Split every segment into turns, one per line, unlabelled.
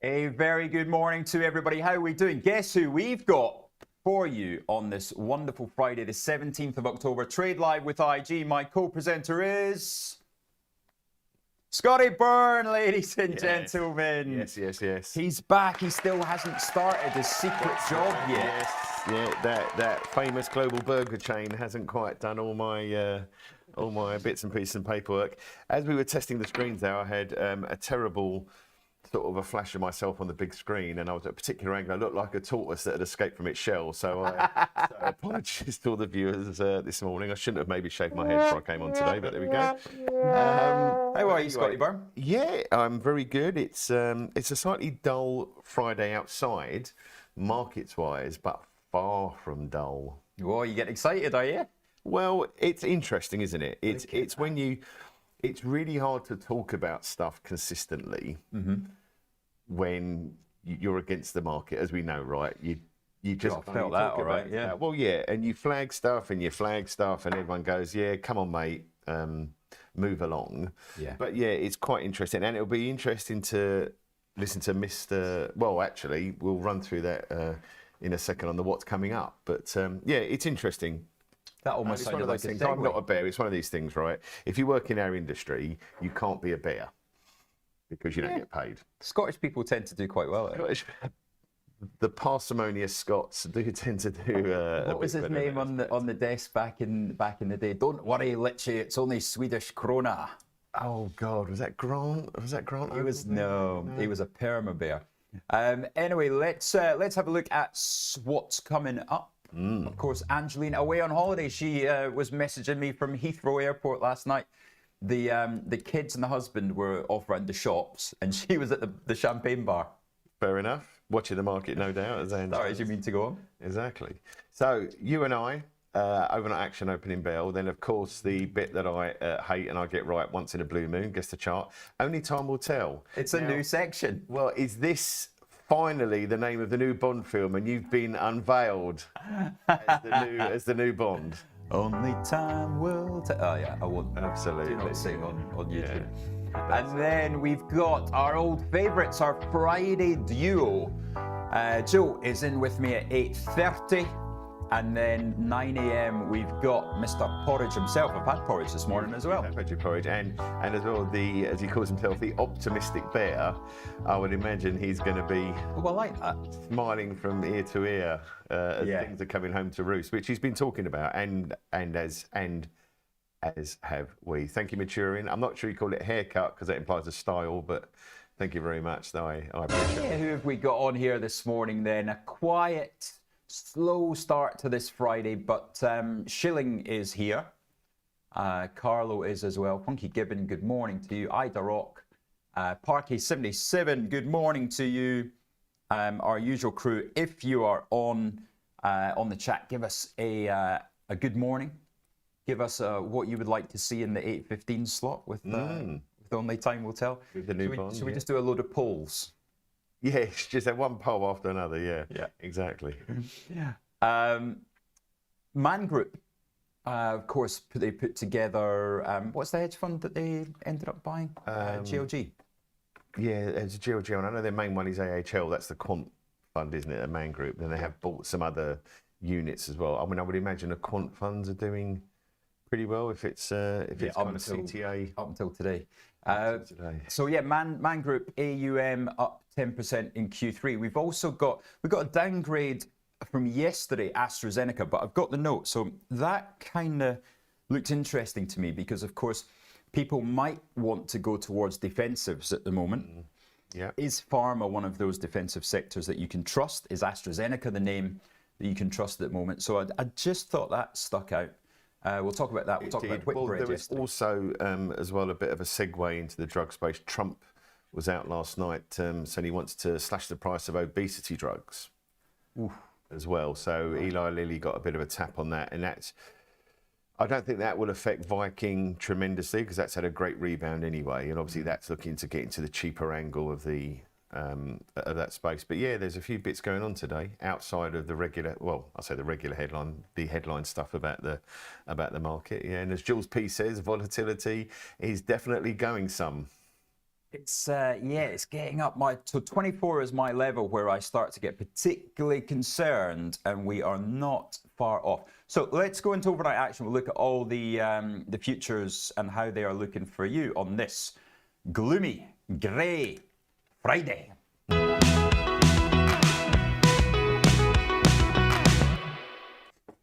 A very good morning to everybody. How are we doing? Guess who we've got for you on this wonderful Friday, the 17th of October. Trade Live with IG. My co-presenter is Scotty Byrne, ladies and gentlemen.
Yes.
He's back. He still hasn't started his secret job yet.
Yeah, that famous global burger chain hasn't quite done all my bits and pieces and paperwork. As we were testing the screens there, I had a terrible sort of a flash of myself on the big screen, and I was at a particular angle. I looked like a tortoise that had escaped from its shell. So apologies to all the viewers this morning. I shouldn't have maybe shaved my head before I came on today, but there we go.
How are you, Scotty Byrne?
Yeah, I'm very good. It's a slightly dull Friday outside, markets-wise, but far from dull.
Oh, you getting excited, are you?
Well, it's interesting, isn't it? It's when you. It's really hard to talk about stuff consistently when you're against the market, as we know, right? You just
felt that, all right? Yeah.
Well, yeah, and you flag stuff, and everyone goes, "Yeah, come on, mate, move along."
Yeah.
But yeah, it's quite interesting, and it'll be interesting to listen to Mr. Well, actually, we'll run through that in a second on the what's coming up. But yeah, it's interesting.
That almost sounded like a
things.
segue.
I'm not a bear. It's one of these things, right? If you work in our industry, you can't be a bear because you don't get paid.
Scottish people tend to do quite well at it.
The parsimonious Scots do tend to do.
What was his name on the desk back in the day? Don't worry, Litchy. It's only Swedish krona.
Oh God, was that Grant?
He was he was a perma bear. Anyway, let's have a look at what's coming up. Of course, Angelina away on holiday. She was messaging me from Heathrow Airport last night. The kids and the husband were off around the shops, and she was at the champagne bar.
Fair enough. Watching the market, no doubt.
Sorry, you mean to go on?
Exactly. So you and I, overnight action opening bell. Then, of course, the bit that I hate and I get right once in a blue moon. Guess the chart. Only time will tell.
It's a new section.
Well, is this finally the name of the new Bond film, and you've been unveiled as the new Bond?
Only time will tell. Oh yeah, I won't.
Absolutely.
Do not sing on YouTube. Yeah. And then we've got our old favourites, our Friday duo. Joe is in with me at 8:30. And then 9 a.m. we've got Mr. Porridge himself. I've had porridge this morning as well.
I've had your porridge, and as well as he calls himself, the optimistic bear. I would imagine he's going to be
I like that.
Smiling from ear to ear as things are coming home to roost, which he's been talking about, and as have we. Thank you, Maturin. I'm not sure you call it haircut because that implies a style, but thank you very much. No, I appreciate it.
Who have we got on here this morning then? A quiet, slow start to this Friday, but Schilling is here. Carlo is as well. Funky Gibbon, good morning to you. Ida Rock, Parky 77, good morning to you. Our usual crew, if you are on the chat, give us a good morning. Give us what you would like to see in the 8:15 slot with Only Time Will Tell.
With the new Bond,
should we just do a load of polls?
Yeah, just have one poll after another. Yeah, exactly.
Man Group, of course, they put together. What's the hedge fund that they ended up buying? GLG.
Yeah, it's GLG, and I know their main one is AHL. That's the quant fund, isn't it? A Man Group. Then they have bought some other units as well. I mean, I would imagine the quant funds are doing pretty well if it's kind of CTA
up until today. So yeah, Man Group AUM up 10% in Q3. We've got a downgrade from yesterday, AstraZeneca, but I've got the note. So that kind of looked interesting to me because, of course, people might want to go towards defensives at the moment.
Yeah.
Is pharma one of those defensive sectors that you can trust? Is AstraZeneca the name that you can trust at the moment? So I just thought that stuck out. We'll talk about that. We'll talk about Whitbread.
There was also, as well, a bit of a segue into the drug space. Trump was out last night saying he wants to slash the price of obesity drugs as well. So Eli Lilly got a bit of a tap on that, and I don't think that will affect Viking tremendously because that's had a great rebound anyway, and obviously that's looking to get into the cheaper angle of of that space. But yeah, there's a few bits going on today outside of the regular. Well, I say the regular headline, the headline stuff about the market. Yeah, and as Jules P says, volatility is definitely going some.
It's yeah, it's getting up. So 24 is my level where I start to get particularly concerned, and we are not far off. So let's go into overnight action. We'll look at all the futures and how they are looking for you on this gloomy, grey Friday.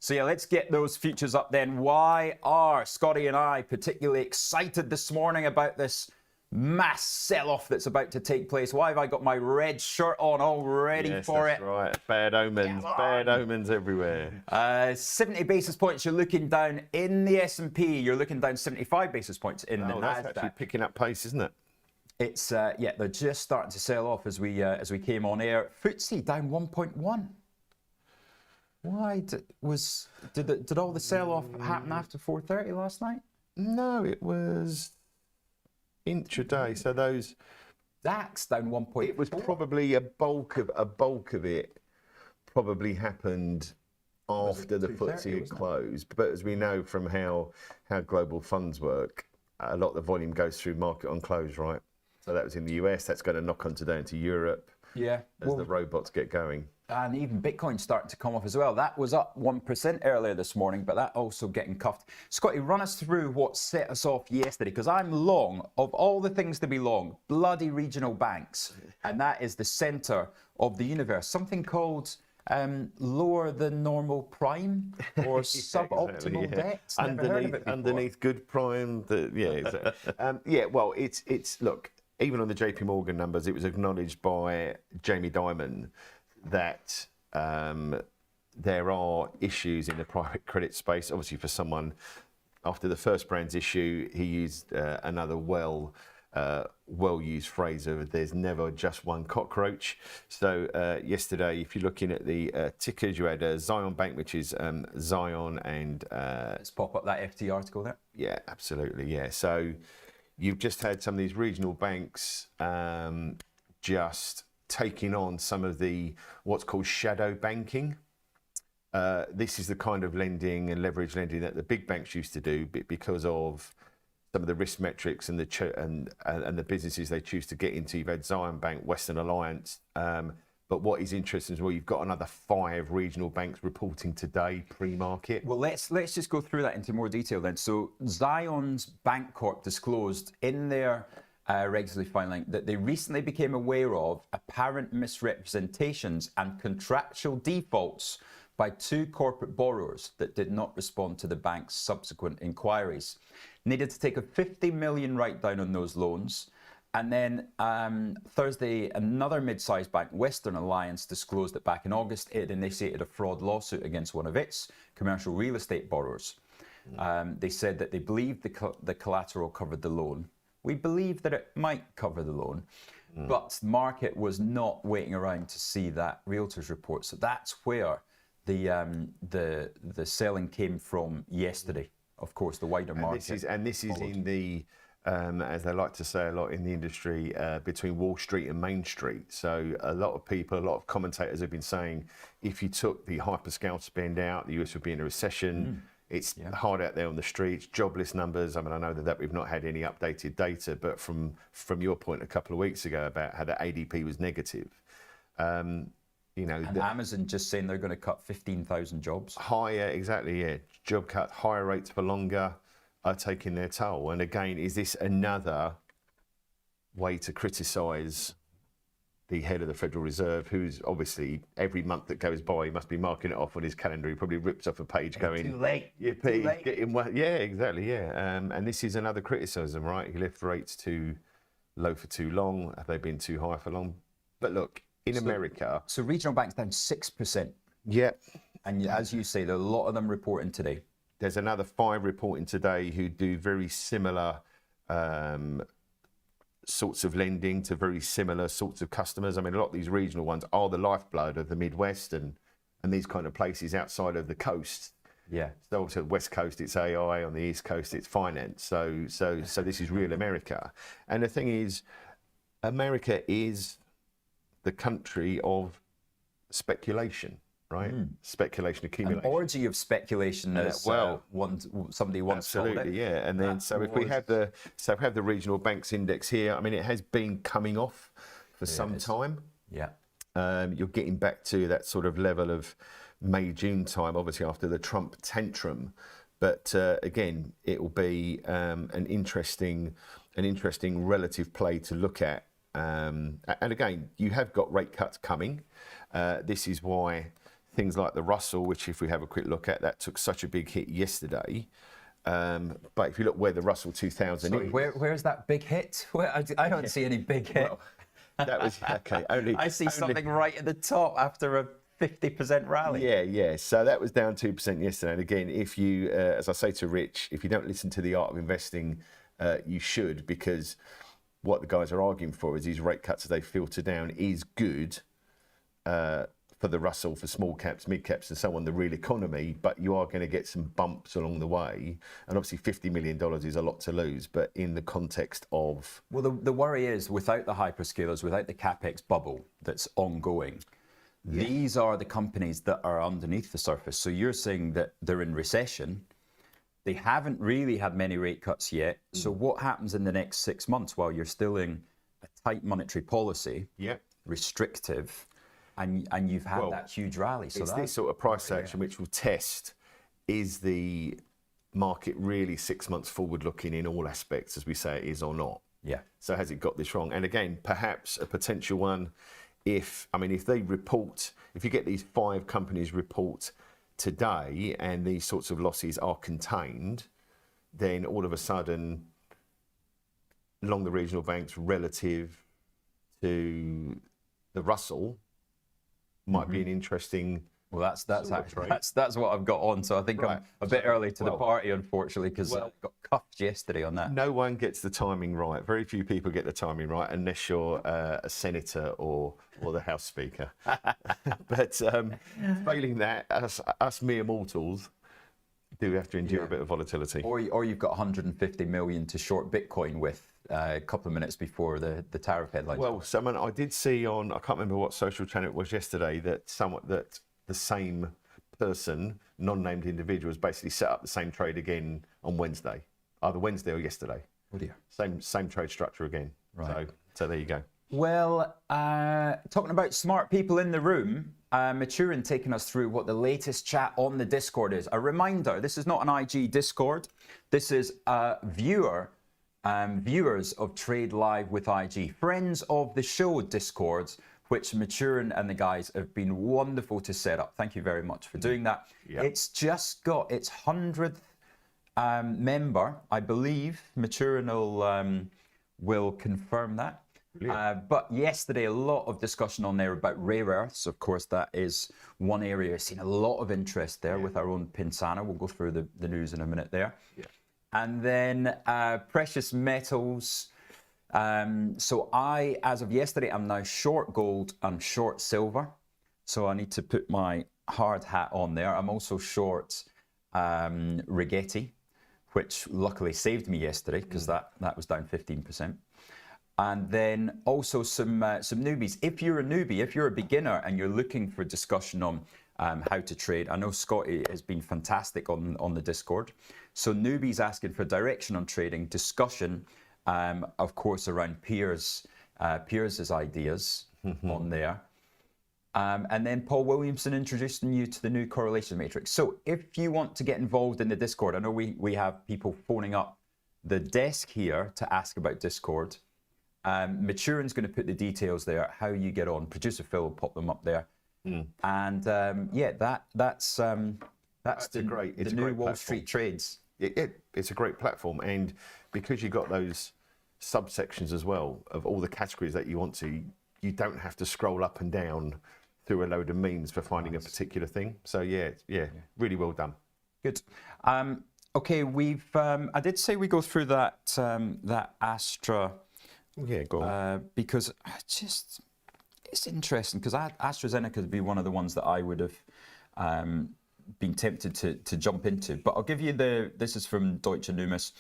So yeah, let's get those futures up then. Why are Scotty and I particularly excited this morning about this mass sell-off that's about to take place? Why have I got my red shirt on all ready for it?
Right. Bad omens everywhere.
70 basis points you're looking down in the S&P. You're looking down 75 basis points in the
That's
Nasdaq.
actually picking up pace, isn't it?
It's yeah, they're just starting to sell off as we came on air. FTSE down 1.1. Why did all the sell-off happen after 4:30 last night?
No, it was intraday. So those
DAX down 1.4.
it was probably a bulk of it probably happened after the FTSE had closed. But as we know from how global funds work, a lot of the volume goes through market on close, right? So that was in the US. That's going to knock on today into Europe.
Yeah,
as the robots get going.
And even Bitcoin's starting to come off as well. That was up 1% earlier this morning, but that also getting cuffed. Scotty, run us through what set us off yesterday, because I'm long, of all the things to be long, bloody regional banks. And that is the center of the universe. Something called lower than normal prime or suboptimal debt.
Underneath good prime. Well, it's look, even on the JP Morgan numbers, it was acknowledged by Jamie Dimon that there are issues in the private credit space. Obviously, for someone after the first Brands issue, he used another well-used phrase of "there's never just one cockroach." So yesterday, if you're looking at the tickers, you had Zion Bank, which is Zion and
let's pop up that FT article there.
Yeah, absolutely. Yeah. So you've just had some of these regional banks just taking on some of the what's called shadow banking. This is the kind of lending and leverage lending that the big banks used to do, because of some of the risk metrics and the businesses they choose to get into. You've had Zion Bank, Western Alliance, but what is interesting is, well, you've got another 5 regional banks reporting today pre-market.
Well, let's just go through that into more detail then. So Zion's Bank Corp disclosed in their regulatory filing that they recently became aware of apparent misrepresentations and contractual defaults by 2 corporate borrowers that did not respond to the bank's subsequent inquiries. Needed to take a 50 million write-down on those loans. And then Thursday, another mid-sized bank, Western Alliance, disclosed that back in August, it initiated a fraud lawsuit against one of its commercial real estate borrowers. They said that they believed the collateral covered the loan. We believe that it might cover the loan, but the market was not waiting around to see that realtors report. So that's where the selling came from yesterday. Of course, the wider market.
This is in the as they like to say a lot in the industry, between Wall Street and Main Street. So a lot of people, a lot of commentators have been saying, if you took the hyperscale spend out, the US would be in a recession. It's hard out there on the streets, jobless numbers. I mean, I know that we've not had any updated data, but from your point a couple of weeks ago about how the ADP was negative, and
Amazon just saying they're going to cut 15,000 jobs.
Higher, exactly, yeah. Job cut, higher rates for longer are taking their toll. And again, is this another way to criticise the head of the Federal Reserve, who's obviously every month that goes by, he must be marking it off on his calendar. He probably rips off a page going,
too late.
Yippee, too late. Yeah, exactly, yeah. And this is another criticism, right? He left rates too low for too long. Have they been too high for long? But look, in America...
So regional banks down 6%.
Yeah.
And as you say, there are a lot of them reporting today.
There's another 5 reporting today who do very similar sorts of lending to very similar sorts of customers. I mean, a lot of these regional ones are the lifeblood of the Midwest and these kind of places outside of the coast. Yeah. So obviously the West Coast, it's AI. On the East Coast, it's finance. So this is real America. And the thing is, America is the country of speculation. right? Speculation
An
accumulation.
orgy of speculation, as somebody once called it.
Absolutely, yeah. And then, so if we have the regional banks index here, I mean, it has been coming off for some time.
Yeah.
You're getting back to that sort of level of May, June time, obviously after the Trump tantrum. But again, it will be an interesting relative play to look at. And again, you have got rate cuts coming. This is why things like the Russell, which if we have a quick look at, that took such a big hit yesterday. But if you look where the Russell 2000
Sorry,
is,
where's that big hit? I don't see any big hit.
well, that was okay.
I see something right at the top after a 50% rally.
Yeah. So that was down 2% yesterday. And again, if you, as I say to Rich, if you don't listen to the art of investing, you should, because what the guys are arguing for is these rate cuts as they filter down is good for the Russell, for small caps, mid caps, and so on, the real economy. But you are going to get some bumps along the way, and obviously $50 million is a lot to lose. But in the context of,
well, the worry is without the hyperscalers, without the capex bubble that's ongoing. These are the companies that are underneath the surface. So you're saying that they're in recession. They haven't really had many rate cuts yet. So what happens in the next 6 months while you're still in a tight monetary policy, restrictive, and you've had that huge rally? So
it's this sort of price action which will test, is the market really 6 months forward looking in all aspects, as we say it is, or not?
Yeah.
So has it got this wrong? And again, perhaps a potential one, if they report, if you get these 5 companies report today and these sorts of losses are contained, then all of a sudden, along the regional banks relative to the Russell might be an interesting.
Well, that's what I've got on. So I think I'm a bit early to the party, unfortunately, because I got cuffed yesterday on that.
No one gets the timing right. Very few people get the timing right, unless you're a senator or the House Speaker. But failing that, us mere mortals do have to endure a bit of volatility.
Or you've got 150 million to short Bitcoin with a couple of minutes before the tariff headlines.
Well, someone I did see on, I can't remember what social channel it was yesterday, that the same person, non-named individuals, basically set up the same trade again on Wednesday, either Wednesday or yesterday.
Oh dear.
Same trade structure again.
Right.
So there you go.
Well, talking about smart people in the room, Maturin taking us through what the latest chat on the Discord is. A reminder, this is not an IG Discord. This is viewers of Trade Live with IG, friends of the show Discords, which Maturin and the guys have been wonderful to set up. Thank you very much for doing that. Yep. It's just got its 100th member, I believe. Maturin will confirm that. But yesterday, a lot of discussion on there about rare earths. Of course, that is one area I've seen a lot of interest there with our own Pinsana. We'll go through the news in a minute there. Yeah. And then precious metals. So I, as of yesterday, I'm now short gold and short silver. So I need to put my hard hat on there. I'm also short Rigetti, which luckily saved me yesterday because that was down 15%. And then also some newbies. If you're a newbie, if you're a beginner and you're looking for discussion on how to trade, I know Scotty has been fantastic on the Discord. So newbies asking for direction on trading, discussion, of course, around Piers' ideas on there. And then Paul Williamson introducing you to the new correlation matrix. So if you want to get involved in the Discord, I know we have people phoning up the desk here to ask about Discord. Maturin's going to put the details there, how you get on. Producer Phil will pop them up there. And that's the new Wall Street trades.
It's a great platform, and because you've got those subsections as well of all the categories that you want to, you don't have to scroll up and down through a load of memes for finding a particular thing. So yeah, really well done.
Good. Okay, I did say we go through that Astra.
Yeah, go on.
Because it's interesting, because AstraZeneca would be one of the ones that I would have been tempted to jump into. But I'll give you this is from Deutsche Numis.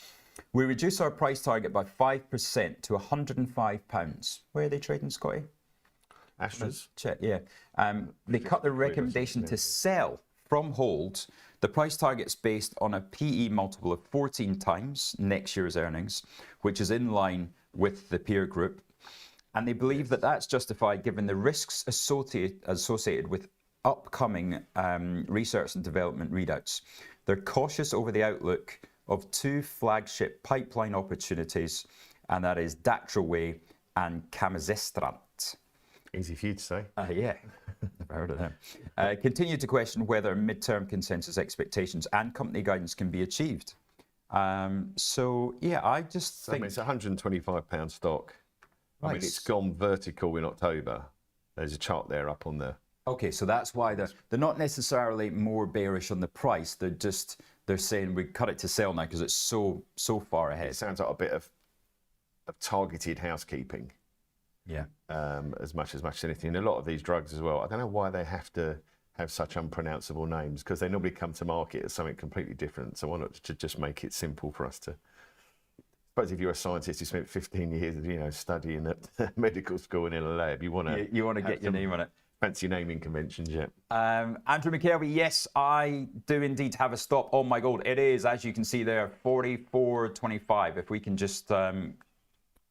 We reduce our price target by 5% to £105. Where are they trading, Scotty?
Astra's.
Check, yeah. They cut the recommendation to sell from hold. The price target's based on a PE multiple of 14 times next year's earnings, which is in line with the peer group. And they believe that that's justified given the risks associated with upcoming research and development readouts. They're cautious over the outlook of two flagship pipeline opportunities, and that is Datroway and Camizestrant.
Easy for you to say.
Yeah, I've heard of them. Continue to question whether midterm consensus expectations and company guidance can be achieved. So, yeah, I just think...
I mean, it's a £125 stock. I mean, it's gone vertical in October. There's a chart there up on the...
Okay, so that's why they're not necessarily more bearish on the price. They're saying we cut it to sell now because it's so far ahead.
It sounds like a bit of targeted housekeeping.
Yeah.
As much as anything. And a lot of these drugs as well. I don't know why they have to have such unpronounceable names, because they normally come to market as something completely different. So why not to just make it simple for us to... I suppose if you're a scientist who spent 15 years, studying at medical school and in a lab, you want to
get your name on it.
Fancy naming conventions, yeah.
Andrew McKelvey, yes, I do indeed have a stop on my gold. It is, as you can see there, 44.25. If we can just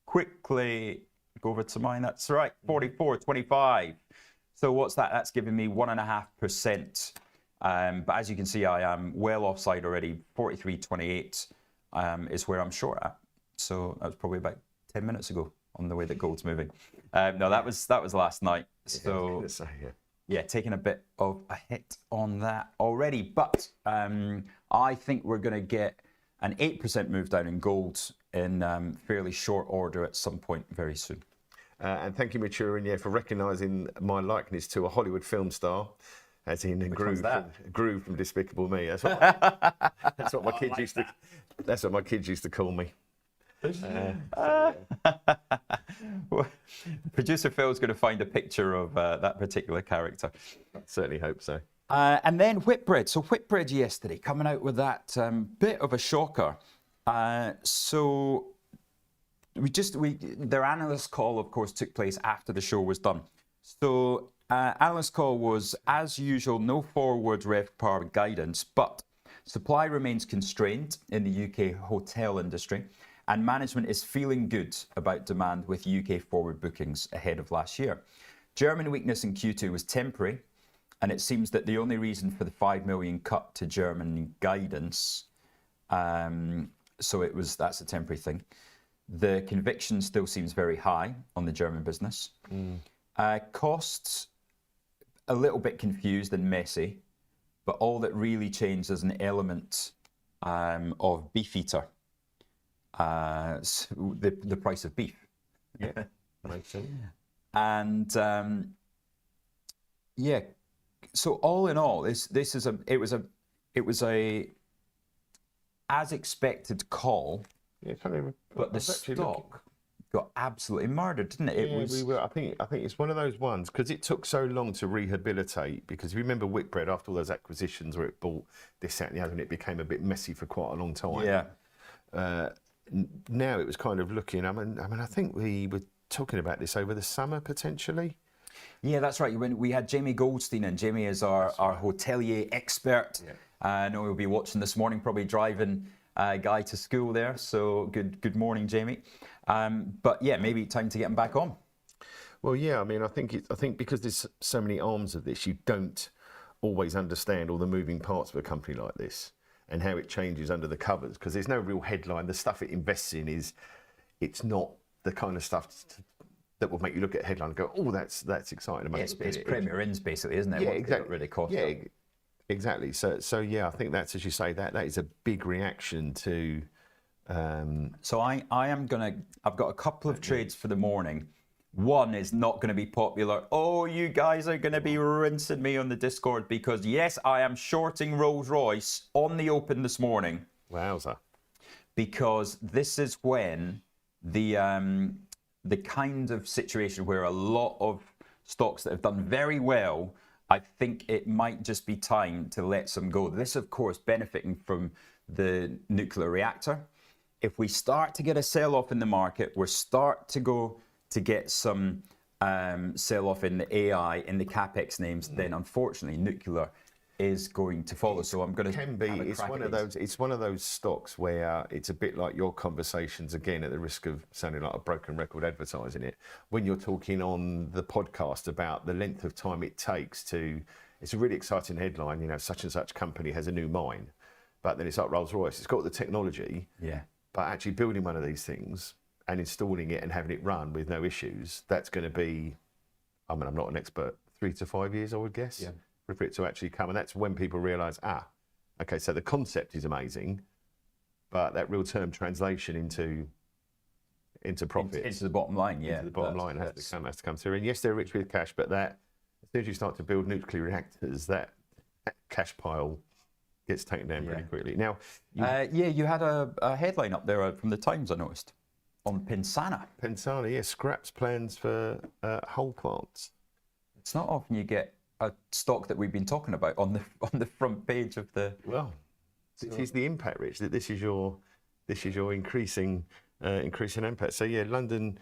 quickly go over to mine, that's right, 44.25. So what's that? That's giving me 1.5%. But as you can see, I am well offside already. 43.28 is where I'm short at. So that was probably about 10 minutes ago on the way that gold's moving. No, that was last night. So yeah, taking a bit of a hit on that already. But I think we're going to get an 8% move down in gold in fairly short order at some point very soon.
And thank you, Maturin, for recognising my likeness to a Hollywood film star, as in Groove from Despicable Me. That's what my kids used to. That's what my kids used to call me.
Producer Phil's going to find a picture of that particular character.
I certainly hope so.
And then Whitbread. So Whitbread yesterday coming out with that bit of a shocker. So their analyst call, of course, took place after the show was done. So analyst call was, as usual, no forward RevPAR guidance, but supply remains constrained in the UK hotel industry, and management is feeling good about demand with UK forward bookings ahead of last year. German weakness in Q2 was temporary, and it seems that the only reason for the 5 million cut to German guidance, that's a temporary thing. The conviction still seems very high on the German business. Costs, a little bit confused and messy, but all that really changed is an element of Beefeater, the price of beef.
Yeah, makes sense.
And so all in all, it was a as expected call.
Yeah, kind of.
But the stock got absolutely murdered, didn't it?
I think it's one of those ones, because it took so long to rehabilitate. Because if you remember Whitbread, after all those acquisitions where it bought this, that, and the other, and it became a bit messy for quite a long time.
Yeah.
Now it was kind of looking. I mean, I think we were talking about this over the summer potentially.
Yeah, that's right. When we had Jamie Goldstein, and Jamie is our hotelier expert. Yeah. I know he'll be watching this morning, probably driving Guy to school there. So good morning, Jamie. But yeah, maybe time to get him back on.
Well, yeah. I mean, I think because there's so many arms of this, you don't always understand all the moving parts of a company like this and how it changes under the covers, because there's no real headline. The stuff it invests in it's not the kind of stuff that will make you look at a headline and go, oh, that's exciting.
Yeah, it's Premier Inns basically, isn't it?
Yeah, exactly.
Really cost.
Yeah, exactly. So yeah, I think that's, as you say, that is a big reaction to.
So I've got a couple of trades for the morning. One is not going to be popular. Oh, you guys are going to be rinsing me on the Discord, because yes, I am shorting Rolls Royce on the open this morning.
Wowza.
Because this is when the kind of situation where a lot of stocks that have done very well, I think it might just be time to let some go. This, of course, benefiting from the nuclear reactor. If we start to get a sell-off in the market, we're start to go to get some sell-off in the AI, in the capex names, then unfortunately nuclear is going to follow. So I'm going to
Can be. It's one of those. It's one of those stocks where it's a bit like your conversations again, at the risk of sounding like a broken record advertising it. When you're talking on the podcast about the length of time it takes to, it's a really exciting headline. You know, such and such company has a new mine, but then it's like Rolls-Royce. It's got the technology,
yeah,
but actually building one of these things and installing it and having it run with no issues, that's going to be. I mean, I'm not an expert. 3 to 5 years, I would guess. Yeah. For it to actually come, and that's when people realise, okay, so the concept is amazing, but that real term translation into profit,
into the bottom line, yeah,
into the bottom line has to come through. And yes, they're rich with cash, but that as soon as you start to build nuclear reactors, that cash pile gets taken down pretty quickly. Now,
you had a headline up there from the Times, I noticed, on Pensana.
Pensana, yes, scraps plans for whole plants.
It's not often you get a stock that we've been talking about on the front page of the.
Well, it is the impact, Rich. That this is your increasing impact. So yeah, London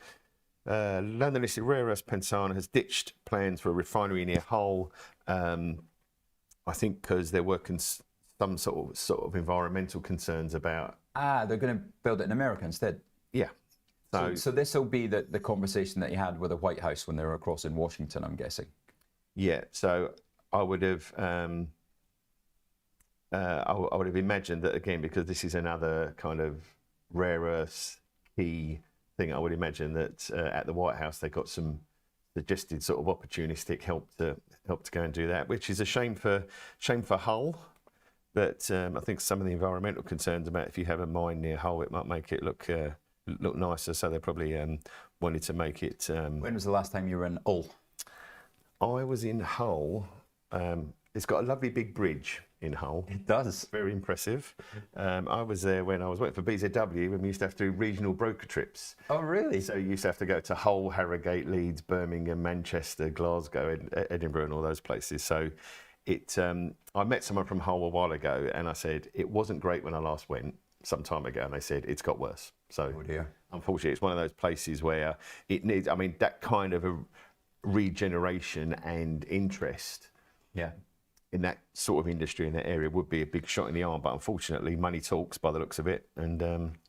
listed rare earths Pensana has ditched plans for a refinery near Hull. I think because there were some sort of environmental concerns about.
They're going to build it in America instead.
Yeah.
So this will be the conversation that you had with the White House when they were across in Washington, I'm guessing.
Yeah, so I would have imagined that again, because this is another kind of rare earths key thing. I would imagine that at the White House they got some suggested sort of opportunistic help to go and do that, which is a shame for Hull. But I think some of the environmental concerns about if you have a mine near Hull, it might make it look nicer. So they probably wanted to make it.
When was the last time you were in Hull?
I was in Hull. It's got a lovely big bridge in Hull.
It does.
Very impressive. I was there when I was working for BZW, when we used to have to do regional broker trips.
Oh, really?
So you used to have to go to Hull, Harrogate, Leeds, Birmingham, Manchester, Glasgow, Edinburgh, and all those places. So I met someone from Hull a while ago, and I said, it wasn't great when I last went some time ago, and they said, it's got worse. So unfortunately, it's one of those places where it needs, I mean, that kind of a regeneration and interest in that sort of industry in that area would be a big shot in the arm, but unfortunately money talks by the looks of it. And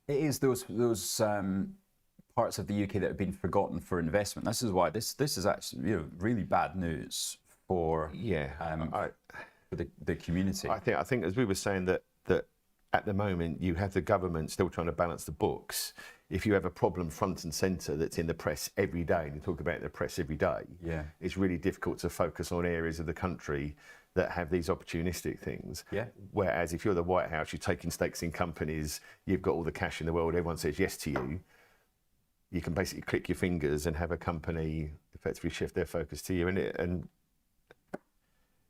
it is those parts of the UK that have been forgotten for investment. This is why this is actually really bad news for for the community.
I think as we were saying that at the moment you have the government still trying to balance the books. If you have a problem front and centre that's in the press every day, and you talk about it in the press every day, it's really difficult to focus on areas of the country that have these opportunistic things. Yeah. Whereas if you're the White House, you're taking stakes in companies, you've got all the cash in the world, everyone says yes to you. You can basically click your fingers and have a company effectively shift their focus to you. And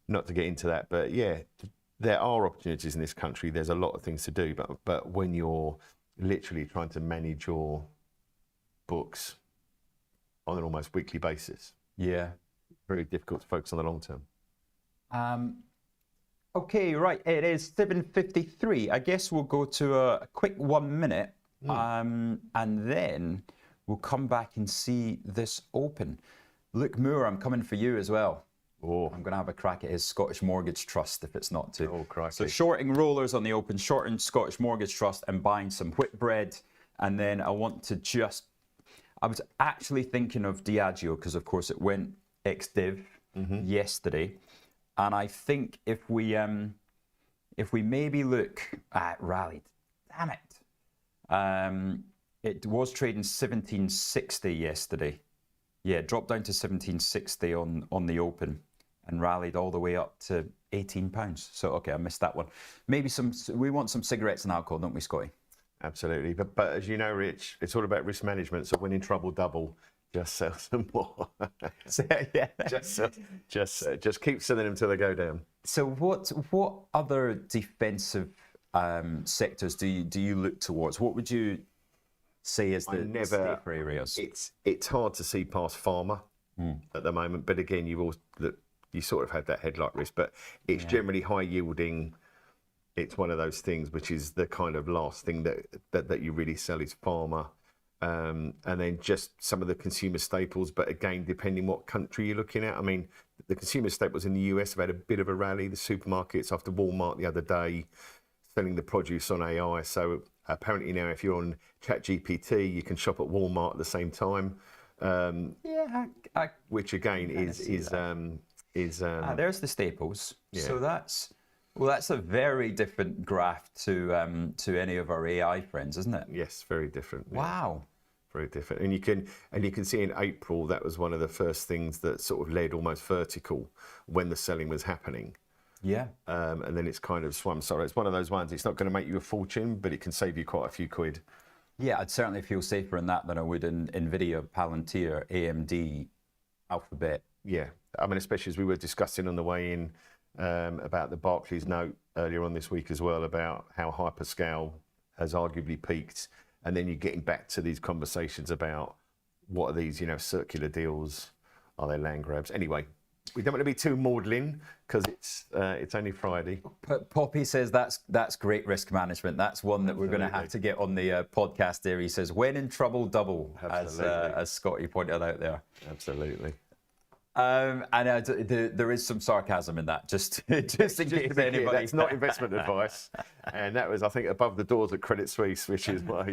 not to get into that, but yeah, there are opportunities in this country. There's a lot of things to do, but when you're literally trying to manage your books on an almost weekly basis, very difficult to focus on the long term.
Okay, right. It is 7:53. I guess we'll go to a quick 1 minute, and then we'll come back and see this open. Luke Moore, I'm coming for you as well. Oh. I'm going to have a crack at his Scottish Mortgage Trust if it's not too.
Oh, crikey.
So shorting rollers on the open, shorting Scottish Mortgage Trust and buying some Whitbread. And then I want to I was actually thinking of Diageo because, of course, it went ex-div yesterday. And I think if we maybe look at rallied, damn it. It was trading 1760 yesterday. Yeah, dropped down to 1760 on the open and rallied all the way up to £18. So, okay, I missed that one. Maybe we want some cigarettes and alcohol, don't we, Scotty?
Absolutely. But as you know, Rich, it's all about risk management. So when in trouble, double. Just sell some more. Just keep selling them till they go down.
So what other defensive sectors do you look towards? What would you say is the safer areas?
It's hard to see past pharma at the moment, but again, you sort of have that headlight risk, but it's generally high yielding. It's one of those things which is the kind of last thing that you really sell is pharma. and then just some of the consumer staples. But again, depending what country you're looking at. I mean, the consumer staples in the US have had a bit of a rally. The supermarkets, after Walmart the other day, selling the produce on AI. So apparently now, if you're on ChatGPT, you can shop at Walmart at the same time. Which again is
there's the staples.
Yeah.
So that's a very different graph to any of our AI friends, isn't it?
yes, very different. Yeah.
Wow.
Very different, and you can see in April that was one of the first things that sort of led almost vertical when the selling was happening.
Yeah.
And then it's kind of swum. So it's one of those ones. It's not going to make you a fortune, but it can save you quite a few quid.
Yeah, I'd certainly feel safer in that than I would in Nvidia, Palantir, AMD, Alphabet.
Yeah, I mean, especially as we were discussing on the way in about the Barclays note earlier on this week as well, about how hyperscale has arguably peaked. And then you're getting back to these conversations about what are these, circular deals? Are they land grabs? Anyway, we don't want to be too maudlin because it's only Friday.
Poppy says that's great risk management. That's one that we're going to have to get on the podcast there. He says, when in trouble, double, as Scotty pointed out there.
Absolutely.
And there is some sarcasm in that, just in case anybody.
That's not investment advice, and that was, I think, above the doors at Credit Suisse, which is why,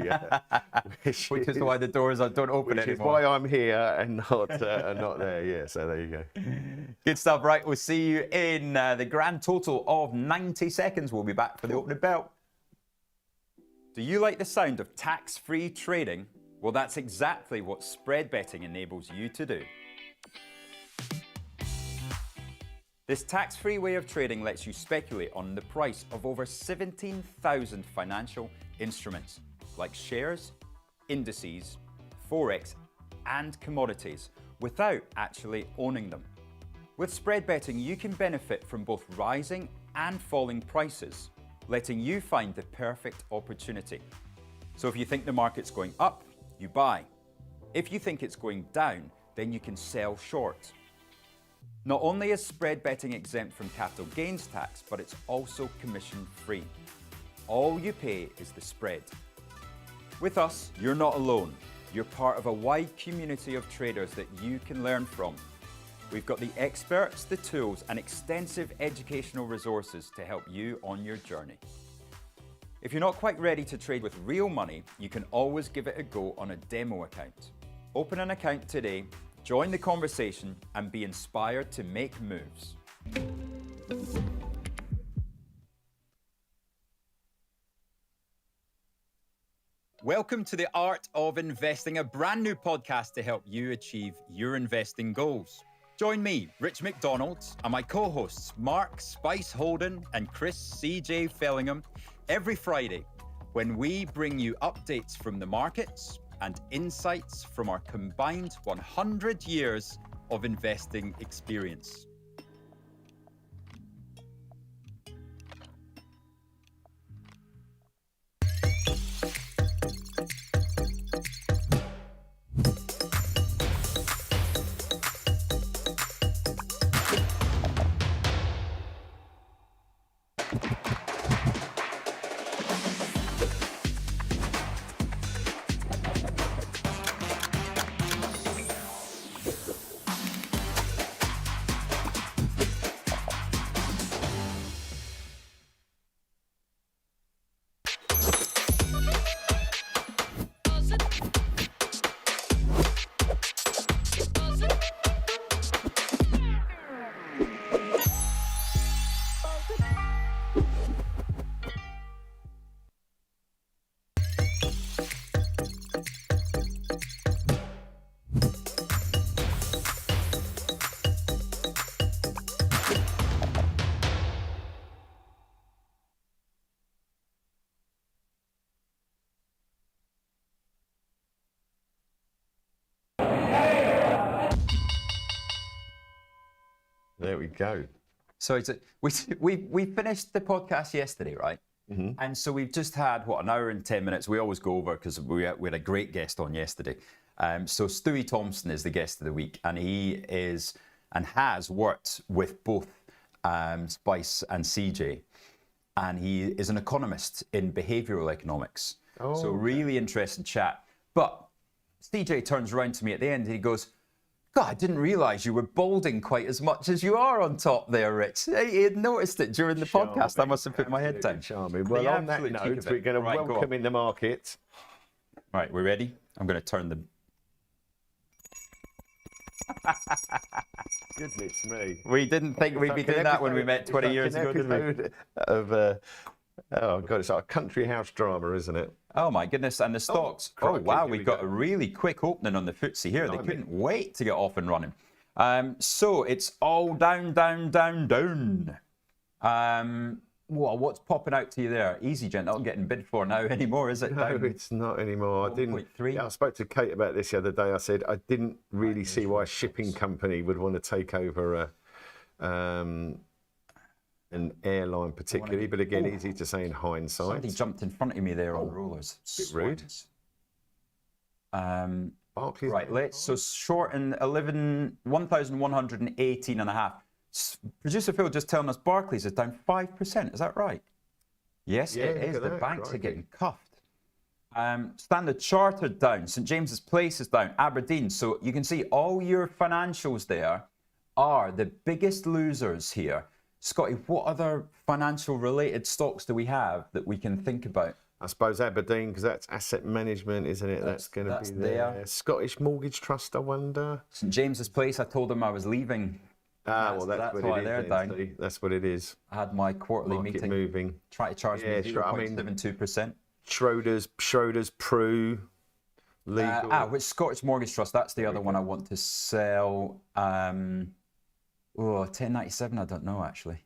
which is why the doors don't open anymore.
Which is why I'm here and not there. Yeah, so there you go.
Good stuff. Right, we'll see you in the grand total of 90 seconds. We'll be back for the opening bell. Do you like the sound of tax-free trading? Well, that's exactly what spread betting enables you to do. This tax-free way of trading lets you speculate on the price of over 17,000 financial instruments, like shares, indices, forex, and commodities, without actually owning them. With spread betting, you can benefit from both rising and falling prices, letting you find the perfect opportunity. So if you think the market's going up, you buy. If you think it's going down, then you can sell short. Not only is spread betting exempt from capital gains tax, but it's also commission-free. All you pay is the spread. With us, you're not alone. You're part of a wide community of traders that you can learn from. We've got the experts, the tools, and extensive educational resources to help you on your journey. If you're not quite ready to trade with real money, you can always give it a go on a demo account. Open an account today, join the conversation, and be inspired to make moves. Welcome to the Art of Investing, a brand new podcast to help you achieve your investing goals. Join me, Rich McDonald, and my co-hosts, Mark Spice Holden and Chris CJ Fellingham, every Friday when we bring you updates from the markets and insights from our combined 100 years of investing experience.
There we go.
So we finished the podcast yesterday, right? Mm-hmm. And so we've just had, an hour and 10 minutes. We always go over because we had a great guest on yesterday. So Stewie Thompson is the guest of the week, and he is and has worked with both Spice and CJ. And he is an economist in behavioral economics. Oh, so really interesting chat. But CJ turns around to me at the end and he goes, God, I didn't realise you were balding quite as much as you are on top there, Rich. He had noticed it during the podcast. I must have put my head down.
Charming. Well, on that note, we're going to welcome in the market.
Right, we're ready. I'm going to turn the...
Goodness me.
We didn't think we'd be doing that when we met 20 years ago, did we?
Oh, God, it's like a country house drama, isn't it?
Oh, my goodness. And the stocks. Oh, wow. We got a really quick opening on the FTSE here. They couldn't wait to get off and running. So it's all down, down, down, down. Well, what's popping out to you there? Easy, gent. Not getting bid for now anymore, is it?
No, it's not anymore. I didn't. Yeah, I spoke to Kate about this the other day. I said I didn't really see why a shipping company would want to take over an airline particularly, but again, easy to say in hindsight.
Somebody jumped in front of me there on rollers.
Bit rude. Barclays.
Right, so short in 1,118 and a half. Producer Phil just telling us Barclays is down 5%. Is that right? Yes, it is. The banks are getting cuffed. Standard Chartered down. St James's Place is down. Aberdeen. So you can see all your financials there are the biggest losers here. Scotty, what other financial related stocks do we have that we can think about?
I suppose Aberdeen, because that's asset management, isn't it? That's going to be there. Scottish Mortgage Trust, I wonder.
St James's Place, I told them I was leaving.
Well, that's what it is. Down. That's what it is.
I had my quarterly meeting.
Moving.
Try to charge me 0.72%.
Schroders, Prue, legal.
Which Scottish Mortgage Trust? That's the other one I want to sell. 1097. I don't know actually.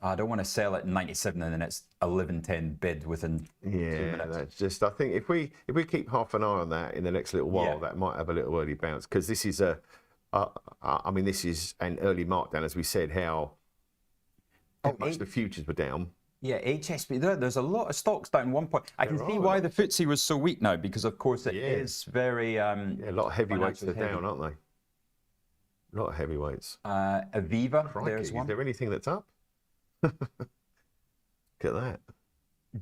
I don't want to sell it in 97 and then it's 11.10 bid within 2 minutes.
That's just. I think if we keep half an eye on that in the next little while, that might have a little early bounce because this is this is an early markdown, as we said, how much the futures were down.
Yeah, HSB, there's a lot of stocks down 1 point. I can see why the FTSE was so weak now, because of course it is very... a
lot of heavyweights are down, aren't they? A lot of heavyweights.
Aviva, there's one.
Is there anything that's up? Look at that.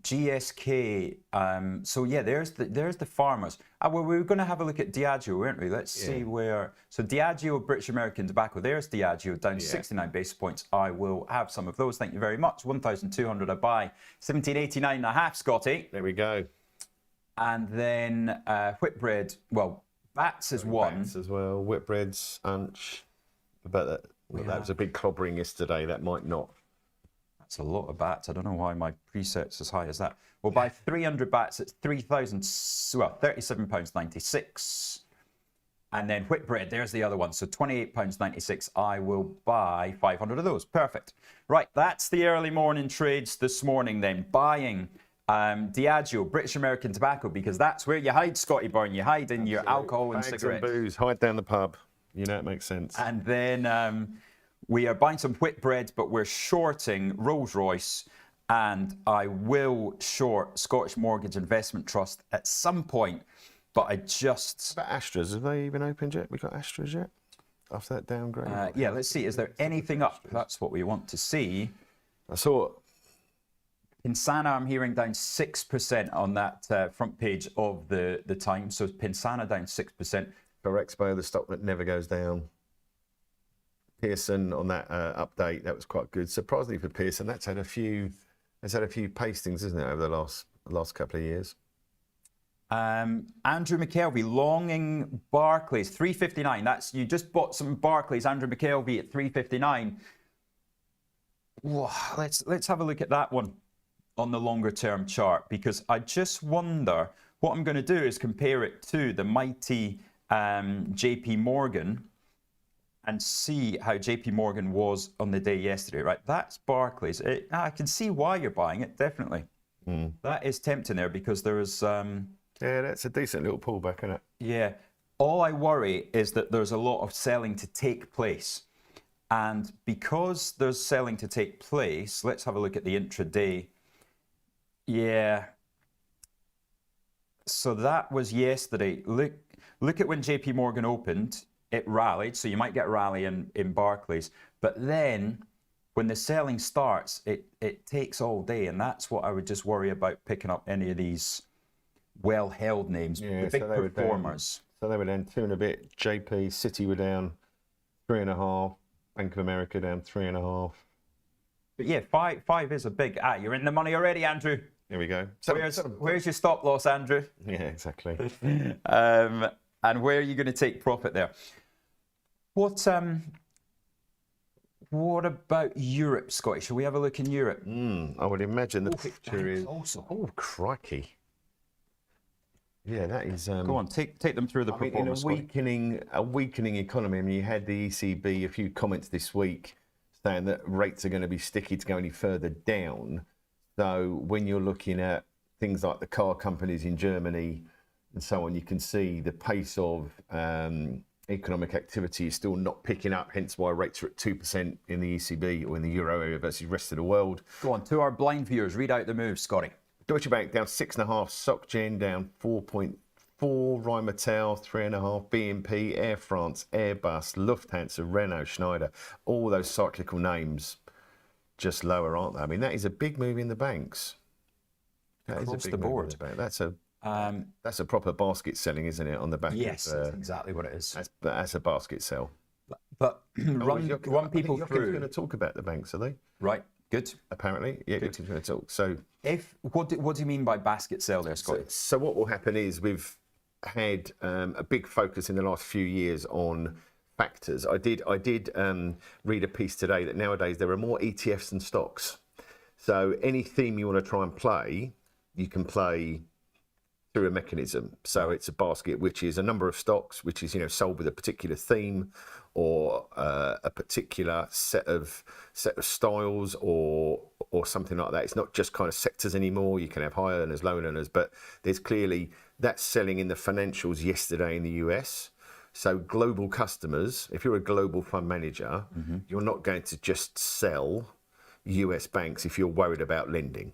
GSK, there's the farmers. Well, we were going to have a look at Diageo, weren't we? Let's see where. So Diageo, British American Tobacco, there's Diageo, down 69 basis points. I will have some of those. Thank you very much. 1,200 I buy. 1789 and a half, Scotty.
There we go.
And then Whitbread, Bats is one.
Bats as well. Whitbread's Unch. But that was a big clobbering yesterday. That might not.
That's a lot of bats. I don't know why my preset's as high as that. We'll buy 300 bats at £37.96. And then Whitbread, there's the other one. So £28.96. I will buy 500 of those. Perfect. Right, that's the early morning trades this morning then. Buying Diageo, British American Tobacco, because that's where you hide, Scotty Byrne. You hide in your alcohol and cigarettes.
And booze. Hide down the pub. You know, it makes sense.
And then... we are buying some Whitbread, but we're shorting Rolls-Royce, and I will short Scottish Mortgage Investment Trust at some point, but I just...
About Astras, have they even opened yet? We got Astras yet? After that downgrade?
Let's see. Is there anything up? That's what we want to see.
I saw...
Pinsana, I'm hearing down 6% on that front page of the Times. So Pinsana down 6%.
Expo, the stock that never goes down. Pearson on that update, that was quite good. Surprisingly for Pearson, that's had a few pastings, isn't it, over the last couple of years.
Andrew McKelvey longing Barclays 359. That's you just bought some Barclays. Andrew McKelvey at 359. Let's have a look at that one on the longer term chart, because I just wonder what I'm going to do is compare it to the mighty JP Morgan. And see how JP Morgan was on the day yesterday, right? That's Barclays. I can see why you're buying it, definitely. That is tempting there because there is...
that's a decent little pullback, isn't it?
Yeah. All I worry is that there's a lot of selling to take place. And because there's selling to take place, let's have a look at the intraday. Yeah. So that was yesterday. Look at when JP Morgan opened. It rallied, so you might get a rally in Barclays. But then, when the selling starts, it takes all day, and that's what I would just worry about picking up any of these well-held names, the big
they were
performers.
So they were down 2 and a bit. JP, Citi were down 3.5. Bank of America down 3.5.
But yeah, five is a big. You're in the money already, Andrew.
Here we go.
Where's your stop loss, Andrew?
Yeah, exactly.
And where are you going to take profit there? What about Europe, Scotty? Shall we have a look in Europe?
I would imagine the picture is
also.
Oh, crikey! Yeah, that is.
Go on, take them through the performance.
In a weakening economy. I mean, you had the ECB a few comments this week saying that rates are going to be sticky to go any further down. So when you're looking at things like the car companies in Germany and so on, you can see the pace of economic activity is still not picking up, hence why rates are at 2% in the ECB or in the euro area versus the rest of the world.
Go on, to our blind viewers, read out the moves, Scotty.
Deutsche Bank down 6.5, SocGen down 4.4, Rheinmetall 3.5, BNP, Air France, Airbus, Lufthansa, Renault, Schneider, all those cyclical names just lower, aren't they? I mean, that is a big move in the banks.
Across the board.
That's a proper basket selling, isn't it? On the back.
Yes, that's exactly what it is.
That's a basket sell.
But run people through.
You're going to talk about the banks, are they?
Right. Good.
Apparently, yeah. Good. Going to talk. So,
what do you mean by basket sell there, Scotty?
So what will happen is we've had a big focus in the last few years on factors. I did read a piece today that nowadays there are more ETFs than stocks. So any theme you want to try and play, you can play through a mechanism. So it's a basket which is a number of stocks which is sold with a particular theme or a particular set of styles or something like that. It's not just kind of sectors anymore. You can have high earners, low earners, but there's clearly that's selling in the financials yesterday in the US. So global customers, if you're a global fund manager, you're not going to just sell US banks if you're worried about lending.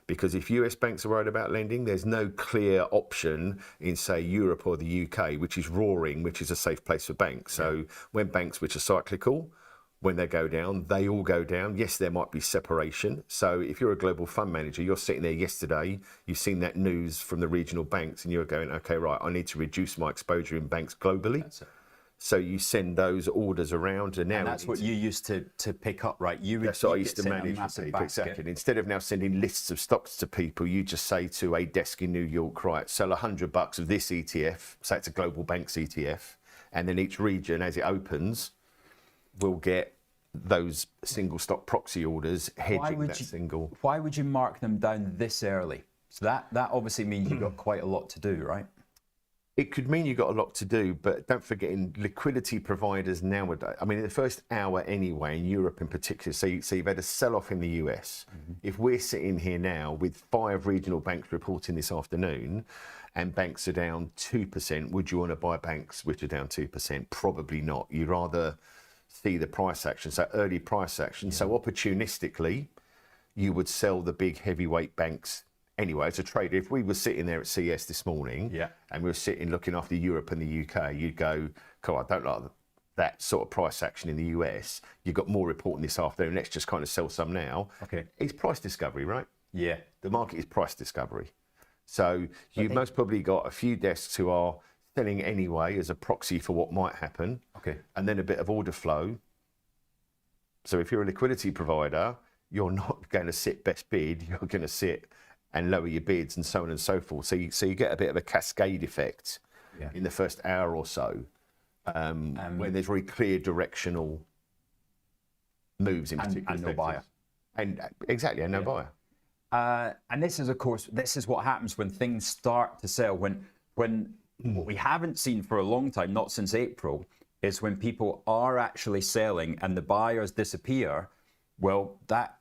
Because if US banks are worried about lending, there's no clear option in, say, Europe or the UK, which is roaring, which is a safe place for banks. So when banks which are cyclical, when they go down, they all go down. Yes, there might be separation. So if you're a global fund manager, you're sitting there yesterday, you've seen that news from the regional banks and you're going, okay, right, I need to reduce my exposure in banks globally. That's it. So you send those orders around, and now
that's what you used to pick up, right?
That's what I used to manage with people, exactly. And instead of now sending lists of stocks to people, you just say to a desk in New York, right, sell $100 of this ETF, say it's a global banks ETF, and then each region, as it opens, will get those single stock proxy orders hedging that single.
Why would you mark them down this early? So that obviously means you've got quite a lot to do, right?
It could mean you've got a lot to do, but don't forget in liquidity providers nowadays, I mean, in the first hour anyway, in Europe in particular, so you've had a sell-off in the US. If we're sitting here now with 5 regional banks reporting this afternoon and banks are down 2%, would you want to buy banks which are down 2%? Probably not. You'd rather see the price action, so early price action. So opportunistically, you would sell the big heavyweight banks. Anyway, as a trader, if we were sitting there at CS this morning and we were sitting looking after Europe and the UK, you'd go, cool, I don't like that sort of price action in the US. You've got more reporting this afternoon. Let's just kind of sell some now. Okay. It's price discovery, right? Yeah. The market is price discovery. So you've most probably got a few desks who are selling anyway as a proxy for what might happen. Okay. And then a bit of order flow. So if you're a liquidity provider, you're not going to sit best bid. You're going to sit and lower your bids and so on and so forth. So you get a bit of a cascade effect in the first hour or so, where there's very clear directional moves in particular.
And no buyer.
And exactly, and no buyer.
And this is, of course, what happens when things start to sell. When what we haven't seen for a long time, not since April, is when people are actually selling and the buyers disappear. Well, that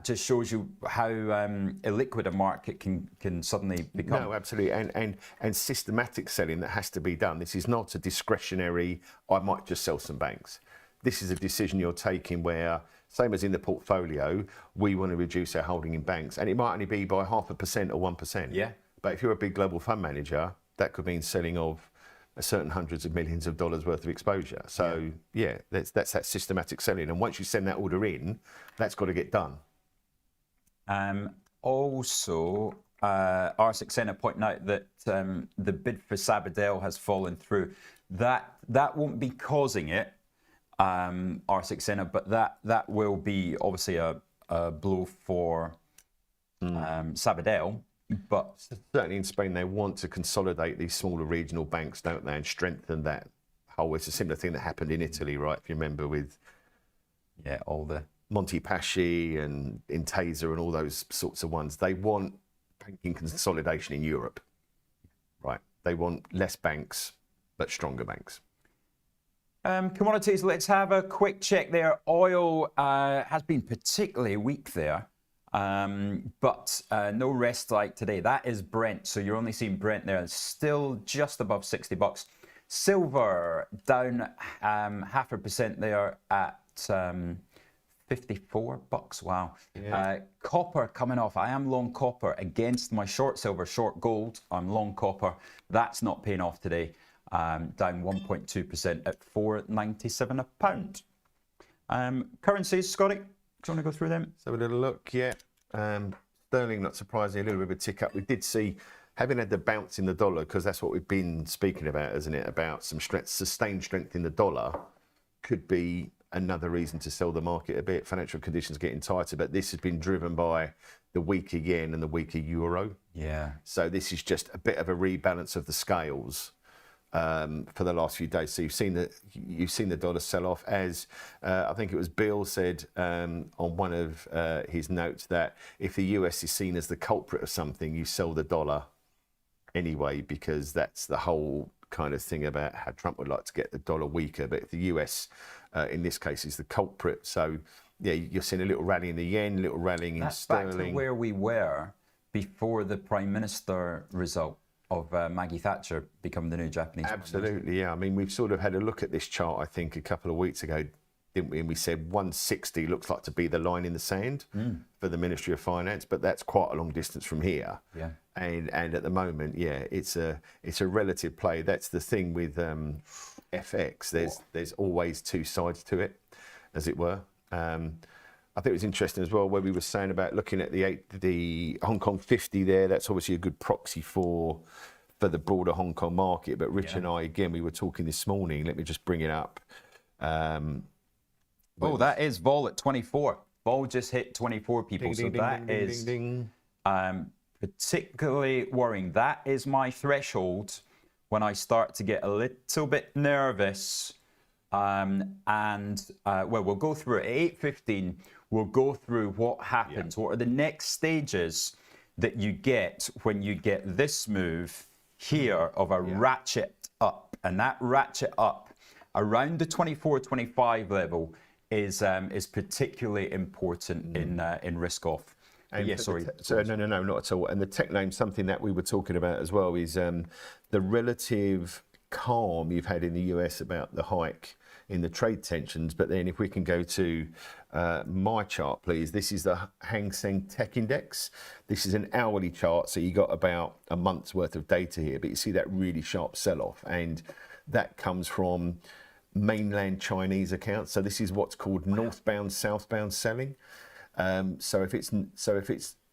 just shows you how illiquid a market can suddenly become.
No, absolutely, and systematic selling that has to be done. This is not a discretionary, I might just sell some banks. This is a decision you're taking where, same as in the portfolio, we want to reduce our holding in banks, and it might only be by 0.5% or 1%. Yeah. But if you're a big global fund manager, that could mean selling of a certain hundreds of millions of dollars worth of exposure. So that's that systematic selling. And once you send that order in, that's got to get done.
Also, R6N pointing out that the bid for Sabadell has fallen through. That won't be causing it, R6N, but that will be obviously a blow for Sabadell. But
certainly in Spain, they want to consolidate these smaller regional banks, don't they, and strengthen that whole. It's a similar thing that happened in Italy, right? If you remember, with
all the
Monte Paschi and Intesa and all those sorts of ones. They want banking consolidation in Europe, right? They want less banks, but stronger banks.
Commodities, let's have a quick check there. Oil has been particularly weak there, but no rest like today. That is Brent, so you're only seeing Brent there. It's still just above $60. Silver down 0.5% there at $54. Wow. Yeah. Copper coming off. I am long copper against my short silver, short gold. I'm long copper. That's not paying off today. Down 1.2% at $4.97 a pound. Currencies, Scotty, do you want to go through them?
So a little look, yeah. Sterling, not surprisingly, a little bit of a tick up. We did see, having had the bounce in the dollar, because that's what we've been speaking about, isn't it? About some strength, sustained strength in the dollar could be another reason to sell the market a bit. Financial conditions getting tighter, but this has been driven by the weaker yen and the weaker euro.
Yeah.
So this is just a bit of a rebalance of the scales for the last few days. So you've seen the dollar sell off, as I think it was Bill said on one of his notes, that if the US is seen as the culprit of something, you sell the dollar anyway, because that's the whole kind of thing about how Trump would like to get the dollar weaker. But if the US in this case is the culprit, so yeah, you're seeing a little rally in the yen, a little rallying in sterling.
That's back to where we were before the Prime Minister result of Maggie Thatcher becoming the new Japanese Prime Minister.
Absolutely, yeah. I mean, we've sort of had a look at this chart, I think, a couple of weeks ago, didn't we? And we said 160 looks like to be the line in the sand for the Ministry of Finance, but that's quite a long distance from here.
Yeah.
And at the moment, yeah, it's a relative play. That's the thing with FX. There's always two sides to it, as it were. I think it was interesting as well where we were saying about looking at the Hong Kong 50 there. That's obviously a good proxy for the broader Hong Kong market. But Rich and I, again, we were talking this morning. Let me just bring it up.
That is vol at 24. Vol just hit 24, people. So that is particularly worrying. That is my threshold when I start to get a little bit nervous. We'll go through it at 8:15. We'll go through what happens. Yeah. What are the next stages that you get when you get this move here of a ratchet up? And that ratchet up around the 24-25 level is particularly important in risk off.
No, not at all. And the tech name, something that we were talking about as well, is the relative calm you've had in the US about the hike in the trade tensions. But then if we can go to my chart, please. This is the Hang Seng Tech Index. This is an hourly chart, so you got about a month's worth of data here, but you see that really sharp sell-off, and that comes from mainland Chinese accounts. So this is what's called northbound, southbound selling. So if it's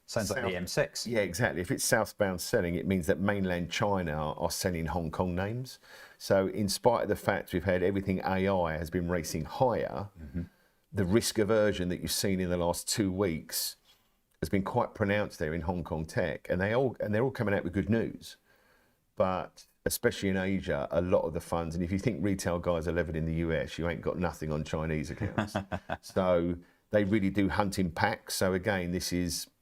sounds like the M6.
Yeah, exactly. If it's southbound selling, it means that mainland China are selling Hong Kong names. So in spite of the fact we've had everything AI has been racing higher, the risk aversion that you've seen in the last 2 weeks has been quite pronounced there in Hong Kong tech, and they're all coming out with good news. But especially in Asia, a lot of the funds, and if you think retail guys are levered in the US, you ain't got nothing on Chinese accounts. So they really do hunt in packs. So again,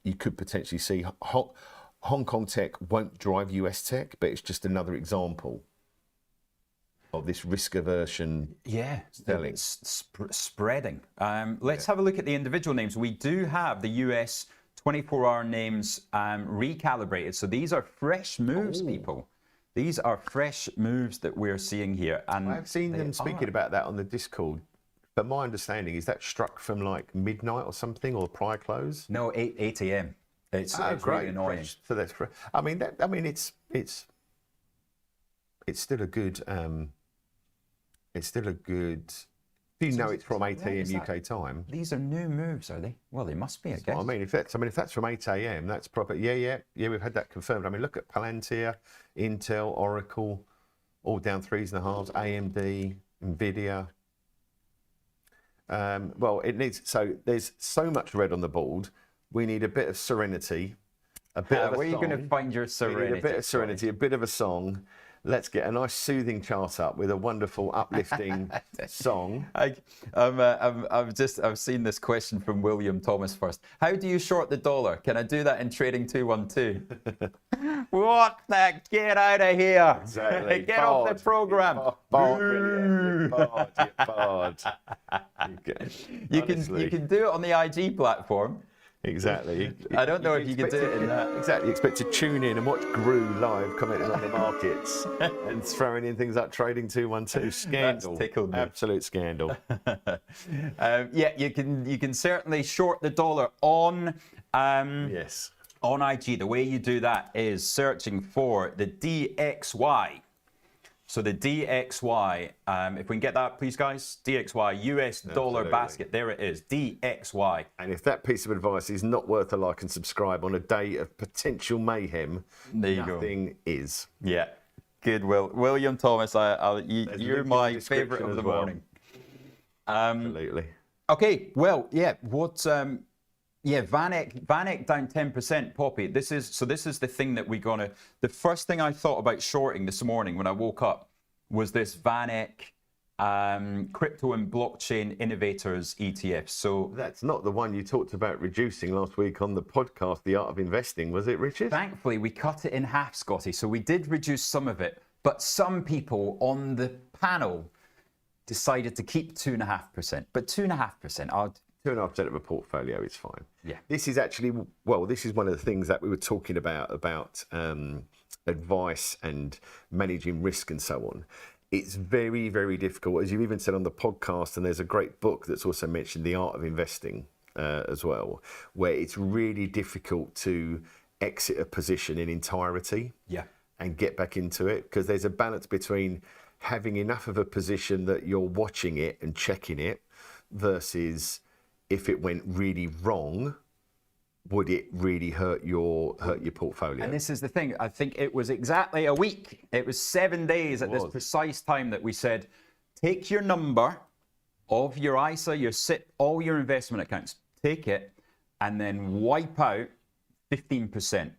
you could potentially see Hong Kong tech won't drive US tech, but it's just another example of this risk aversion.
Yeah, selling. Spreading. Let's have a look at the individual names. We do have the US 24-hour names recalibrated. So these are fresh moves, people. These are fresh moves that we're seeing here. And
I've seen them speaking about that on the Discord. But my understanding is that struck from like midnight or something, or prior close.
No, 8 a.m. It's great, really annoying.
So that's. It's still a good. It's still a good If you know it's from 8
Right, is
a.m.
that-
UK time.
These are new moves, are they? Well, they must be, I guess.
I mean, if that's from 8 a.m., that's proper. Yeah. We've had that confirmed. I mean, look at Palantir, Intel, Oracle, all down 3.5s. AMD, Nvidia. Well, it needs. So there's so much red on the board. We need a bit of serenity, a bit of a
where are you going to
song.
find your
We
serenity?
need a bit of serenity, a bit of a song. Let's get a nice soothing chart up with a wonderful uplifting song.
I've seen this question from William Thomas first. How do you short the dollar? Can I do that in trading 212? What the? Get out of here!
Exactly.
Get off the program. You can do it on the IG platform.
Exactly.
I don't know if you can do it in that.
Exactly. You expect to tune in and watch Gru live commenting on the markets and throwing in things like trading 212. Scandal.
That's tickled me.
Absolute scandal.
Yeah, you can certainly short the dollar on
Yes.
on IG. The way you do that is searching for the DXY. So the DXY, if we can get that, please, guys. DXY, US dollar
Absolutely.
basket. There it is, DXY.
And if that piece of advice is not worth a like and subscribe on a day of potential mayhem,
There you go.
nothing is.
Yeah, good, William Thomas. You're my
description
favorite of
as
the
well.
morning.
Absolutely.
Okay, well, yeah. Vanek down 10%, Poppy. This is the thing that we're gonna. The first thing I thought about shorting this morning when I woke up was this Vanek crypto and blockchain innovators ETF. So
That's not the one you talked about reducing last week on the podcast, The Art of Investing, was it, Richard?
thankfully we cut it in half, Scotty. So we did reduce some of it, but some people on the panel decided to keep 2.5%. But 2.5%,
2.5% of a portfolio is fine.
Yeah.
This is actually, well, this is one of the things that we were talking about advice and managing risk and so on. It's very, very difficult, as you even said on the podcast, and there's a great book that's also mentioned, The Art of Investing as well, where it's really difficult to exit a position in entirety
yeah.
and get back into it, because there's a balance between having enough of a position that you're watching it and checking it versus if it went really wrong, would it really hurt your portfolio?
And this is the thing. I think it was exactly a week. It was 7 days at this precise time that we said, take your number of your ISA, your SIP, all your investment accounts, take it, and then wipe out 15%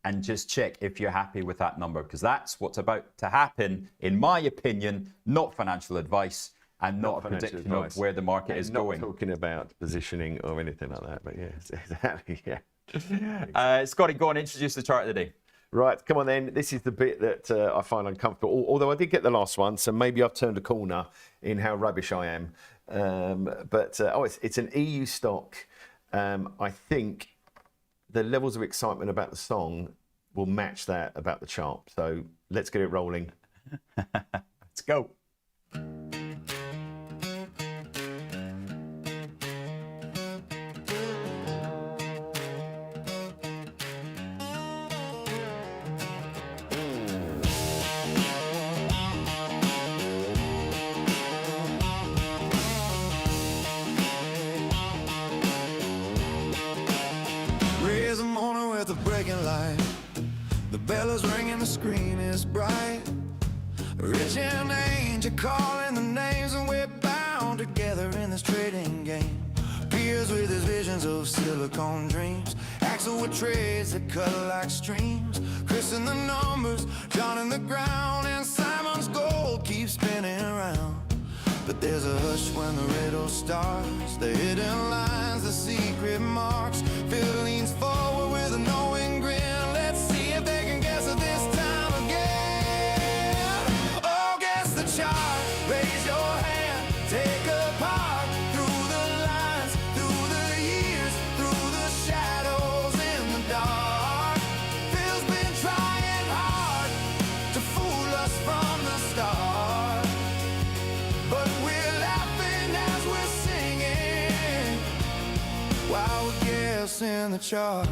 and just check if you're happy with that number, because that's what's about to happen, in my opinion, not financial advice. And not a
financial
prediction
advice.
of where the market
And
is
not
going.
talking about positioning or anything like that, but yes, exactly, yeah.
Scotty, go on, introduce the chart of the day.
Right, come on then. This is the bit that I find uncomfortable. Although I did get the last one, so maybe I've turned a corner in how rubbish I am. It's an EU stock. I think the levels of excitement about the song will match that about the chart. So let's get it rolling.
Let's go.
Raise the morning with a breaking light. The bell is ringing, the screen is bright. Rich and angel calling the names, and we're bound together in this trading game. Peers with his visions of silicone dreams. Axel with trades that cut like streams. Chris in the numbers, John in the ground, and Simon's gold keeps spinning around. But there's a hush when the riddle starts. The hidden lines, the secret marks. Phil leans forward with a knowing grin. Let's see if they can guess it this time again. Oh, guess the chart. Raise your hand. Take a part. Through the lines, through the years, through the shadows in the dark. Phil's been trying hard to fool us from the start. But we're laughing as we're singing while we're guessing the chart.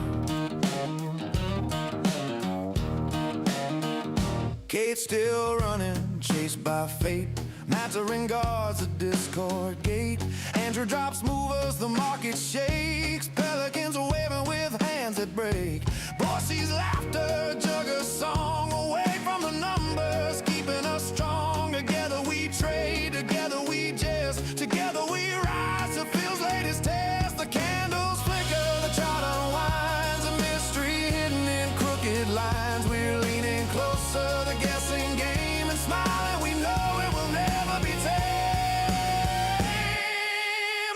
Kate's still running, chased by fate. Maturin guards the discord gate. Andrew drops movers, the market shakes. Pelicans are waving with hands that break. Borsi's laughter, Jugger's song, away from the numbers, keeping us strong. Together we trade, together we jest, together we rise to Phil's latest test. The candles flicker, the chart unwinds, a mystery hidden in crooked lines. We're leaning closer, the guessing game, and smiling. We know it will never be tamed.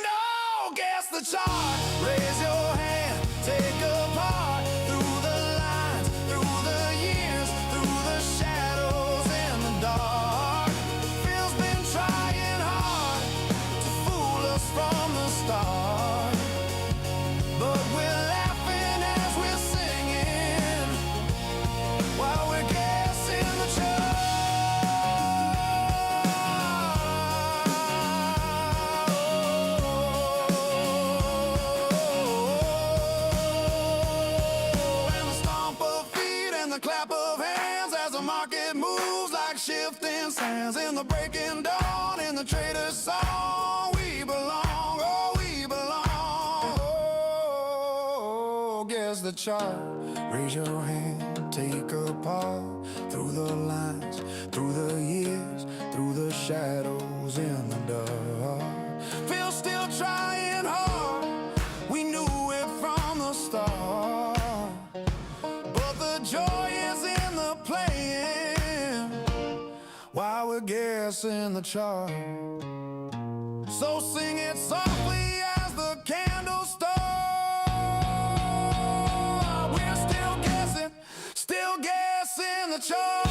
Oh, guess the chart. Raise your hand, take a part through the lines, through the years, through the shadows in the dark. Phil's been trying hard to fool us from the start, but we're laughing as we're singing while we're guessing the and the stomp of feet and the clap of hands as the market moves like shifting sands. In the breaking dawn, in the trader's song, we belong, oh, we belong. Oh, guess the chart. Raise your hand, take a part through the lines, through the years, through the shadows in the dark. Phil's still trying hard, we knew it from the start, but the joy is in the playing while we're guessing the chart. So sing it softly as the candles start. We're still guessing the chart.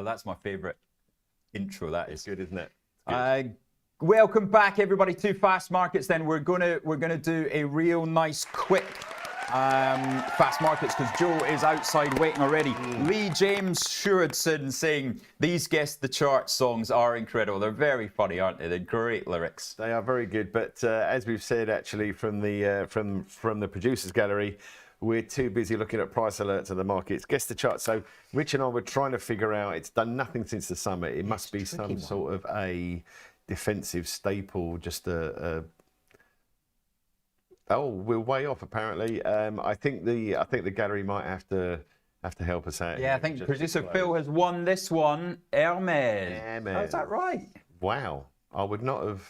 That's my favorite intro. That is
Good, isn't it?
welcome back, everybody, to Fast Markets. Then we're gonna do a real nice, quick Fast Markets because Joe is outside waiting already. Lee James Schuredson saying these Guess the Chart songs are incredible. They're very funny, aren't they? They're great lyrics.
They are very good, but as we've said, actually, from the producers gallery, we're too busy looking at price alerts of the markets. Guess the chart. So Rich and I were trying to figure out. It's done nothing since the summer. It must be some sort of a defensive staple. Just a. Oh, we're way off apparently. I think the gallery might have to help us out.
Yeah, I think producer Phil has won this one. Hermes.
Hermes.
Oh, is that right?
Wow, I would not have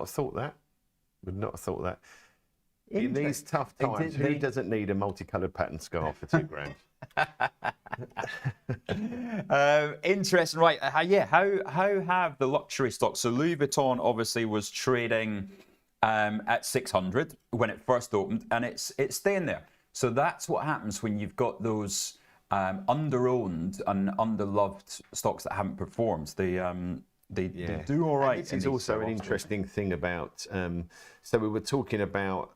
thought that. Would not have thought that. In these tough times, who doesn't need a multicoloured pattern scarf for £2 grand?
Interesting, right? How have the luxury stocks? So Louis Vuitton obviously was trading at 600 when it first opened, and it's staying there. So that's what happens when you've got those under-owned and under-loved stocks that haven't performed. They do all right.
This is also an interesting thing about. So we were talking about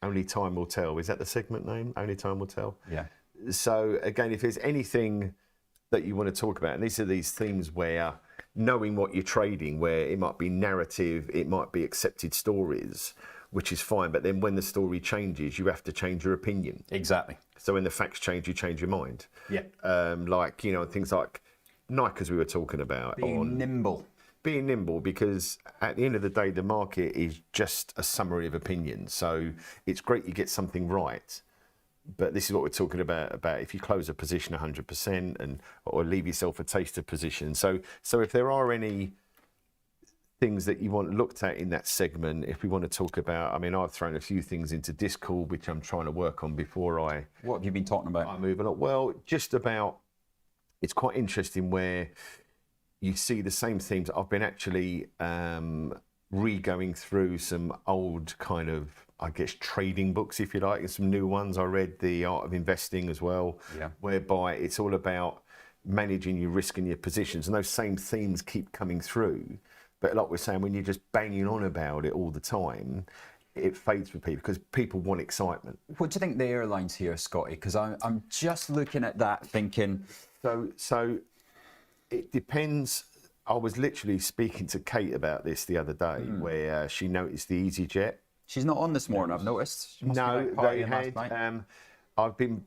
Only Time Will Tell. Is that the segment name? Only Time Will Tell.
Yeah.
So again, if there's anything that you want to talk about, and these are these themes where knowing what you're trading, where it might be narrative, it might be accepted stories, which is fine. But then when the story changes, you have to change your opinion.
Exactly.
So when the facts change, you change your mind.
Yeah.
Like things like Nike, as we were talking about.
Being nimble.
Being nimble, because at the end of the day, the market is just a summary of opinions. So it's great you get something right, but this is what we're talking about if you close a position 100% or leave yourself a taster position. So if there are any things that you want looked at in that segment, if we want to talk about, I mean, I've thrown a few things into Discord, which I'm trying to work on before I...
What have you been talking about?
I move along. Well, just about... It's quite interesting where you see the same themes. I've been actually re-going through some old kind of I guess, trading books, if you like, and some new ones. I read The Art of Investing as well, whereby it's all about managing your risk and your positions. And those same themes keep coming through. But like we're saying, when you're just banging on about it all the time, it fades for people because people want excitement.
What do you think the airlines here, Scotty? Because I'm just looking at that thinking...
So it depends. I was literally speaking to Kate about this the other day, where she noticed the EasyJet.
She's not on this morning, I've noticed.
No, they had. I've been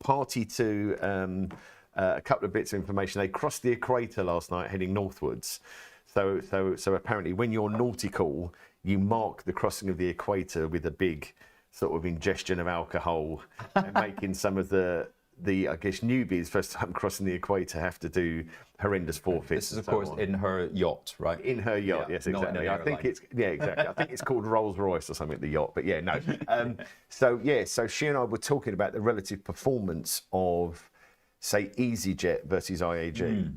party to a couple of bits of information. They crossed the equator last night, heading northwards. So apparently, when you're nautical, you mark the crossing of the equator with a big sort of ingestion of alcohol, and making some of the I guess newbies first time crossing the equator have to do horrendous forfeits.
This is of course in her yacht, right?
In her yacht, yes, exactly. I think it's exactly. I think it's called Rolls Royce or something, the yacht. But yeah, no. So she and I were talking about the relative performance of, say, EasyJet versus IAG.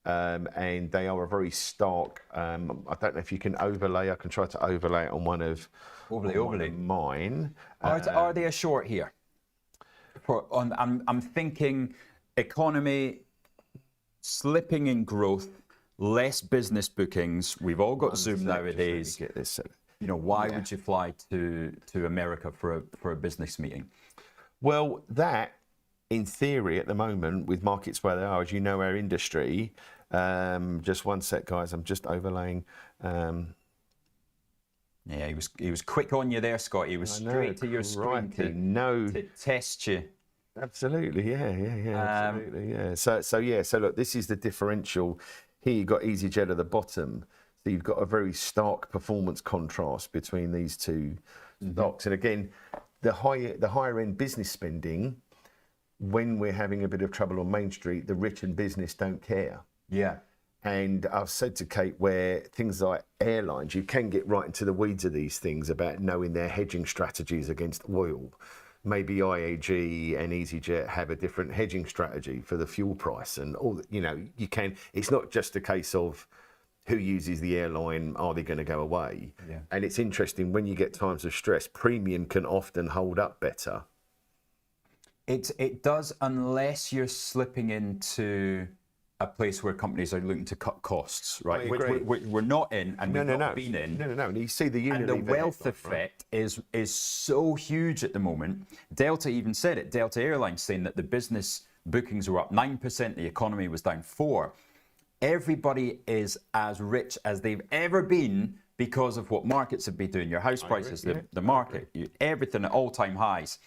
And they are a very stark. I don't know if you can overlay. I can try to overlay it on one of mine.
Are they a short here? I'm thinking economy slipping in growth, less business bookings. We've all got Zoom nowadays.
Get this.
You know, why would you fly to America for a business meeting?
Well, that in theory at the moment with markets where they are, as you know, our industry. Just one sec, guys. I'm just overlaying.
Yeah, he was quick on you there, Scott. He was straight to your screen to test you.
Absolutely, absolutely, yeah. So look, this is the differential. Here you've got EasyJet at the bottom. So you've got a very stark performance contrast between these two stocks. And again, the higher end business spending, when we're having a bit of trouble on Main Street, the rich and business don't care.
Yeah.
And I've said to Kate, where things like airlines, you can get right into the weeds of these things about knowing their hedging strategies against oil. Maybe IAG and EasyJet have a different hedging strategy for the fuel price, and all. You know, you can. It's not just a case of who uses the airline, are they going to go away?
Yeah.
And it's interesting when you get times of stress, premium can often hold up better.
It does, unless you're slipping into a place where companies are looking to cut costs, right? Which we're not in, and we've not been in.
No. And you see the
and the wealth effect is so huge at the moment. Delta even said it. Delta Airlines saying that the business bookings were up 9%, the economy was down 4%. Everybody is as rich as they've ever been because of what markets have been doing. Your house prices, the market, everything at all-time highs.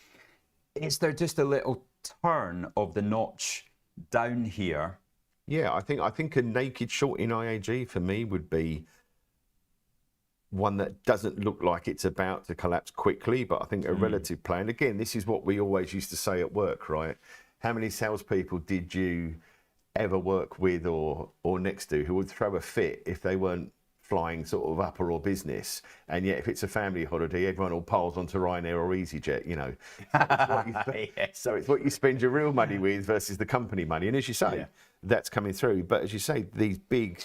Is there just a little turn of the notch down here?
Yeah, I think a naked short in IAG for me would be one that doesn't look like it's about to collapse quickly, but I think a relative play. And again, this is what we always used to say at work, right? How many salespeople did you ever work with or next to who would throw a fit if they weren't flying sort of upper or business? And yet if it's a family holiday, everyone all piles onto Ryanair or EasyJet, you know. So it's what you spend your real money with versus the company money. And as you say, that's coming through. But as you say, these big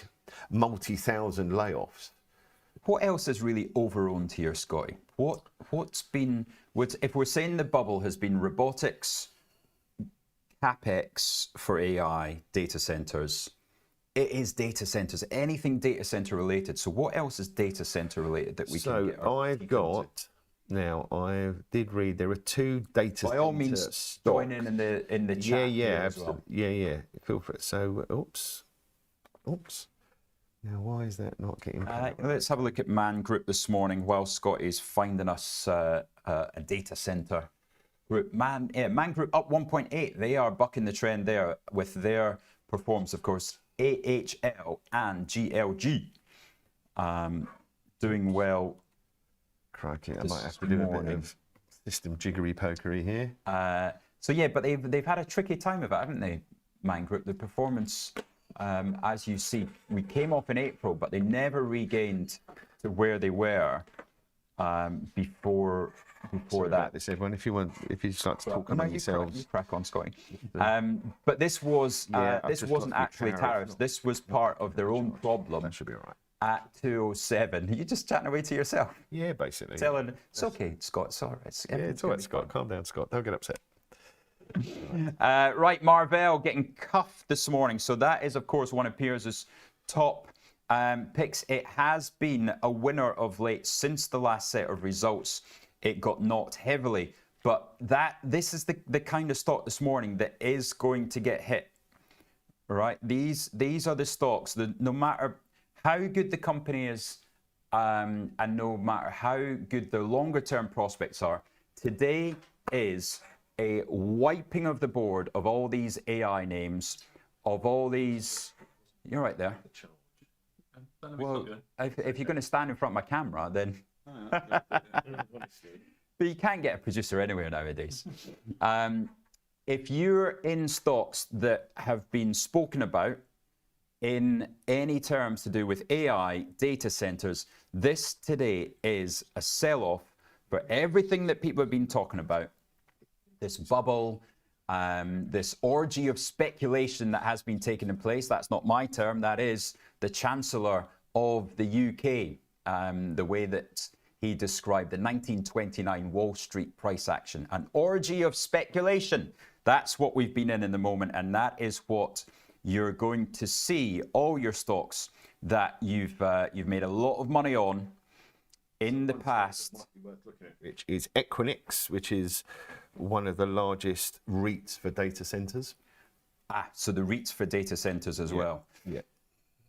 multi-thousand layoffs.
What else is really overowned here, Scotty? If we're saying the bubble has been robotics, CapEx for AI, data centers, it is data centers, anything data center related. So what else is data center related that we can get?
So I've got, now I did read there are two data centers.
By all means, join in the chat.
Yeah, absolutely. Well. Yeah. Feel free. So, oops. Now, why is that not getting?
Let's have a look at Man Group this morning while Scott is finding us a data center group. Man Group up 1.8. They are bucking the trend there with their performance, of course. AHL and GLG doing well.
Crikey, I might have to do a bit of system jiggery pokery here.
But they've had a tricky time of it, haven't they, Man Group? The performance, as you see, we came off in April, but they never regained to where they were before that.
This everyone, if you start to talk among yourselves,
you crack on, Scotty. But this wasn't actually tariffs. This was part of their own problem.
That should be all right.
at 207. Are you just chatting away to yourself?
Yeah, basically.
Telling, it's okay, Scott, it's all right.
Yeah, it's all right, Scott. Calm down, Scott. Don't get upset.
Right, Marvell getting cuffed this morning. So that is, of course, one of Piers' top picks. It has been a winner of late since the last set of results. It got knocked heavily. But this is the kind of stock this morning that is going to get hit. Right? These are the stocks that no matter how good the company is and no matter how good their longer term prospects are, today is a wiping of the board of all these AI names, of all these. You're right there. Well, if you're going to stand in front of my camera, then. But you can't get a producer anywhere nowadays. If you're in stocks that have been spoken about in any terms to do with AI, data centers, this today is a sell-off for everything that people have been talking about. This bubble, this orgy of speculation that has been taking place. That's not my term, that is the Chancellor of the UK, the way that he described the 1929 Wall Street price action. An orgy of speculation. That's what we've been in the moment, and that is what you're going to see all your stocks that you've made a lot of money on in the past.
Which is Equinix, which is one of the largest REITs for data centers.
So the REITs for data centers as well.
Yeah.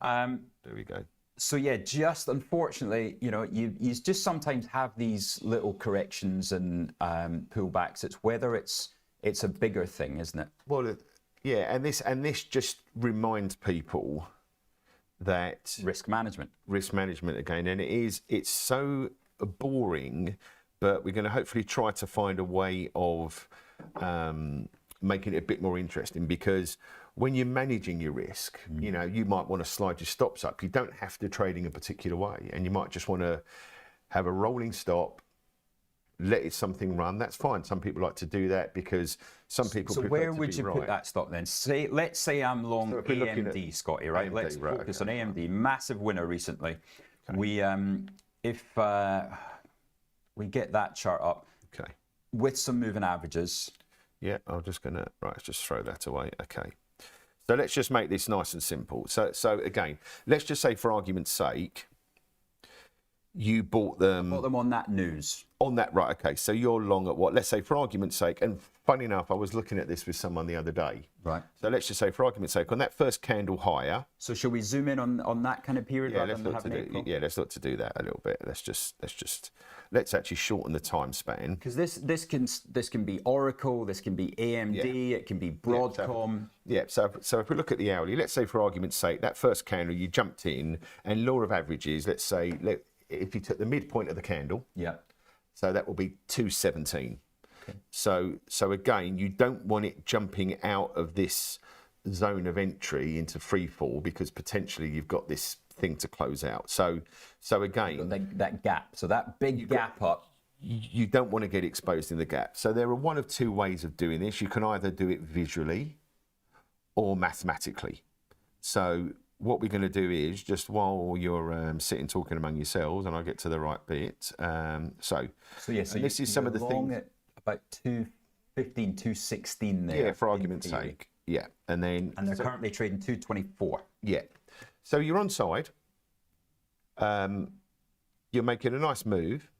There we go.
So yeah, just unfortunately, you just sometimes have these little corrections and pullbacks. It's whether it's a bigger thing, isn't it?
Well, yeah, and this just reminds people that
Risk management
again, and it's so boring, but we're going to hopefully try to find a way of making it a bit more interesting, because when you're managing your risk, you might want to slide your stops up. You don't have to trade in a particular way, and you might just want to have a rolling stop, let something run. That's fine. Some people like to do that because some people.
So where would you put that stock then? Let's say I'm long AMD, Scotty, right? Let's focus on AMD. Massive winner recently. Okay. If we get that chart up,
okay,
with some moving averages.
Yeah, let's just throw that away. Okay. So let's just make this nice and simple. So again, let's just say for argument's sake, you bought them
on that news.
On that, right, okay. So you're long at what? Let's say for argument's sake, and funny enough, I was looking at this with someone the other day.
Right.
So let's just say for argument's sake, on that first candle higher.
So shall we zoom in on that kind of period?
Yeah, let's look to do that a little bit. Let's actually shorten the time span.
Because this can be Oracle, this can be AMD, it can be Broadcom.
So if we look at the hourly, let's say for argument's sake, that first candle you jumped in, and law of averages, let's say if you took the midpoint of the candle, so that will be 217. Okay. So again, you don't want it jumping out of this zone of entry into free fall, because potentially you've got this thing to close out. So again,
that gap. So that big gap up.
You don't want to get exposed in the gap. So there are one of two ways of doing this. You can either do it visually or mathematically. So what we're going to do is, just while you're sitting talking among yourselves, and I get to the right bit. So this is some of the things.
At about 215, 216 there.
Yeah, for argument's sake. Yeah, and they're
currently trading 224.
Yeah. So you're on side. You're making a nice move,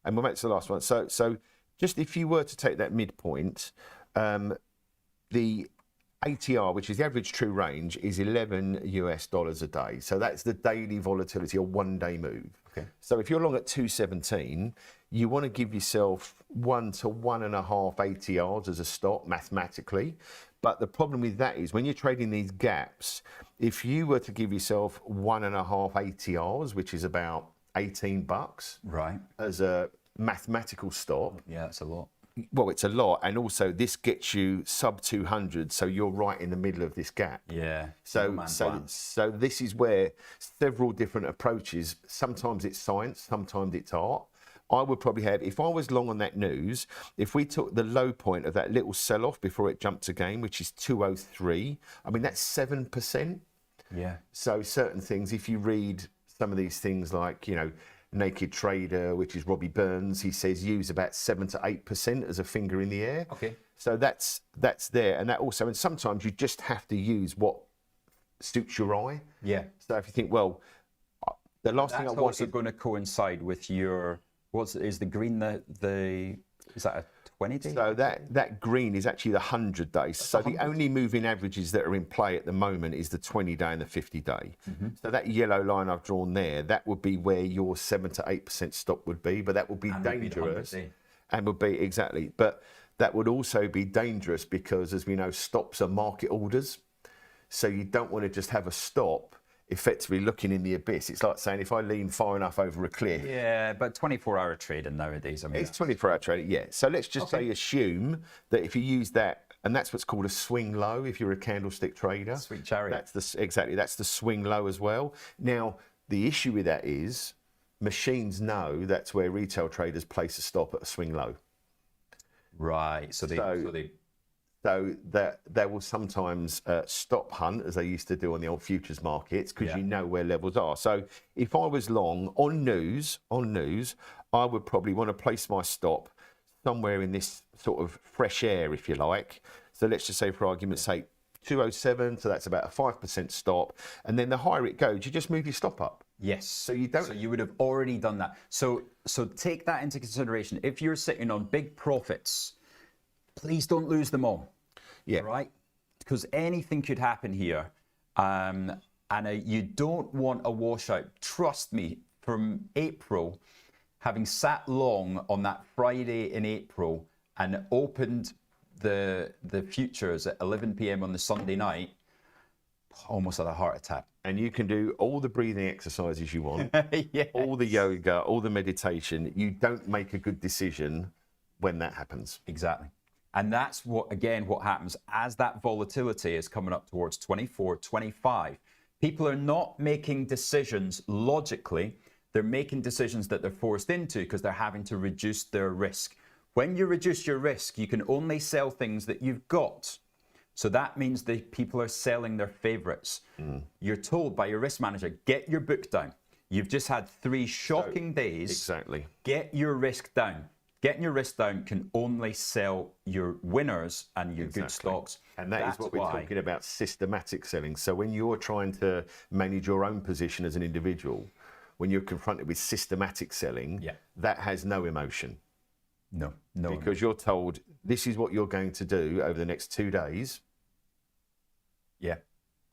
and we'll make this the last one. So just if you were to take that midpoint, the ATR, which is the average true range, is $11 a day. So that's the daily volatility, a one-day move.
Okay.
So if you're long at 217, you want to give yourself 1 to 1.5 ATRs as a stop mathematically. But the problem with that is when you're trading these gaps, if you were to give yourself 1.5 ATRs, which is about $18,
right,
as a mathematical stop.
Yeah, that's a lot.
Well, it's a lot, and also this gets you sub 200, so you're right in the middle of this gap.
Yeah.
So this is where several different approaches. Sometimes it's science, sometimes it's art. I would probably have, if I was long on that news, if we took the low point of that little sell-off before it jumped again, which is 203, I mean, that's 7%.
Yeah.
So certain things, if you read some of these things like, Naked Trader, which is Robbie Burns, he says use about 7 to 8% as a finger in the air.
Okay.
So that's there, and that also, and sometimes you just have to use what suits your eye.
Yeah.
So if you think, well, the last thing I
That's
want
also going to coincide with your, is the green is that a 20-day?
So that green is actually the 100 days. So the only moving averages that are in play at the moment is the 20-day and the 50-day. So that yellow line I've drawn there, that would be where your 7 to 8% stop would be, but that would be dangerous. And would be, exactly. But that would also be dangerous because, as we know, stops are market orders. So you don't want to just have a stop effectively looking in the abyss. It's like saying if I lean far enough over a cliff.
Yeah, but 24-hour trading nowadays. I mean,
it's 24-hour trading, yeah. So let's just say assume that if you use that, and that's what's called a swing low if you're a candlestick trader.
Sweet chariot.
That's the swing low as well. Now, the issue with that is machines know that's where retail traders place a stop at a swing low.
Right. So they
will sometimes stop hunt, as they used to do on the old futures markets, because you know where levels are. So if I was long on news, I would probably want to place my stop somewhere in this sort of fresh air, if you like. So let's just say, for argument's sake, 207. So that's about a 5% stop. And then the higher it goes, you just move your stop up.
Yes.
So you don't.
So you would have already done that. So take that into consideration. If you're sitting on big profits, please don't lose them all.
Yeah.
Right? Because anything could happen here. And you don't want a washout. Trust me, from April, having sat long on that Friday in April and opened the futures at 11 p.m. on the Sunday night, almost had a heart attack.
And you can do all the breathing exercises you want,
Yes.
all the yoga, all the meditation. You don't make a good decision when that happens.
Exactly. And that's what happens as that volatility is coming up towards 24, 25. People are not making decisions logically. They're making decisions that they're forced into because they're having to reduce their risk. When you reduce your risk, you can only sell things that you've got. So that means that people are selling their favorites. You're told by your risk manager, get your book down. You've just had 3 shocking days.
Exactly.
Get your risk down. Getting your risk down can only sell your winners and your good stocks.
And that's what we're talking about, systematic selling. So when you're trying to manage your own position as an individual, when you're confronted with systematic selling, that has no emotion.
No.
Because you're told, this is what you're going to do over the next 2 days.
Yeah.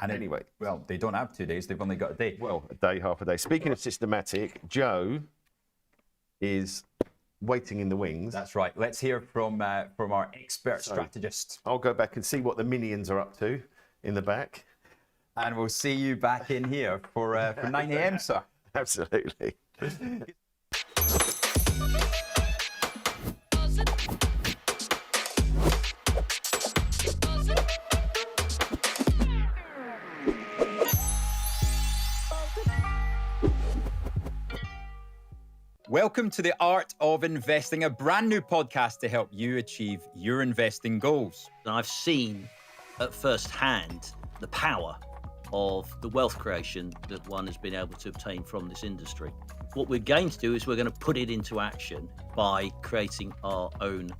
And anyway, well, they don't have 2 days. They've only got a day.
Well, a day, half a day. Speaking of systematic, Joe is waiting in the wings.
That's right. Let's hear from our expert strategist.
I'll go back and see what the minions are up to in the back.
And we'll see you back in here for 9 a.m., sir.
Absolutely.
Welcome to The Art of Investing, a brand new podcast to help you achieve your investing goals.
And I've seen at first hand the power of the wealth creation that one has been able to obtain from this industry. What we're going to do is we're going to put it into action by creating our own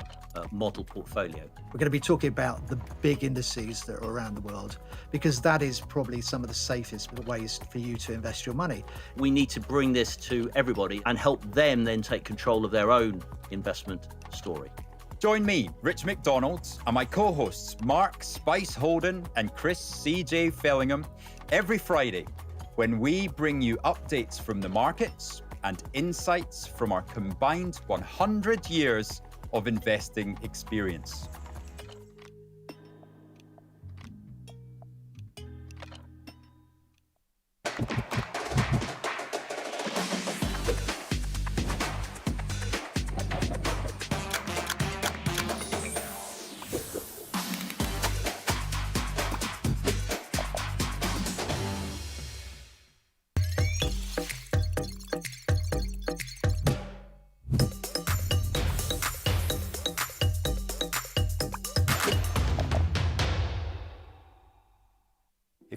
model portfolio.
We're going to be talking about the big indices that are around the world, because that is probably some of the safest ways for you to invest your money.
We need to bring this to everybody and help them then take control of their own investment story.
Join me, Rich McDonald, and my co-hosts, Mark Spice Holden and Chris C.J. Fellingham, every Friday when we bring you updates from the markets and insights from our combined 100 years of investing experience.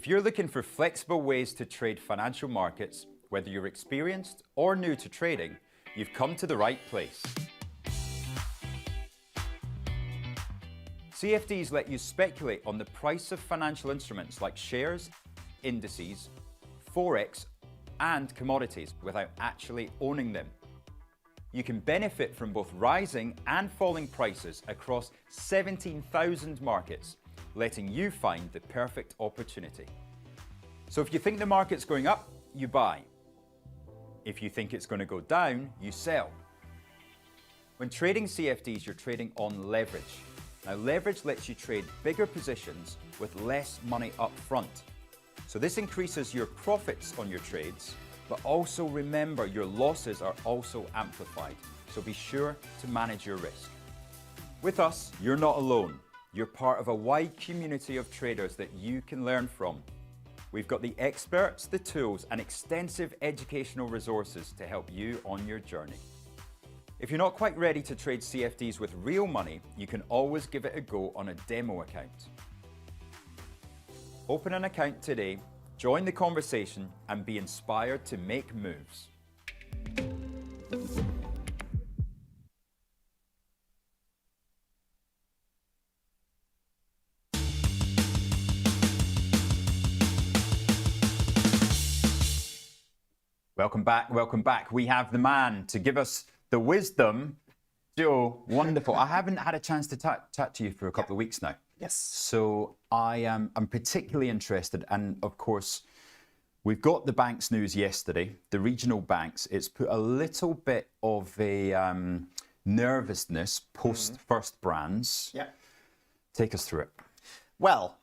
If you're looking for flexible ways to trade financial markets, Whether you're experienced or new to trading, you've come to the right place. CFDs let you speculate on the price of financial instruments like shares, indices, forex, and commodities without actually owning them. You can benefit from both rising and falling prices across 17,000 markets, letting you find the perfect opportunity. So if you think the market's going up, you buy. If you think it's going to go down, you sell. When trading CFDs, you're trading on leverage. Now, leverage lets you trade bigger positions with less money up front. So this increases your profits on your trades, but also remember your losses are also amplified. So be sure to manage your risk. With us, you're not alone. You're part of a wide community of traders that you can learn from. We've got the experts, the tools, and extensive educational resources to help you on your journey. If you're not quite ready to trade CFDs with real money, you can always give it a go on a demo account. Open an account today, join the conversation, and be inspired to make moves. Welcome back, welcome back. We have the man to give us the wisdom. Joe, wonderful. I haven't had a chance to chat to you for a couple of weeks now.
Yes.
So I'm particularly interested, and of course, we've got the banks news yesterday, the regional banks. It's put a little bit of a nervousness post First Brands.
Yeah.
Take us through it.
Well,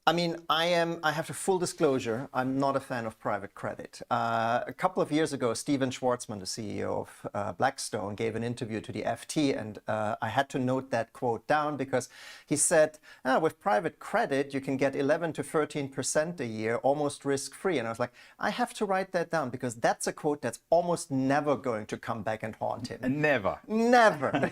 I mean, I have a full disclosure. I'm not a fan of private credit. A couple of years ago, Steven Schwartzman, the CEO of Blackstone, gave an interview to the FT, and I had to note that quote down because he said, with private credit, you can get 11 to 13% a year, almost risk-free. And I was like, I have to write that down because that's a quote that's almost never going to come back and haunt him.
Never.
Never.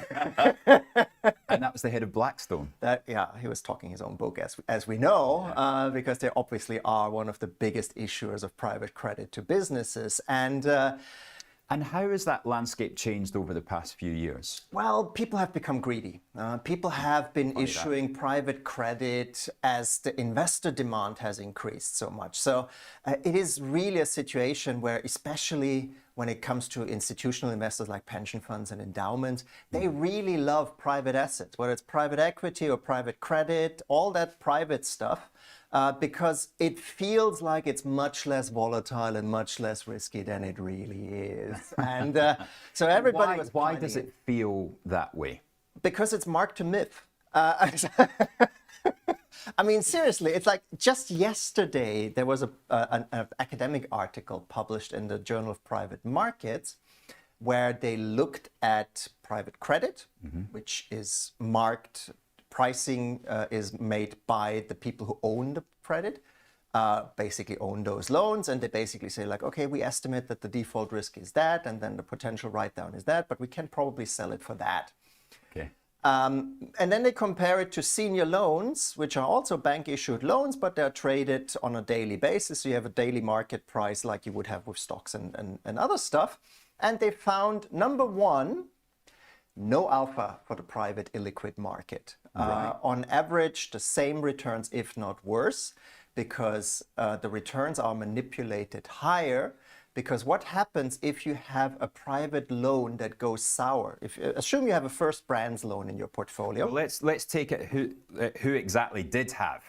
And that was the head of Blackstone.
Yeah, he was talking his own book, as we know. Because they obviously are one of the biggest issuers of private credit to businesses. And
how has that landscape changed over the past few years?
well, people have become greedy. People have been issuing private credit as the investor demand has increased so much. So it is really a situation where, especially when it comes to institutional investors like pension funds and endowments, they really love private assets, whether it's private equity or private credit, all that private stuff, because it feels like it's much less volatile and much less risky than it really is. And so everybody was
Why does it feel that way?
Because it's marked to myth. I mean, seriously, it's like just yesterday there was an academic article published in the Journal of Private Markets where they looked at private credit, which is marked, pricing is made by the people who own the credit, basically own those loans, and they basically say like, okay, we estimate that the default risk is that, and then the potential write-down is that, but we can probably sell it for that.
Okay.
And then they compare it to senior loans, which are also bank-issued loans, but they're traded on a daily basis. So you have a daily market price like you would have with stocks and other stuff. And they found, number one, no alpha for the private illiquid market.
Right.
On average, the same returns, if not worse, because the returns are manipulated higher. Because what happens if you have a private loan that goes sour? Assume you have a First Brands loan in your portfolio.
Well, let's take it who exactly did have.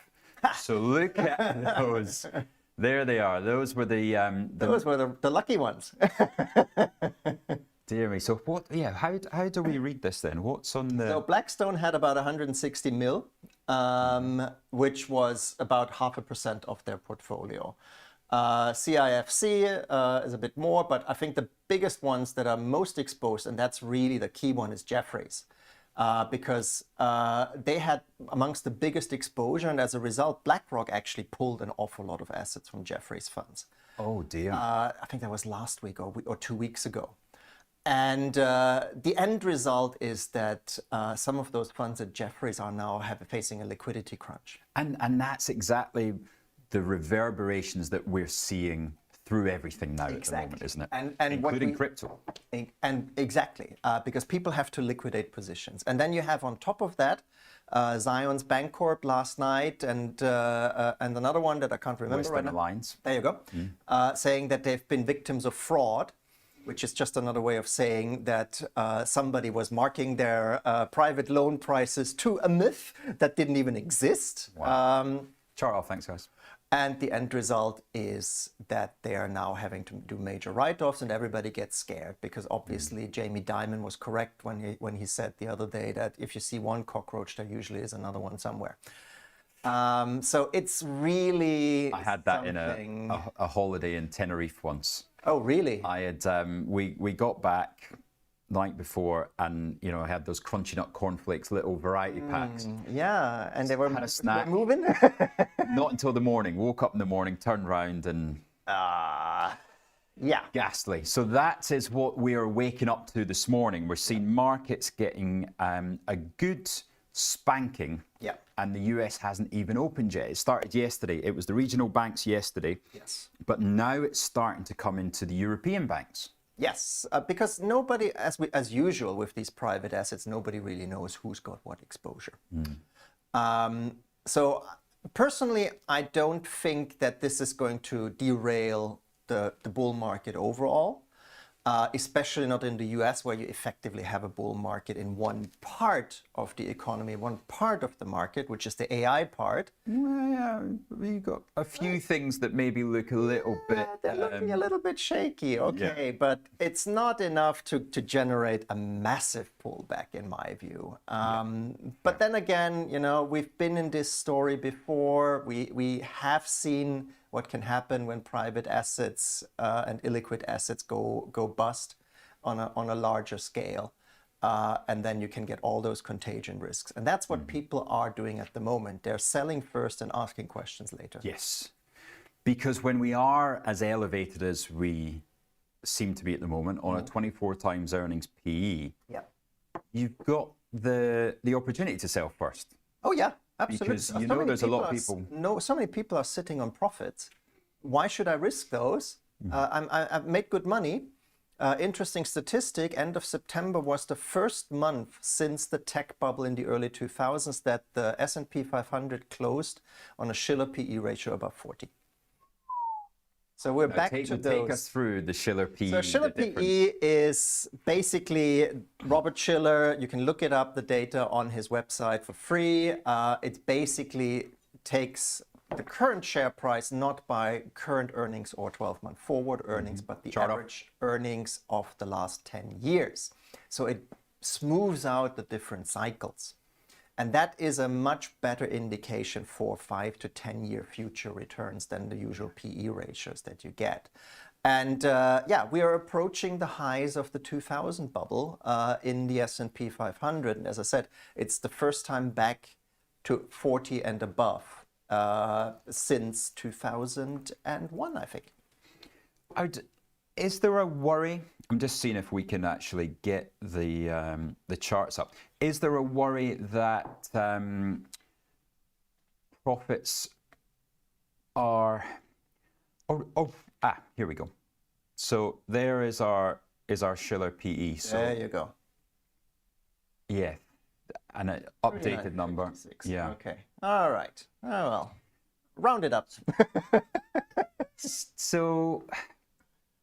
So look at those. There they are. Those were
Those were the lucky ones.
Dear me. So what? Yeah. How do we read this then? What's on the?
So Blackstone had about 160 mil, which was about 0.5% of their portfolio. CIFC is a bit more, but I think the biggest ones that are most exposed, and that's really the key one, is Jefferies. Because they had amongst the biggest exposure, and as a result, BlackRock actually pulled an awful lot of assets from Jefferies funds.
Oh dear.
I think that was last week or 2 weeks ago. And the end result is that some of those funds at Jefferies are now facing a liquidity crunch.
And that's exactly the reverberations that we're seeing through everything now at the moment, isn't it?
And
including crypto.
And exactly, because people have to liquidate positions. And then you have on top of that, Zion's Bancorp last night and another one that I can't remember
Western
right now.
Alliance.
There you go. Saying that they've been victims of fraud, which is just another way of saying that somebody was marking their private loan prices to a myth that didn't even exist.
Wow. Chart off, thanks guys.
And the end result is that they are now having to do major write-offs, and everybody gets scared because obviously Jamie Dimon was correct when he said the other day that if you see one cockroach, there usually is another one somewhere. So it's really
I had that
something...
in a holiday in Tenerife once.
Oh, really?
I had we got back night before, and you know I had those crunchy nut cornflakes, little variety packs.
Yeah, and they were
Had a snack.
moving.
Not until the morning. Woke up in the morning, turned round, and
Yeah.
ghastly. So that is what we are waking up to this morning. We're seeing markets getting a good spanking.
Yeah.
And the US hasn't even opened yet. It started yesterday. It was the regional banks yesterday.
Yes.
But now it's starting to come into the European banks.
Yes, because nobody, as usual with these private assets, nobody really knows who's got what exposure. So personally, I don't think that this is going to derail the bull market overall, especially not in the US, where you effectively have a bull market in one part of the economy, one part of the market, which is the AI part.
Yeah, we got a few things that maybe look a little bit...
They're looking a little bit shaky, okay, but it's not enough to generate a massive pullback, in my view. But then again, you know, we've been in this story before. We have seen what can happen when private assets and illiquid assets go bust on a larger scale. And then you can get all those contagion risks. And that's what people are doing at the moment. They're selling first and asking questions later.
Yes. Because when we are as elevated as we seem to be at the moment, on a 24 times earnings PE,
Yeah.
you've got the opportunity to sell first.
Oh, yeah, absolutely.
Because you know there's a lot of people...
So many people are sitting on profits. Why should I risk those? I've made good money. Interesting statistic, end of September was the first month since the tech bubble in the early 2000s that the S&P 500 closed on a Shiller PE ratio above 40. So we're back to those.
Take us through the Shiller PE.
So Shiller PE is basically Robert Shiller. You can look it up, the data on his website for free. It basically takes the current share price, not by current earnings or 12-month forward earnings, but the average earnings of the last 10 years. So it smooths out the different cycles. And that is a much better indication for 5 to 10-year future returns than the usual PE ratios that you get. And yeah, we are approaching the highs of the 2000 bubble in the S&P 500. And as I said, it's the first time back to 40 and above since 2001, I think.
Is there a worry? I'm just seeing if we can actually get the charts up. Is there a worry that profits are? Here we go. So there is our Shiller PE. So
there you go.
Yeah, and an updated number. Yeah.
Okay. All right. Oh, well, round it up.
So,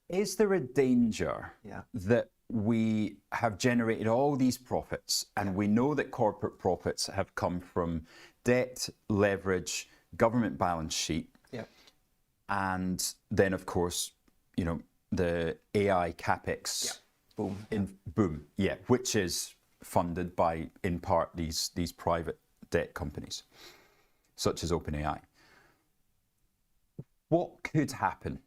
is there a danger that we have generated all these profits, and we know that corporate profits have come from debt, leverage, government balance sheet, and then of course, you know, the AI capex boom, which is funded by, in part, these private debt companies, such as OpenAI. What could happen?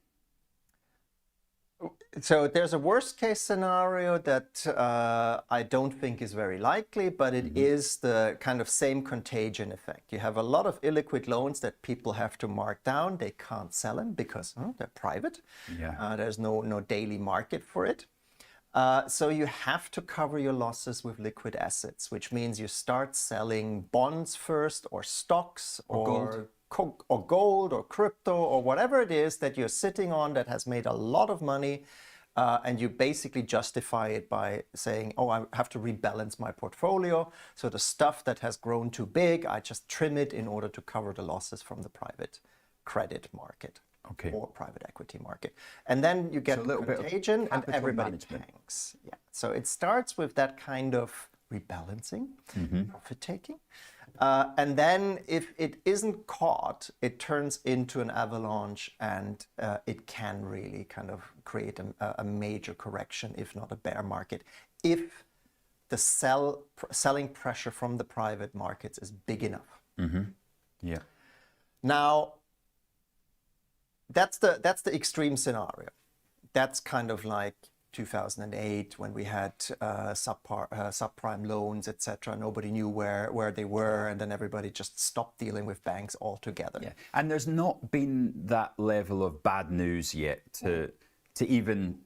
So there's a worst case scenario that I don't think is very likely, but it is the kind of same contagion effect. You have a lot of illiquid loans that people have to mark down. They can't sell them because they're private. There's no daily market for it. So you have to cover your losses with liquid assets, which means you start selling bonds first, or stocks, or gold, or crypto, or whatever it is that you're sitting on that has made a lot of money. And you basically justify it by saying, oh, I have to rebalance my portfolio. So the stuff that has grown too big, I just trim it in order to cover the losses from the private credit market.
Okay.
Or private equity market. And then you get contagion and everybody tanks. Yeah. So it starts with that kind of rebalancing, profit taking. And then if it isn't caught, it turns into an avalanche, and it can really kind of create a major correction, if not a bear market, if the selling pressure from the private markets is big enough.
Yeah.
Now, that's the extreme scenario. That's kind of like 2008 when we had subprime loans, etc. Nobody knew where they were, and then everybody just stopped dealing with banks altogether.
Yeah. And there's not been that level of bad news yet to even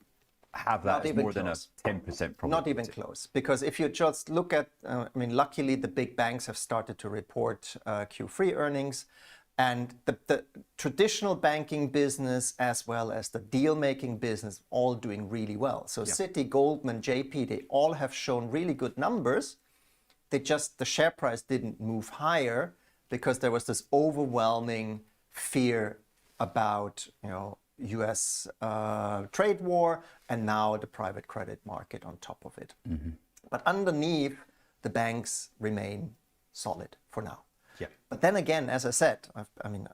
have that as more than a 10% probability.
Not even close. Because if you just look at, I mean, luckily the big banks have started to report Q3 earnings. And the traditional banking business as well as the deal-making business all doing really well. So Citi, Goldman, JP, they all have shown really good numbers. The share price didn't move higher because there was this overwhelming fear about, US trade war, and now the private credit market on top of it. But underneath, the banks remain solid for now.
Yeah.
But then again, as I said, I'm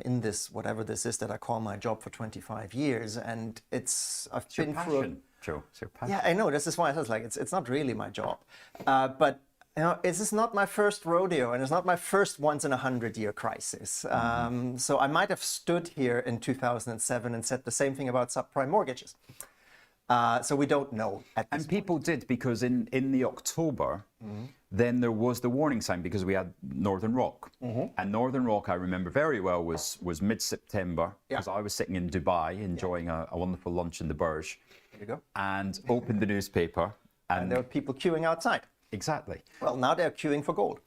in this, whatever this is that I call my job, for 25 years, and I've been through.
Joe, it's your passion.
Yeah, I know. This is why I was like, it's not really my job, but this is not my first rodeo, and it's not my first once in 100-year crisis. So I might have stood here in 2007 and said the same thing about subprime mortgages. So we don't know.
And people did, because in the October, then there was the warning sign, because we had Northern Rock. And Northern Rock, I remember very well, was mid-September, because I was sitting in Dubai enjoying a wonderful lunch in the Burj.
There you go.
And opened the newspaper.
And there were people queuing outside.
Exactly.
Well, now they're queuing for gold,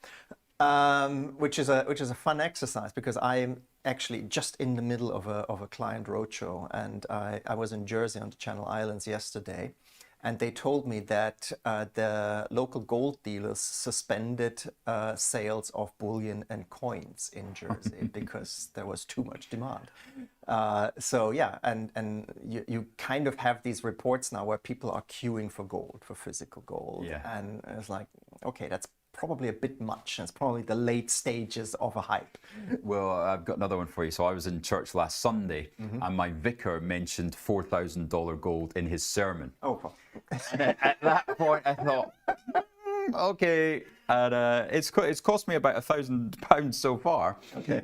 which is a fun exercise, because I'm actually just in the middle of a client roadshow, and I was in Jersey on the Channel Islands yesterday, and they told me that the local gold dealers suspended sales of bullion and coins in Jersey because there was too much demand. So yeah, and you kind of have these reports now where people are queuing for gold, for physical gold, and it's like, okay, that's probably a bit much. It's probably the late stages of a hype.
Well, I've got another one for you. So I was in church last Sunday, and my vicar mentioned $4,000 gold in his sermon.
Oh,
And at that point, I thought, okay. And it's cost me about £1,000 so far.
Okay.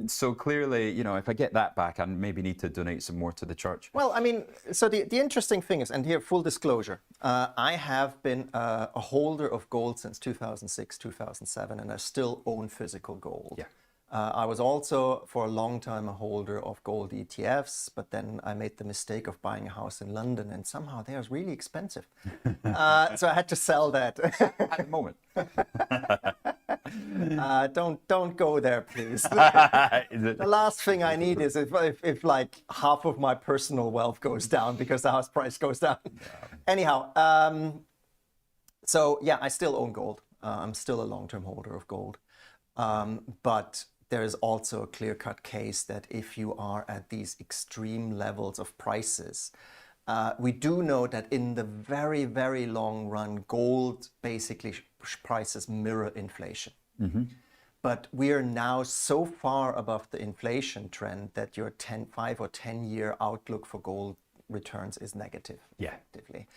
So clearly, if I get that back, I maybe need to donate some more to the church.
well, I mean, so the interesting thing is, and here, full disclosure, I have been a holder of gold since 2006, 2007, and I still own physical gold.
Yeah.
I was also for a long time a holder of gold ETFs, but then I made the mistake of buying a house in London, and somehow they are really expensive. So I had to sell that.
At the moment.
Don't go there, please. The last thing I need is if like half of my personal wealth goes down because the house price goes down. Anyhow, so yeah, I still own gold. I'm still a long-term holder of gold. But there is also a clear-cut case that if you are at these extreme levels of prices, we do know that in the very, very long run, gold basically prices mirror inflation. But we are now so far above the inflation trend that your 5 or 10-year outlook for gold returns is negative.
Yeah.
Effectively.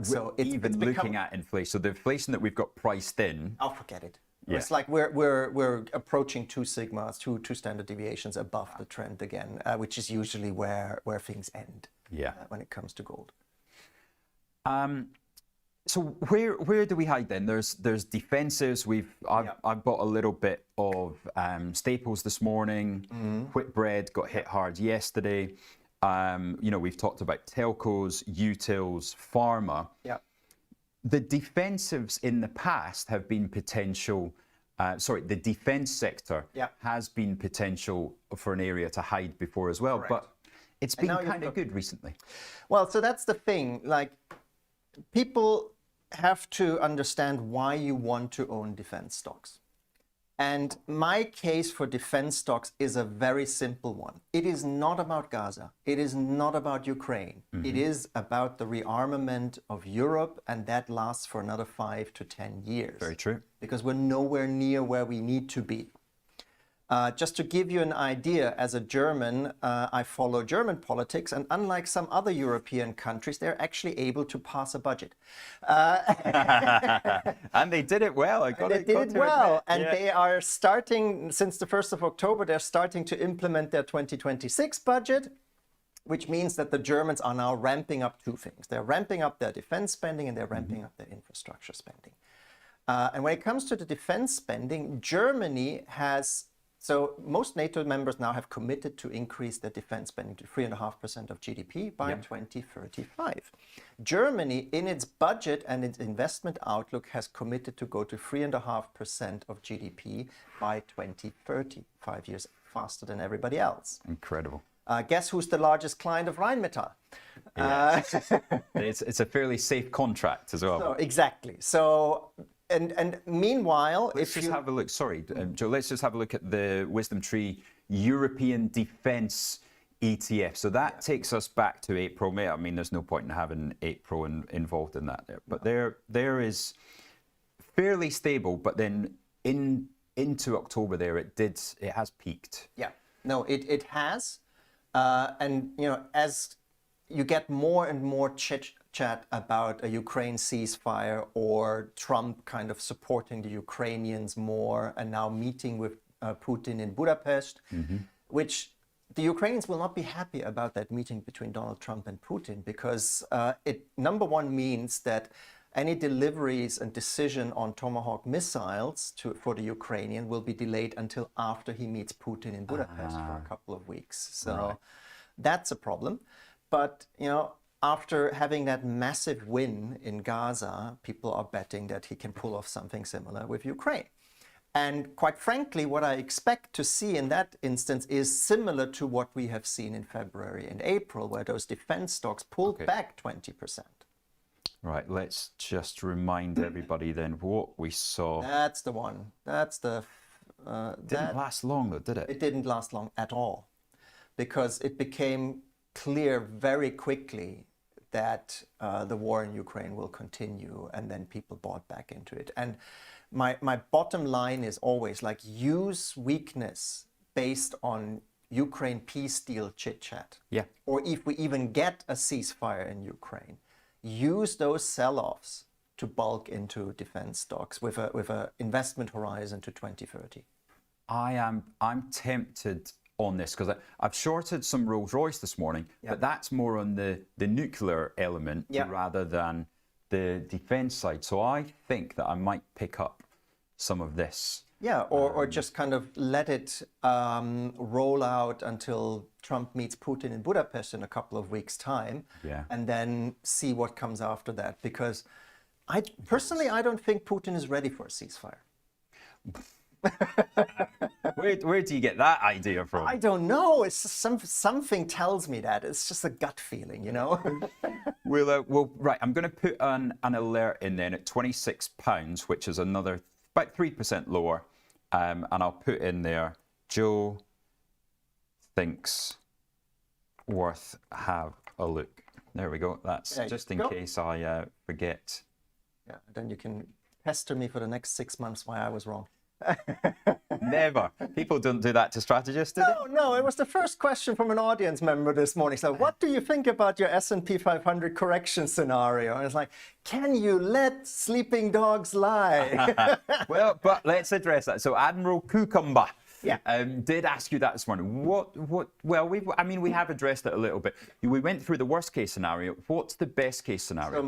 So
Even looking at inflation, so the inflation that we've got priced in.
I'll forget it.
Yeah.
It's like we're approaching 2 sigmas, two standard deviations above the trend again, which is usually where things end.
Yeah.
When it comes to gold.
So where do we hide then? There's defensives. I've bought a little bit of staples this morning. Whitbread got hit hard yesterday. We've talked about telcos, utils, pharma.
Yeah.
The defensives in the past have been potential. The defense sector has been potential for an area to hide before as well, but it's been kind of good recently.
Well, so that's the thing. Like, people have to understand why you want to own defense stocks. And my case for defense stocks is a very simple one. It is not about Gaza. It is not about Ukraine. It is about the rearmament of Europe, and that lasts for another 5 to 10 years.
Very true.
Because we're nowhere near where we need to be. Just to give you an idea, as a German, I follow German politics, and unlike some other European countries, they're actually able to pass a budget.
And they did it well.
They did it well, and they are starting, since the 1st of October, they're starting to implement their 2026 budget, which means that the Germans are now ramping up two things. They're ramping up their defense spending, and they're ramping up their infrastructure spending. And when it comes to the defense spending, Germany has... So most NATO members now have committed to increase their defense spending to 3.5% of GDP by 2035. Germany, in its budget and its investment outlook, has committed to go to 3.5% of GDP by 2030, 5 years faster than everybody else.
Incredible.
Guess who's the largest client of Rheinmetall?
It's a fairly safe contract as well.
So, exactly. So... And meanwhile,
let's just have a look. Sorry, Joe. Let's just have a look at the Wisdom Tree European Defence ETF. So that takes us back to April, May. I mean, there's no point in having April involved in that there. But there is fairly stable. But then into October, there it has peaked.
Yeah. No, it has. And as you get more and more chat about a Ukraine ceasefire or Trump kind of supporting the Ukrainians more and now meeting with Putin in Budapest, which the Ukrainians will not be happy about that meeting between Donald Trump and Putin, because it, number one, means that any deliveries and decision on Tomahawk missiles for the Ukrainian will be delayed until after he meets Putin in Budapest for a couple of weeks. So that's a problem. But, after having that massive win in Gaza, people are betting that he can pull off something similar with Ukraine. And quite frankly, what I expect to see in that instance is similar to what we have seen in February and April, where those defense stocks pulled back 20%.
Right, let's just remind everybody then what we saw.
That's the one. That's the...
didn't last long though, did it?
It didn't last long at all, because it became clear very quickly that the war in Ukraine will continue, and then people bought back into it. And my bottom line is always, like, use weakness based on Ukraine peace deal chit-chat.
Yeah.
Or if we even get a ceasefire in Ukraine, use those sell-offs to bulk into defense stocks with a investment horizon to 2030.
I'm tempted on this because I've shorted some Rolls-Royce this morning, but that's more on the nuclear element rather than the defense side. So I think that I might pick up some of this.
Yeah, or just kind of let it roll out until Trump meets Putin in Budapest in a couple of weeks' time, and then see what comes after that. Because I don't think Putin is ready for a ceasefire.
Where do you get that idea from?
I don't know. It's just something tells me that. It's just a gut feeling,
Well, right. I'm going to put an alert in then at £26, which is another about 3% lower, and I'll put in there, Joe thinks worth have a look. There we go. That's just in case I forget.
Yeah, then you can pester me for the next 6 months why I was wrong.
Never. People don't do that to strategists, do they?
No. It was the first question from an audience member this morning. So, what do you think about your S&P 500 correction scenario? And it's like, can you let sleeping dogs lie?
Well, but let's address that. So, Admiral Cucumber did ask you that this morning. Well, we have addressed it a little bit. We went through the worst case scenario. What's the best case scenario?
So,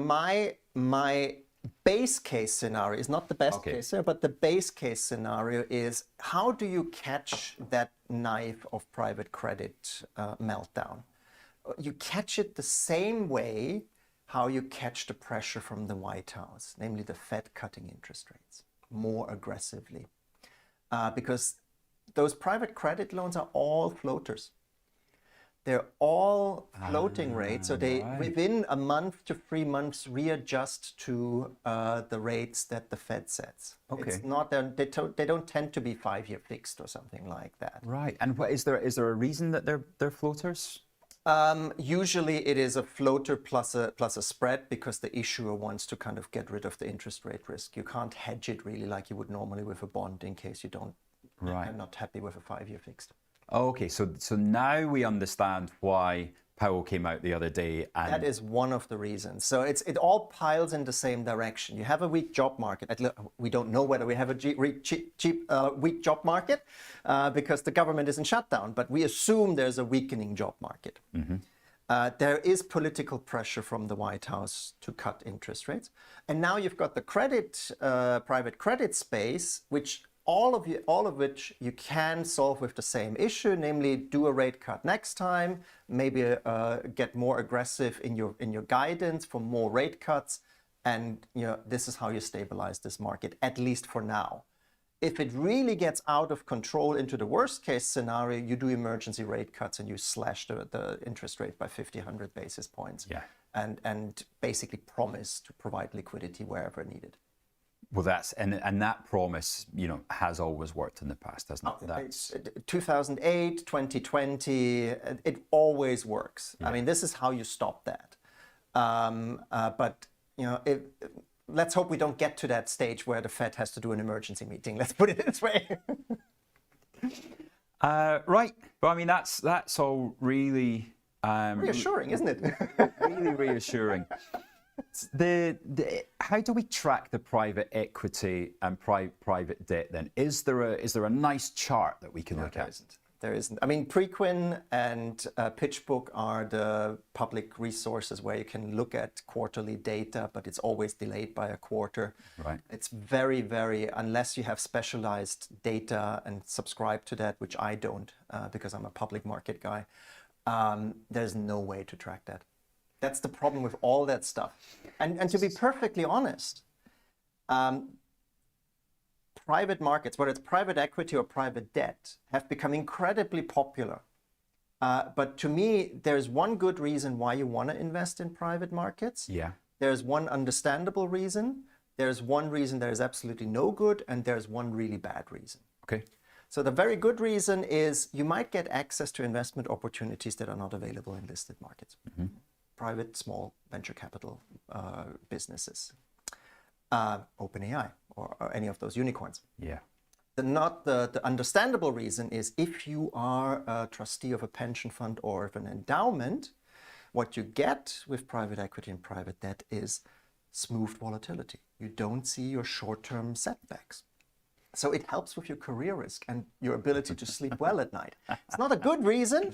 my base case scenario is not the best case scenario, but the base case scenario is, how do you catch that knife of private credit meltdown? you catch it the same way how you catch the pressure from the White House, namely the Fed cutting interest rates more aggressively. Because those private credit loans are all floaters. They're all floating rates, so they within a month to 3 months readjust to the rates that the Fed sets.
Okay.
It's not they don't tend to be 5-year fixed or something like that.
Right. And what is there a reason that they're floaters?
Usually it is a floater plus a spread because the issuer wants to kind of get rid of the interest rate risk. You can't hedge it really like you would normally with a bond in case you don't.
Right.
I'm not happy with a 5-year fixed.
Okay, so now we understand why Powell came out the other day. And
that is one of the reasons. So it all piles in the same direction. You have a weak job market. We don't know whether we have a weak job market because the government is in shutdown, but we assume there's a weakening job market. There is political pressure from the White House to cut interest rates. And now you've got the private credit space, which all of which you can solve with the same issue, namely do a rate cut next time, maybe get more aggressive in your guidance for more rate cuts, and this is how you stabilize this market, at least for now. If it really gets out of control into the worst case scenario, you do emergency rate cuts and you slash the interest rate by 50, 100 basis points, and basically promise to provide liquidity wherever needed.
Well, that promise, has always worked in the past, hasn't it? That's
2008, 2020, it always works. I mean, this is how you stop that. But let's hope we don't get to that stage where the Fed has to do an emergency meeting. Let's put it this way.
Right. Well, I mean, that's all really
reassuring, isn't it?
really reassuring. How do we track the private equity and private debt then? Is there a nice chart that we can look at?
There isn't. I mean, Preqin and PitchBook are the public resources where you can look at quarterly data, but it's always delayed by a quarter.
Right.
It's very, very, unless you have specialized data and subscribe to that, which I don't because I'm a public market guy, there's no way to track that. That's the problem with all that stuff. And to be perfectly honest, private markets, whether it's private equity or private debt, have become incredibly popular. But to me, there's one good reason why you want to invest in private markets.
Yeah.
There's one understandable reason. There's one reason there is absolutely no good, and there's one really bad reason.
Okay.
So the very good reason is you might get access to investment opportunities that are not available in listed markets. Private, small venture capital businesses, OpenAI or any of those unicorns.
Yeah.
The understandable reason is if you are a trustee of a pension fund or of an endowment, what you get with private equity and private debt is smooth volatility. You don't see your short-term setbacks. So it helps with your career risk and your ability to sleep well at night. It's not a good reason,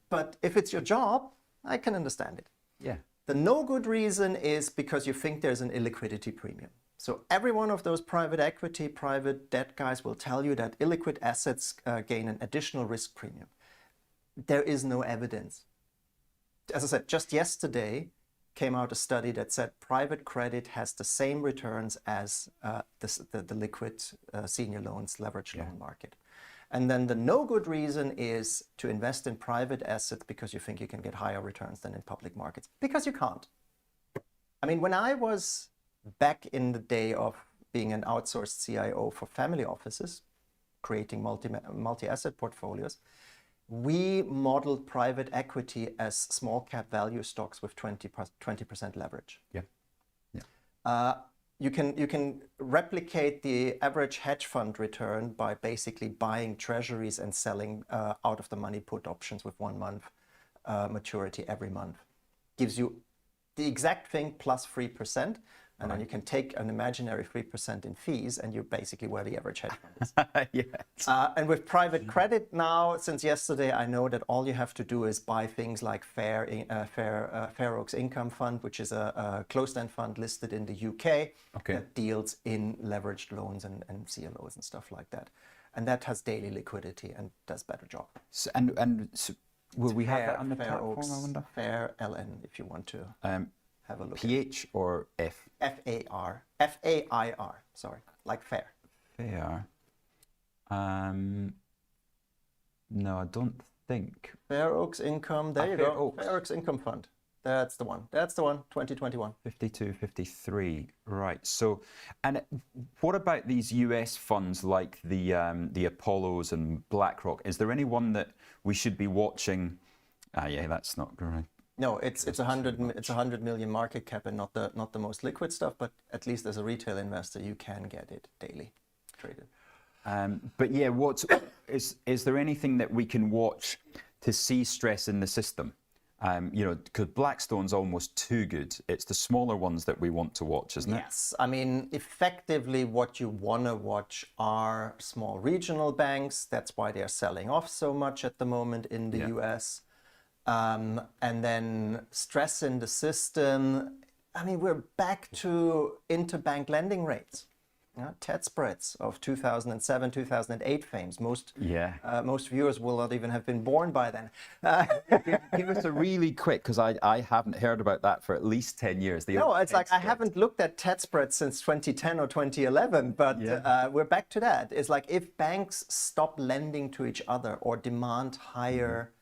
but if it's your job, I can understand it.
Yeah.
The no good reason is because you think there's an illiquidity premium. So every one of those private equity, private debt guys will tell you that illiquid assets gain an additional risk premium. There is no evidence. As I said, just yesterday came out a study that said private credit has the same returns as the liquid senior loans, leveraged loan market. And then the no good reason is to invest in private assets because you think you can get higher returns than in public markets, because you can't. I mean, when I was back in the day of being an outsourced CIO for family offices, creating multi-asset portfolios, we modeled private equity as small cap value stocks with 20% leverage.
Yeah.
You can replicate the average hedge fund return by basically buying treasuries and selling out of the money put options with 1 month maturity every month. Gives you the exact thing plus 3%, and then you can take an imaginary 3% in fees, and you're basically where the average hedge fund is.
Yes.
And with private credit now, since yesterday, I know that all you have to do is buy things like Fair Oaks Income Fund, which is a closed-end fund listed in the UK that deals in leveraged loans and CLOs and stuff like that. And that has daily liquidity and does better job.
So, Will we have that on the platform,
Oaks,
I wonder?
Fair LN, if you want to have a look.
PH or F?
FAR. FAIR, sorry, like fair.
Fair. No, I don't think.
Fair Oaks Income, there you
Fair
go.
Oaks.
Fair Oaks Income Fund. That's the one. That's the one, 2021.
52, 53. Right. So, and what about these US funds like the Apollos and BlackRock? Is there any one that we should be watching? Yeah, that's not great.
No, it's 100 million market cap and not the most liquid stuff, but at least as a retail investor, you can get it daily traded.
But yeah, is there anything that we can watch to see stress in the system? Because Blackstone's almost too good. It's the smaller ones that we want to watch, isn't it?
Yes, I mean, effectively what you want to watch are small regional banks. That's why they're selling off so much at the moment in the US. And then stress in the system. I mean, we're back to interbank lending rates. TED spreads of 2007, 2008 fames. Most viewers will not even have been born by then.
Give us a really quick, because I haven't heard about that for at least 10 years.
No, it's like I haven't looked at TED spreads since 2010 or 2011, but we're back to that. It's like if banks stop lending to each other or demand higher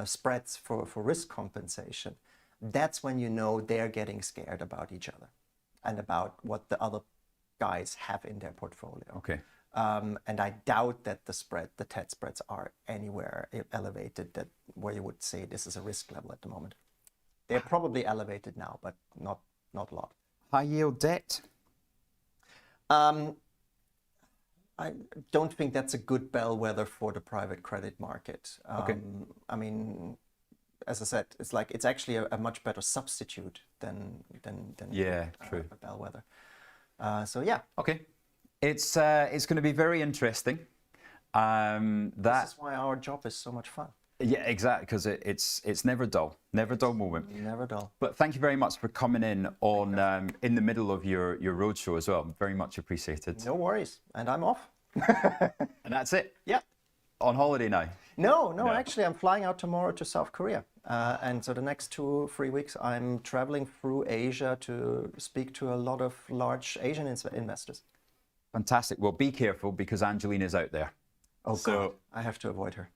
spreads for risk compensation, that's when you know they're getting scared about each other and about what the other guys have in their portfolio.
Okay.
And I doubt that the TED spreads are anywhere elevated where you would say this is a risk level at the moment. They're probably elevated now, but not a lot.
High yield debt?
I don't think that's a good bellwether for the private credit market.
Okay.
I mean, as I said, it's actually a much better substitute than
true.
a bellwether. So yeah.
Okay. It's going to be very interesting.
This is why our job is so much fun.
Yeah, exactly, because it's never dull moment.
Never dull.
But thank you very much for coming in on in the middle of your roadshow as well. Very much appreciated.
No worries, and I'm off.
And that's it.
Yeah.
On holiday now.
No, actually, I'm flying out tomorrow to South Korea. And so the next 2-3 weeks, I'm traveling through Asia to speak to a lot of large Asian investors.
Fantastic. Well, be careful because Angelina's out there.
Oh, God, I have to avoid her.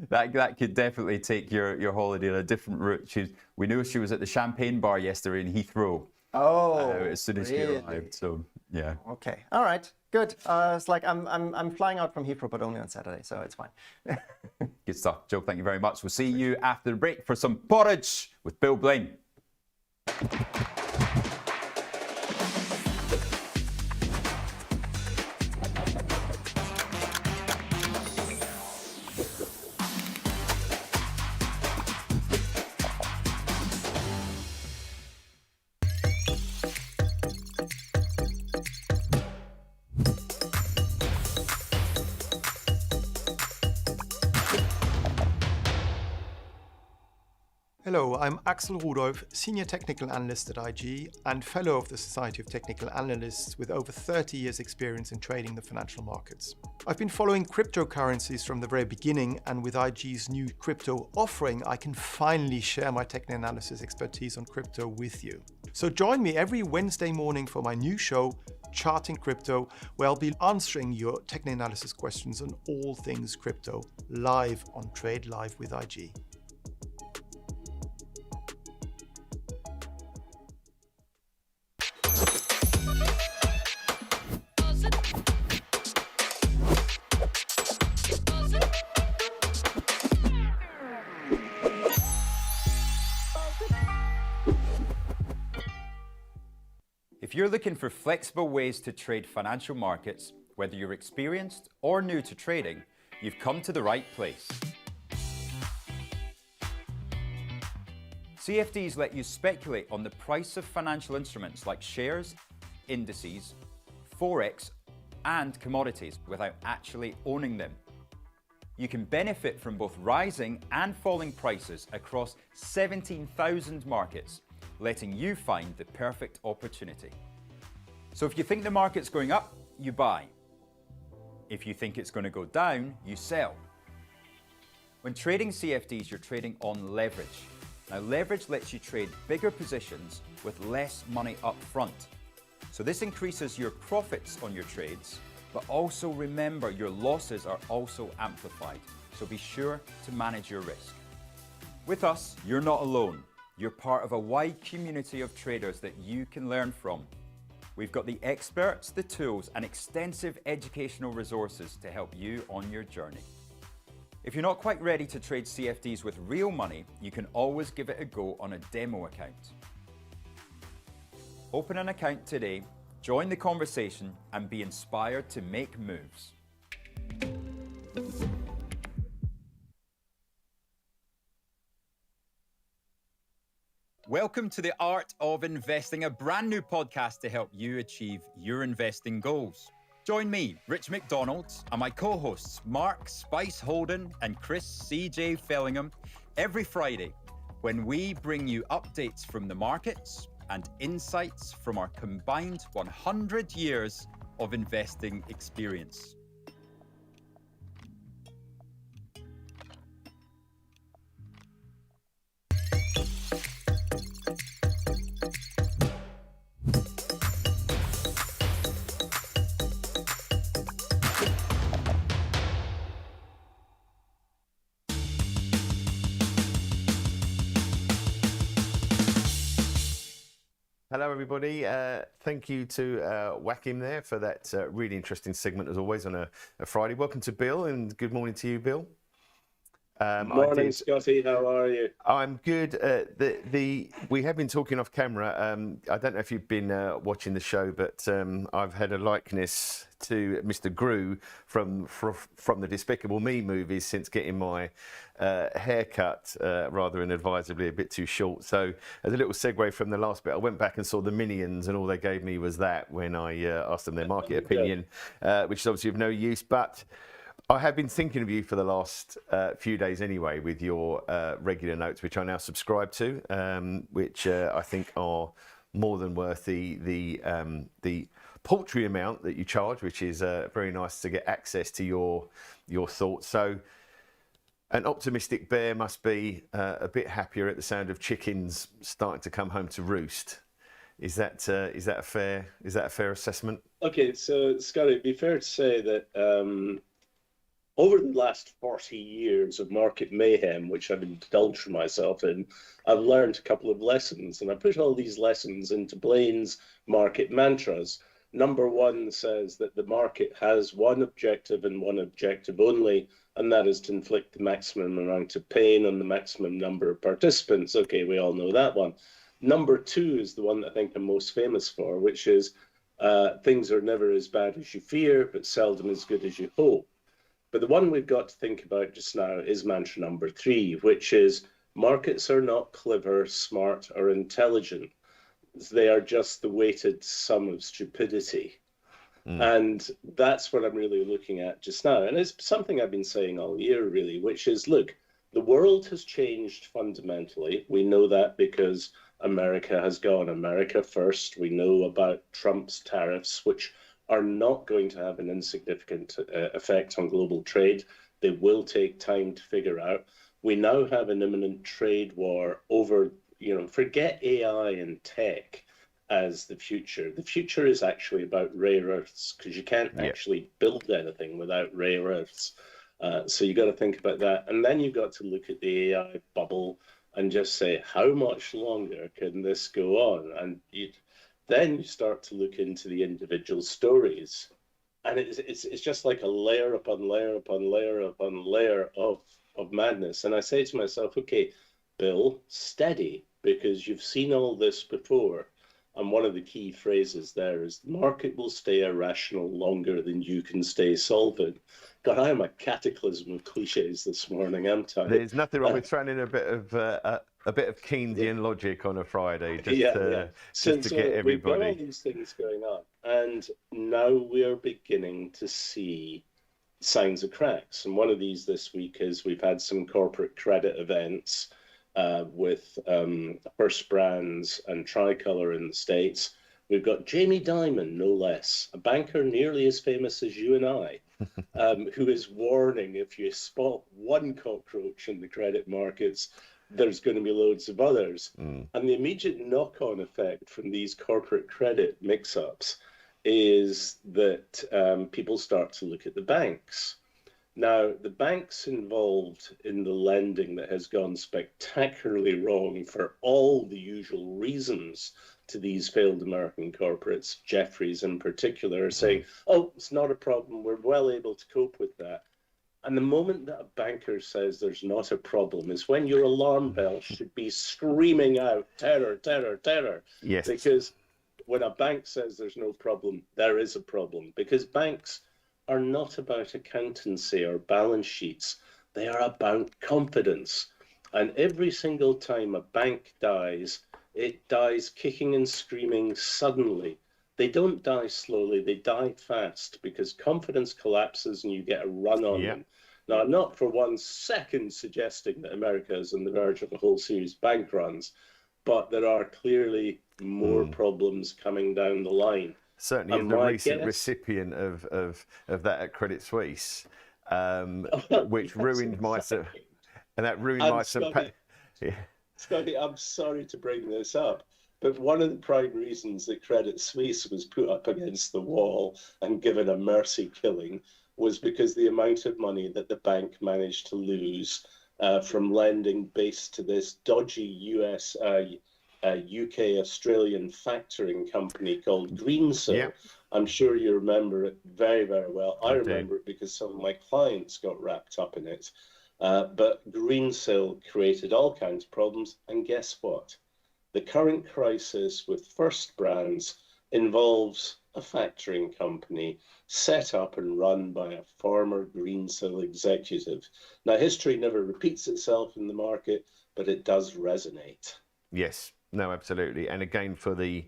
That could definitely take your holiday on a different route. We knew she was at the champagne bar yesterday in Heathrow.
Oh,
as soon as she arrived. So yeah.
Okay. All right. Good. It's like I'm flying out from Heathrow, but only on Saturday, so it's fine.
Good stuff, Joe. Thank you very much. We'll see you after the break for some porridge with Bill Blaine.
Hello, I'm Axel Rudolph, Senior Technical Analyst at IG and Fellow of the Society of Technical Analysts with over 30 years experience in trading the financial markets. I've been following cryptocurrencies from the very beginning, and with IG's new crypto offering, I can finally share my technical analysis expertise on crypto with you. So join me every Wednesday morning for my new show, Charting Crypto, where I'll be answering your technical analysis questions on all things crypto, live on Trade Live with IG.
If you're looking for flexible ways to trade financial markets, whether you're experienced or new to trading, you've come to the right place. CFDs let you speculate on the price of financial instruments like shares, indices, forex, and commodities without actually owning them. You can benefit from both rising and falling prices across 17,000 markets, letting you find the perfect opportunity. So if you think the market's going up, you buy. If you think it's going to go down, you sell. When trading CFDs, you're trading on leverage. Now, leverage lets you trade bigger positions with less money up front. So this increases your profits on your trades, but also remember your losses are also amplified. So be sure to manage your risk. With us, you're not alone. You're part of a wide community of traders that you can learn from. We've got the experts, the tools, and extensive educational resources to help you on your journey. If you're not quite ready to trade CFDs with real money, you can always give it a go on a demo account. Open an account today, join the conversation, and be inspired to make moves. Welcome to the Art of Investing, a brand new podcast to help you achieve your investing goals. Join me, Rich McDonald, and my co-hosts, Mark Spice Holden and Chris C.J. Fellingham, every Friday when we bring you updates from the markets and insights from our combined 100 years of investing experience.
Hello, everybody. Thank you to Whacking there for that really interesting segment, as always, on a Friday. Welcome to Bill, and good morning to you, Bill.
Morning, Scotty. How are you?
I'm good. We have been talking off camera. I don't know if you've been watching the show, but I've had a likeness to Mr. Gru from the Despicable Me movies since getting my haircut rather inadvisably a bit too short. So as a little segue from the last bit, I went back and saw the Minions, and all they gave me was that when I asked them their market opinion, which is obviously of no use. But I have been thinking of you for the last few days anyway, with your regular notes, which I now subscribe to, which I think are more than worth the paltry amount that you charge, which is very nice to get access to your thoughts. So an optimistic bear must be a bit happier at the sound of chickens starting to come home to roost. Is that a fair assessment?
Okay, so Scotty, it'd be fair to say that over the last 40 years of market mayhem, which I've indulged myself in, I've learned a couple of lessons, and I put all these lessons into Blaine's market mantras. Number one says that the market has one objective and one objective only, and that is to inflict the maximum amount of pain on the maximum number of participants. Okay, we all know that one. Number two is the one that I think I'm most famous for, which is things are never as bad as you fear, but seldom as good as you hope. But the one we've got to think about just now is mantra number three, which is markets are not clever, smart, or intelligent. They are just the weighted sum of stupidity. And that's what I'm really looking at just now. And it's something I've been saying all year, really, which is, look, the world has changed fundamentally. We know that because America has gone America first. We know about Trump's tariffs, which are not going to have an insignificant effect on global trade. They will take time to figure out. We now have an imminent trade war over, forget AI and tech as the future. The future is actually about rare earths, because you can't actually build anything without rare earths. So you got to think about that. And then you've got to look at the AI bubble and just say, how much longer can this go on? And then you start to look into the individual stories, and it's just like a layer upon layer upon layer upon layer of madness. And I say to myself, okay, Bill, steady, because you've seen all this before. And one of the key phrases there is, the market will stay irrational longer than you can stay solvent. God, I am a cataclysm of cliches this morning, I'm telling you.
There's nothing wrong with throwing in a bit of Keynesian logic on a Friday, just to get everybody.
We've got all these things going on, and now we are beginning to see signs of cracks. And one of these this week is we've had some corporate credit events with First Brands and Tricolor in the States. We've got Jamie Dimon, no less, a banker nearly as famous as you and I, who is warning if you spot one cockroach in the credit markets, there's going to be loads of others. And the immediate knock-on effect from these corporate credit mix-ups is that people start to look at the banks. Now, the banks involved in the lending that has gone spectacularly wrong for all the usual reasons to these failed American corporates, Jeffries in particular, are saying, oh, it's not a problem, we're well able to cope with that. And the moment that a banker says there's not a problem is when your alarm bell should be screaming out, terror, terror, terror.
Yes.
Because when a bank says there's no problem, there is a problem. Because banks are not about accountancy or balance sheets. They are about confidence. And every single time a bank dies, it dies kicking and screaming suddenly. They don't die slowly, they die fast because confidence collapses and you get a run on them. Now, I'm not for 1 second suggesting that America is on the verge of a whole series of bank runs, but there are clearly more problems coming down the line.
Certainly, as the recent recipient of that at Credit Suisse, which ruined my and that ruined my
Scotty, I'm sorry to bring this up, but one of the prime reasons that Credit Suisse was put up against the wall and given a mercy killing was because the amount of money that the bank managed to lose from lending based to this dodgy UK Australian factoring company called Greensill. I'm sure you remember it very, very well. I remember it because some of my clients got wrapped up in it. But Greensill created all kinds of problems. And guess what? The current crisis with First Brands involves a factoring company set up and run by a former Greensill executive. Now, history never repeats itself in the market, but it does resonate.
Yes, no, absolutely. And again, for the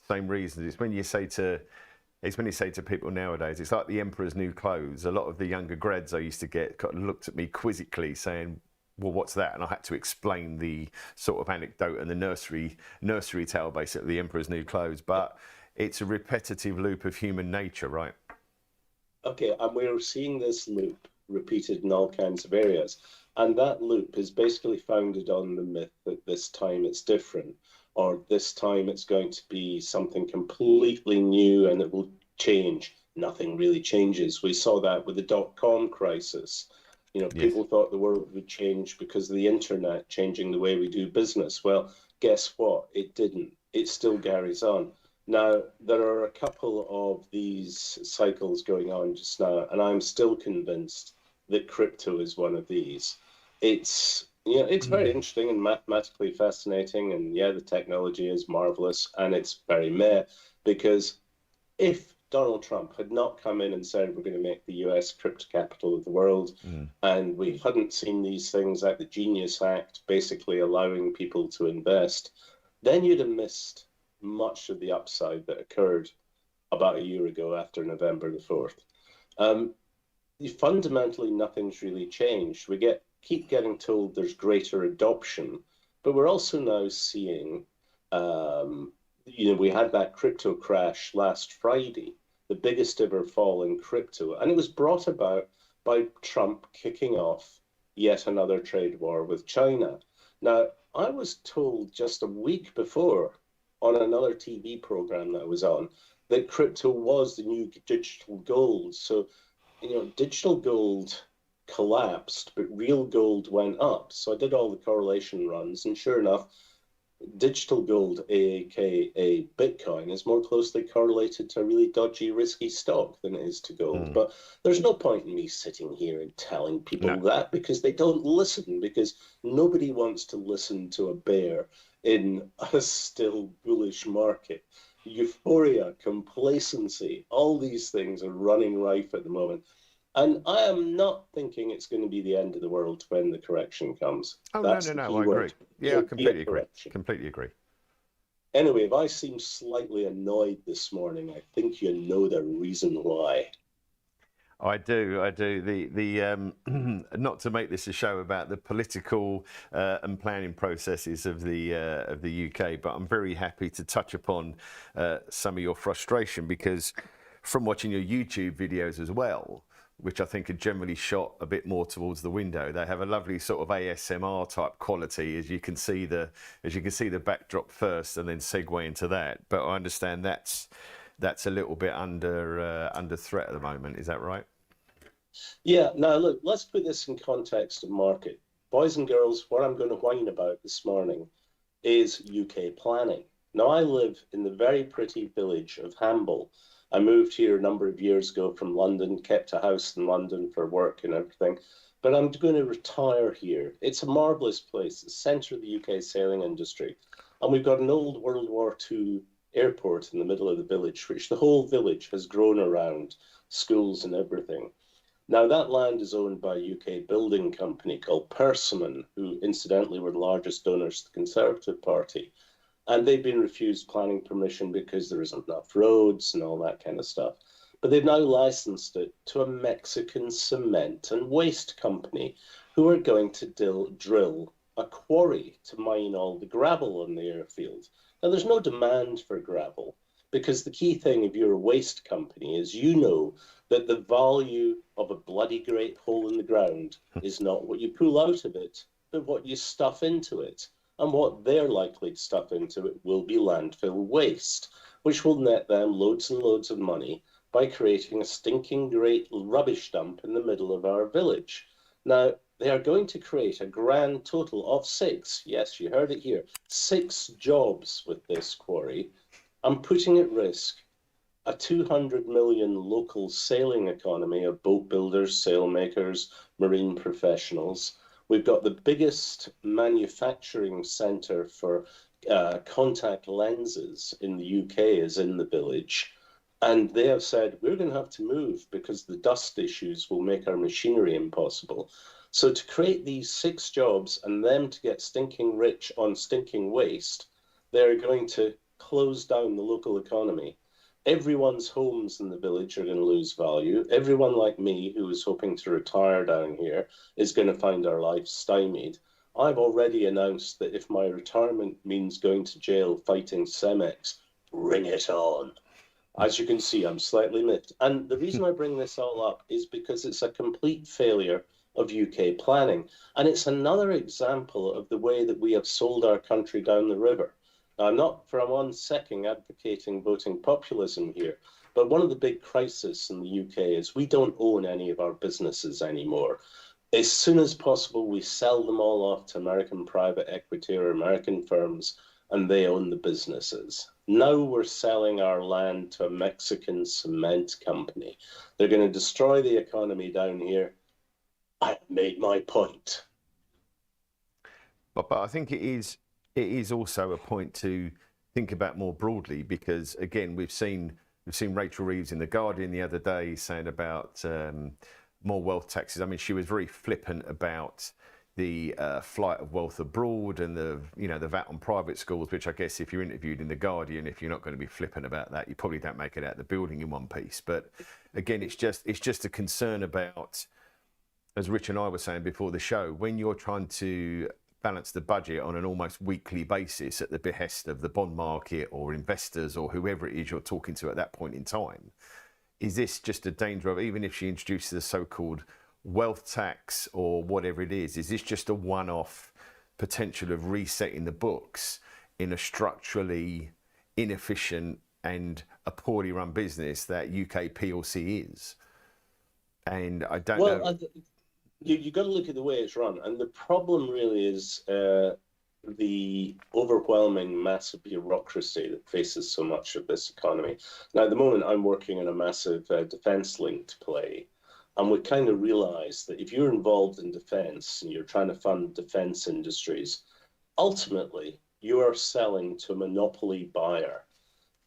same reasons, it's when you say to people nowadays, it's like the emperor's new clothes. A lot of the younger grads I used to get kind of looked at me quizzically saying, well, what's that? And I had to explain the sort of anecdote and the nursery tale, basically, the emperor's new clothes. But it's a repetitive loop of human nature, right?
Okay, and we're seeing this loop repeated in all kinds of areas. And that loop is basically founded on the myth that this time it's different, or this time it's going to be something completely new and it will change. Nothing really changes. We saw that with the dot-com crisis. You know, people thought the world would change because of the internet changing the way we do business. Well, guess what? It didn't. It still carries on. Now, there are a couple of these cycles going on just now, and I'm still convinced that crypto is one of these. It's very interesting and mathematically fascinating, and the technology is marvelous, and it's very meh, because if Donald Trump had not come in and said we're going to make the US crypto capital of the world, and we hadn't seen these things like the Genius Act basically allowing people to invest, then you'd have missed much of the upside that occurred about a year ago after November the 4th. Fundamentally, nothing's really changed. We keep getting told there's greater adoption, but we're also now seeing, we had that crypto crash last Friday, the biggest ever fall in crypto, and it was brought about by Trump kicking off yet another trade war with China. Now, I was told just a week before on another TV program that I was on that crypto was the new digital gold. So, digital gold collapsed, but real gold went up. So I did all the correlation runs, and sure enough, digital gold, aka Bitcoin, is more closely correlated to a really dodgy, risky stock than it is to gold. But there's no point in me sitting here and telling people that, because they don't listen, because nobody wants to listen to a bear in a still bullish market. Euphoria, complacency, all these things are running rife at the moment. And I am not thinking it's going to be the end of the world when the correction comes.
Oh, no, I agree. Yeah, I completely agree. Completely agree.
Anyway, if I seem slightly annoyed this morning, I think you know the reason why.
I do. The not to make this a show about the political and planning processes of the UK, but I'm very happy to touch upon some of your frustration, because from watching your YouTube videos as well, which I think are generally shot a bit more towards the window. They have a lovely sort of ASMR type quality, as you can see the backdrop first, and then segue into that. But I understand that's a little bit under threat at the moment. Is that right?
Yeah. Now look, let's put this in context of market. Boys and girls, what I'm going to whine about this morning is UK planning. Now I live in the very pretty village of Hamble. I moved here a number of years ago from London, kept a house in London for work and everything, but I'm going to retire here. It's a marvellous place, the centre of the UK sailing industry. And we've got an old World War II airport in the middle of the village, which the whole village has grown around, schools and everything. Now that land is owned by a UK building company called Persimmon, who incidentally were the largest donors to the Conservative Party. And they've been refused planning permission because there isn't enough roads and all that kind of stuff. But they've now licensed it to a Mexican cement and waste company who are going to drill a quarry to mine all the gravel on the airfield. Now, there's no demand for gravel because the key thing if you're a waste company is you know that the value of a bloody great hole in the ground is not what you pull out of it, but what you stuff into it. And what they're likely to stuff into it will be landfill waste, which will net them loads and loads of money by creating a stinking great rubbish dump in the middle of our village. Now, they are going to create a grand total of 6, yes, you heard it here, 6 jobs with this quarry. I'm putting at risk a 200 million local sailing economy of boat builders, sailmakers, marine professionals. We've got the biggest manufacturing centre for contact lenses in the UK is in the village. And they have said, we're going to have to move because the dust issues will make our machinery impossible. So to create these 6 jobs and them to get stinking rich on stinking waste, they're going to close down the local economy. Everyone's homes in the village are going to lose value. Everyone like me who is hoping to retire down here is going to find our life stymied. I've already announced that if my retirement means going to jail fighting Cemex, bring it on. As you can see, I'm slightly miffed. And the reason I bring this all up is because it's a complete failure of UK planning. And it's another example of the way that we have sold our country down the river. Now, I'm not for 1 second advocating voting populism here, but one of the big crises in the UK is we don't own any of our businesses anymore. As soon as possible, we sell them all off to American private equity or American firms, and they own the businesses. Now we're selling our land to a Mexican cement company. They're going to destroy the economy down here. I've made my point.
But I think it is also a point to think about more broadly, because again, we've seen Rachel Reeves in The Guardian the other day saying about more wealth taxes. I mean, she was very flippant about the flight of wealth abroad and the VAT on private schools, which I guess if you're interviewed in The Guardian, if you're not going to be flippant about that, you probably don't make it out of the building in one piece. But again, it's just a concern about, as Rich and I were saying before the show, when you're trying to balance the budget on an almost weekly basis at the behest of the bond market or investors or whoever it is you're talking to at that point in time, is this just a danger of, even if she introduces a so-called wealth tax or whatever it is this just a one-off potential of resetting the books in a structurally inefficient and a poorly run business that UK PLC is? And I don't know.
You've got to look at the way it's run. And the problem really is the overwhelming massive bureaucracy that faces so much of this economy. Now, at the moment, I'm working on a massive defence-linked play. And we kind of realize that if you're involved in defence and you're trying to fund defence industries, ultimately, you are selling to a monopoly buyer,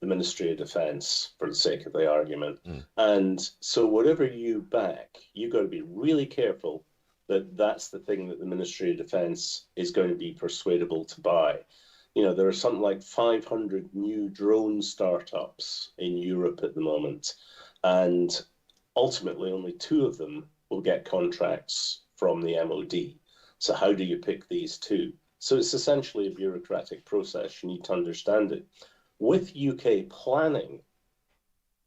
the Ministry of Defence, for the sake of the argument. And so whatever you back, you've got to be really careful that that's the thing that the Ministry of Defence is going to be persuadable to buy. You know, there are something like 500 new drone startups in Europe at the moment, and ultimately only 2 of them will get contracts from the MOD. So how do you pick these 2? So it's essentially a bureaucratic process. You need to understand it. With UK planning,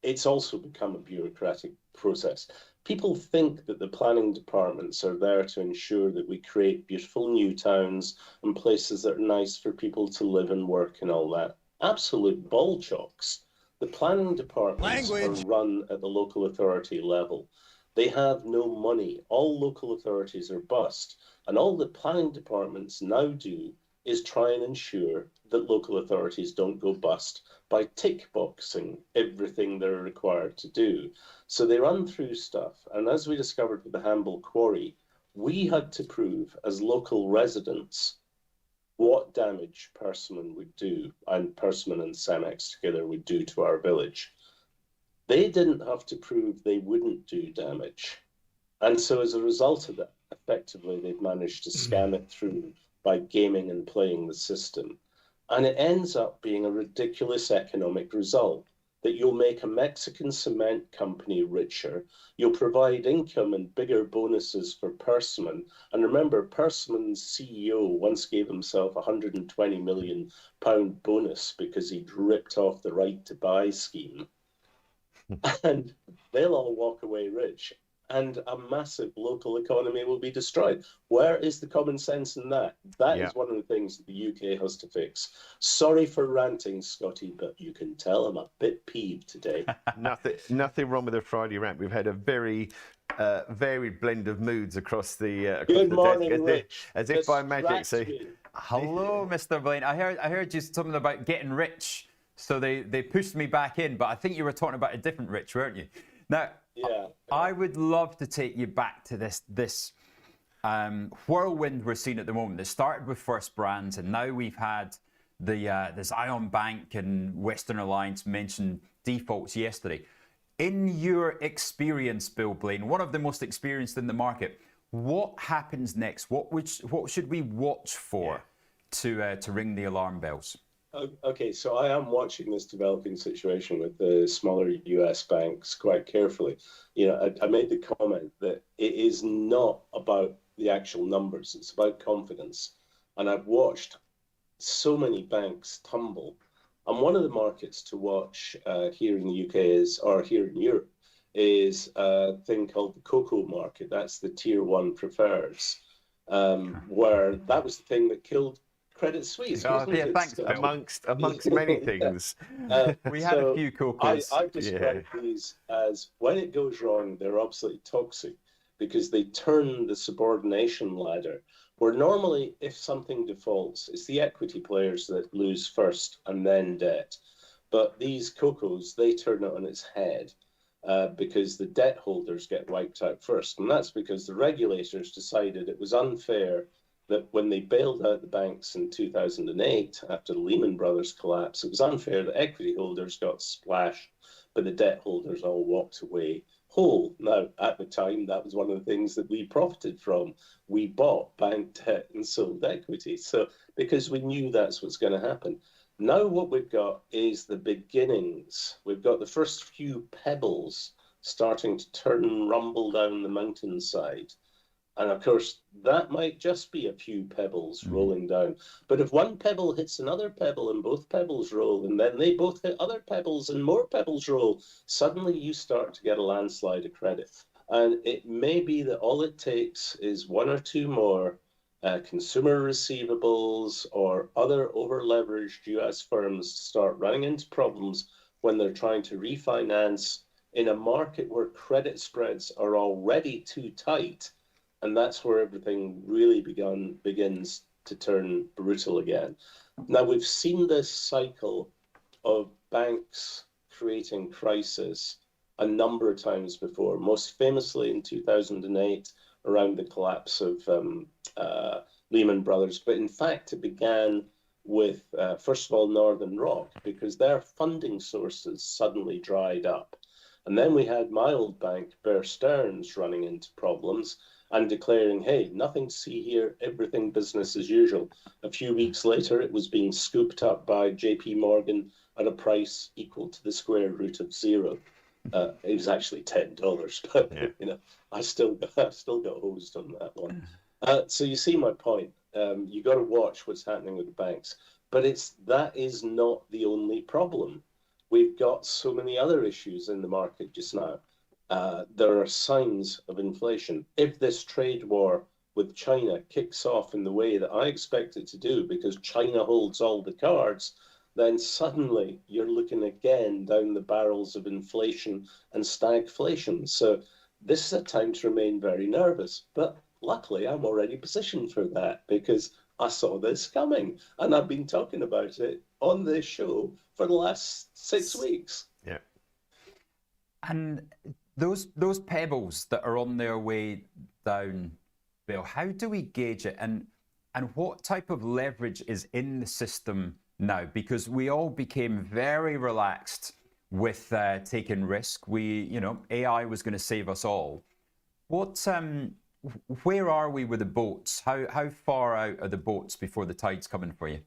it's also become a bureaucratic process. People think that the planning departments are there to ensure that we create beautiful new towns and places that are nice for people to live and work and all that. Absolute ball chocks. The planning departments are run at the local authority level. They have no money. All local authorities are bust. And all the planning departments now do is try and ensure that local authorities don't go bust by tick boxing everything they're required to do. So they run through stuff. And as we discovered with the Hamble Quarry, we had to prove as local residents what damage Persimmon would do, and Persimmon and Cemex together would do to our village. They didn't have to prove they wouldn't do damage. And so as a result of that, effectively, they've managed to scam it through by gaming and playing the system. And it ends up being a ridiculous economic result, that you'll make a Mexican cement company richer, you'll provide income and bigger bonuses for Persimmon. And remember, Persimmon's CEO once gave himself a £120 million bonus because he'd ripped off the right to buy scheme. And they'll all walk away rich, and a massive local economy will be destroyed. Where is the common sense in that? That is one of the things that the UK has to fix. Sorry for ranting, Scotty, but you can tell I'm a bit peeved today.
Nothing wrong with a Friday rant. We've had a very varied blend of moods across the
Good
the
morning,
desk,
Rich.
as if by magic. So,
hello, Mr. Blaine. I heard you something about getting rich, so they pushed me back in. But I think you were talking about a different rich, weren't you? Now,
yeah.
I would love to take you back to this whirlwind we're seeing at the moment. It started with First Brands, and now we've had this Ion Bank and Western Alliance mention defaults yesterday. In your experience, Bill Blaine, one of the most experienced in the market, what happens next? What should we watch for to ring the alarm bells?
Okay, so I am watching this developing situation with the smaller US banks quite carefully. You know, I made the comment that it is not about the actual numbers, it's about confidence. And I've watched so many banks tumble. And one of the markets to watch here in the UK or here in Europe is a thing called the cocoa market. That's the tier one prefers, where that was the thing that killed Credit Suisse.
Thanks,
amongst many things.
We had a few cocos.
I've described these as, when it goes wrong, they're absolutely toxic because they turn the subordination ladder, where normally if something defaults, it's the equity players that lose first and then debt. But these cocos, they turn it on its head because the debt holders get wiped out first. And that's because the regulators decided it was unfair that when they bailed out the banks in 2008, after the Lehman Brothers collapse, it was unfair that equity holders got splashed, but the debt holders all walked away whole. Now, at the time, that was one of the things that we profited from. We bought bank debt and sold equity. So, because we knew that's what's going to happen. Now what we've got is the beginnings. We've got the first few pebbles starting to turn and rumble down the mountainside. And of course, that might just be a few pebbles rolling down. But if one pebble hits another pebble and both pebbles roll, and then they both hit other pebbles and more pebbles roll, suddenly you start to get a landslide of credit. And it may be that all it takes is one or two more consumer receivables or other over-leveraged US firms to start running into problems when they're trying to refinance in a market where credit spreads are already too tight. And that's where everything really begins to turn brutal again. Now, we've seen this cycle of banks creating crisis a number of times before, most famously in 2008 around the collapse of Lehman Brothers. But in fact, it began with, first of all, Northern Rock, because their funding sources suddenly dried up. And then we had my old bank, Bear Stearns, running into problems and declaring, hey, nothing to see here, everything business as usual. A few weeks later, it was being scooped up by JP Morgan at a price equal to the square root of zero. It was actually $10, but you know, I still got hosed on that one. So you see my point. You got to watch what's happening with the banks, but that is not the only problem. we've got so many other issues in the market just now. There are signs of inflation. If this trade war with China kicks off in the way that I expect it to do, because China holds all the cards, then suddenly you're looking again down the barrels of inflation and stagflation. So this is a time to remain very nervous. But luckily, I'm already positioned for that because I saw this coming and I've been talking about it on this show for the last 6 weeks.
Yeah.
And those pebbles that are on their way down, Bill, how do we gauge it? And what type of leverage is in the system now? Because we all became very relaxed with taking risk. AI was going to save us all. Where are we with the boats? How far out are the boats before the tide's coming for you?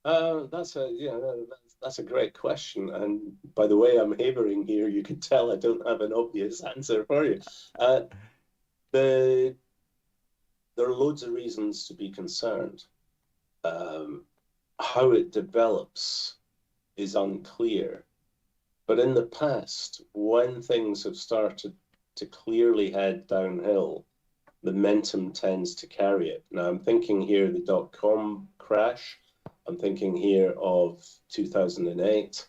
That's a great question. And by the way I'm havering here, you can tell I don't have an obvious answer for you. There are loads of reasons to be concerned. How it develops is unclear. But in the past, when things have started to clearly head downhill, momentum tends to carry it. Now, I'm thinking here the dot-com crash. I'm thinking here of 2008.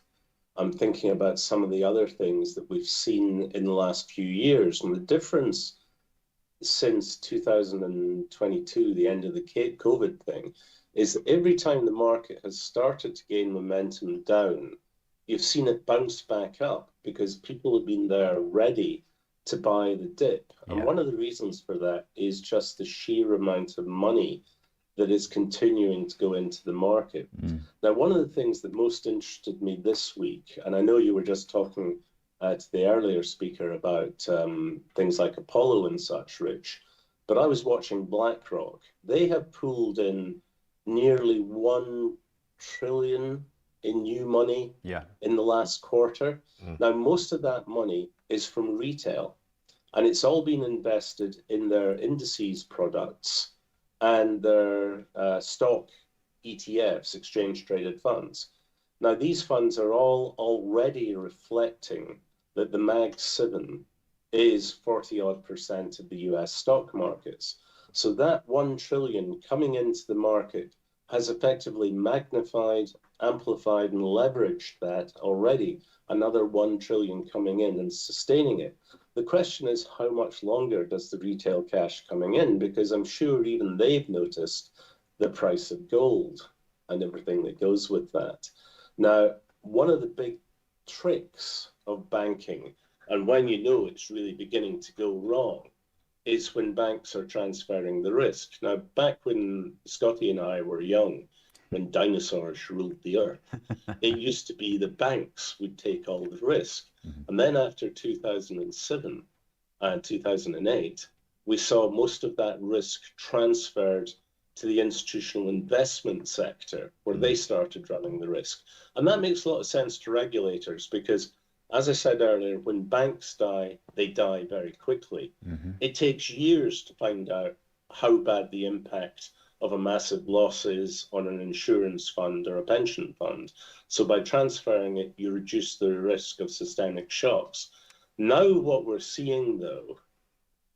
I'm thinking about some of the other things that we've seen in the last few years. And the difference since 2022, the end of the COVID thing, is that every time the market has started to gain momentum down, you've seen it bounce back up because people have been there ready to buy the dip. And one of the reasons for that is just the sheer amount of money that is continuing to go into the market. Now, one of the things that most interested me this week, and I know you were just talking to the earlier speaker about things like Apollo and such, Rich, but I was watching BlackRock. They have pulled in nearly 1 trillion in new money in the last quarter. Now, most of that money is from retail, and it's all been invested in their indices products and their stock ETFs, exchange traded funds. Now, these funds are all already reflecting that the Mag 7 is 40-odd% of the US stock markets. So that 1 trillion coming into the market has effectively magnified, amplified, and leveraged that already. Another 1 trillion coming in and sustaining it. The question is, how much longer does the retail cash coming in? Because I'm sure even they've noticed the price of gold and everything that goes with that. Now, one of the big tricks of banking, and when you know it's really beginning to go wrong, is when banks are transferring the risk. Now, back when Scotty and I were young, when dinosaurs ruled the earth, it used to be the banks would take all the risk. And then after 2007 and 2008, we saw most of that risk transferred to the institutional investment sector, where they started running the risk. And that makes a lot of sense to regulators because, as I said earlier, when banks die, they die very quickly. It takes years to find out how bad the impact of a massive loss is on an insurance fund or a pension fund. So by transferring it, you reduce the risk of systemic shocks. Now what we're seeing, though,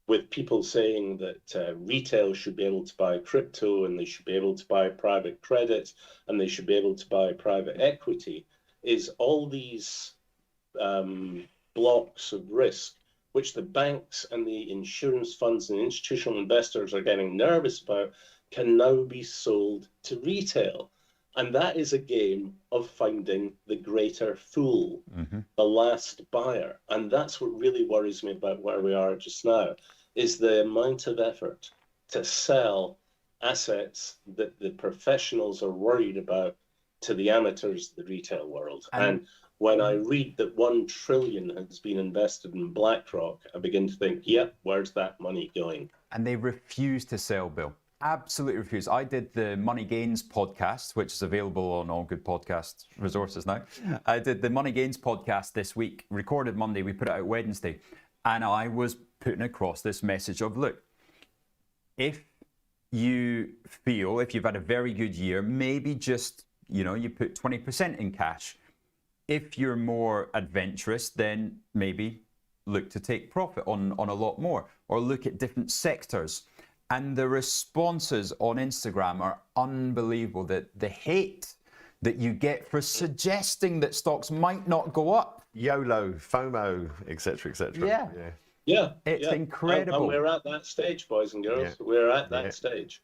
with people saying that retail should be able to buy crypto and they should be able to buy private credit and they should be able to buy private equity, is all these blocks of risk, which the banks and the insurance funds and institutional investors are getting nervous about, can now be sold to retail. And that is a game of finding the greater fool, the last buyer. And that's what really worries me about where we are just now, is the amount of effort to sell assets that the professionals are worried about to the amateurs of the retail world. And when I read that 1 trillion has been invested in BlackRock, I begin to think, yep, where's that money going?
And they refuse to sell, Bill. Absolutely refuse. I did the Money Gains podcast, which is available on all good podcast resources now. I did the Money Gains podcast this week, recorded Monday, we put it out Wednesday. And I was putting across this message of, look, if you feel, if you've had a very good year, maybe just, you put 20% in cash. if you're more adventurous, then maybe look to take profit on a lot more, or look at different sectors. And the responses on Instagram are unbelievable. The hate that you get for suggesting that stocks might not go up.
YOLO, FOMO, etc., etc.
Yeah. It's incredible.
And we're at that stage, boys and girls.
Yeah.
We're at that stage.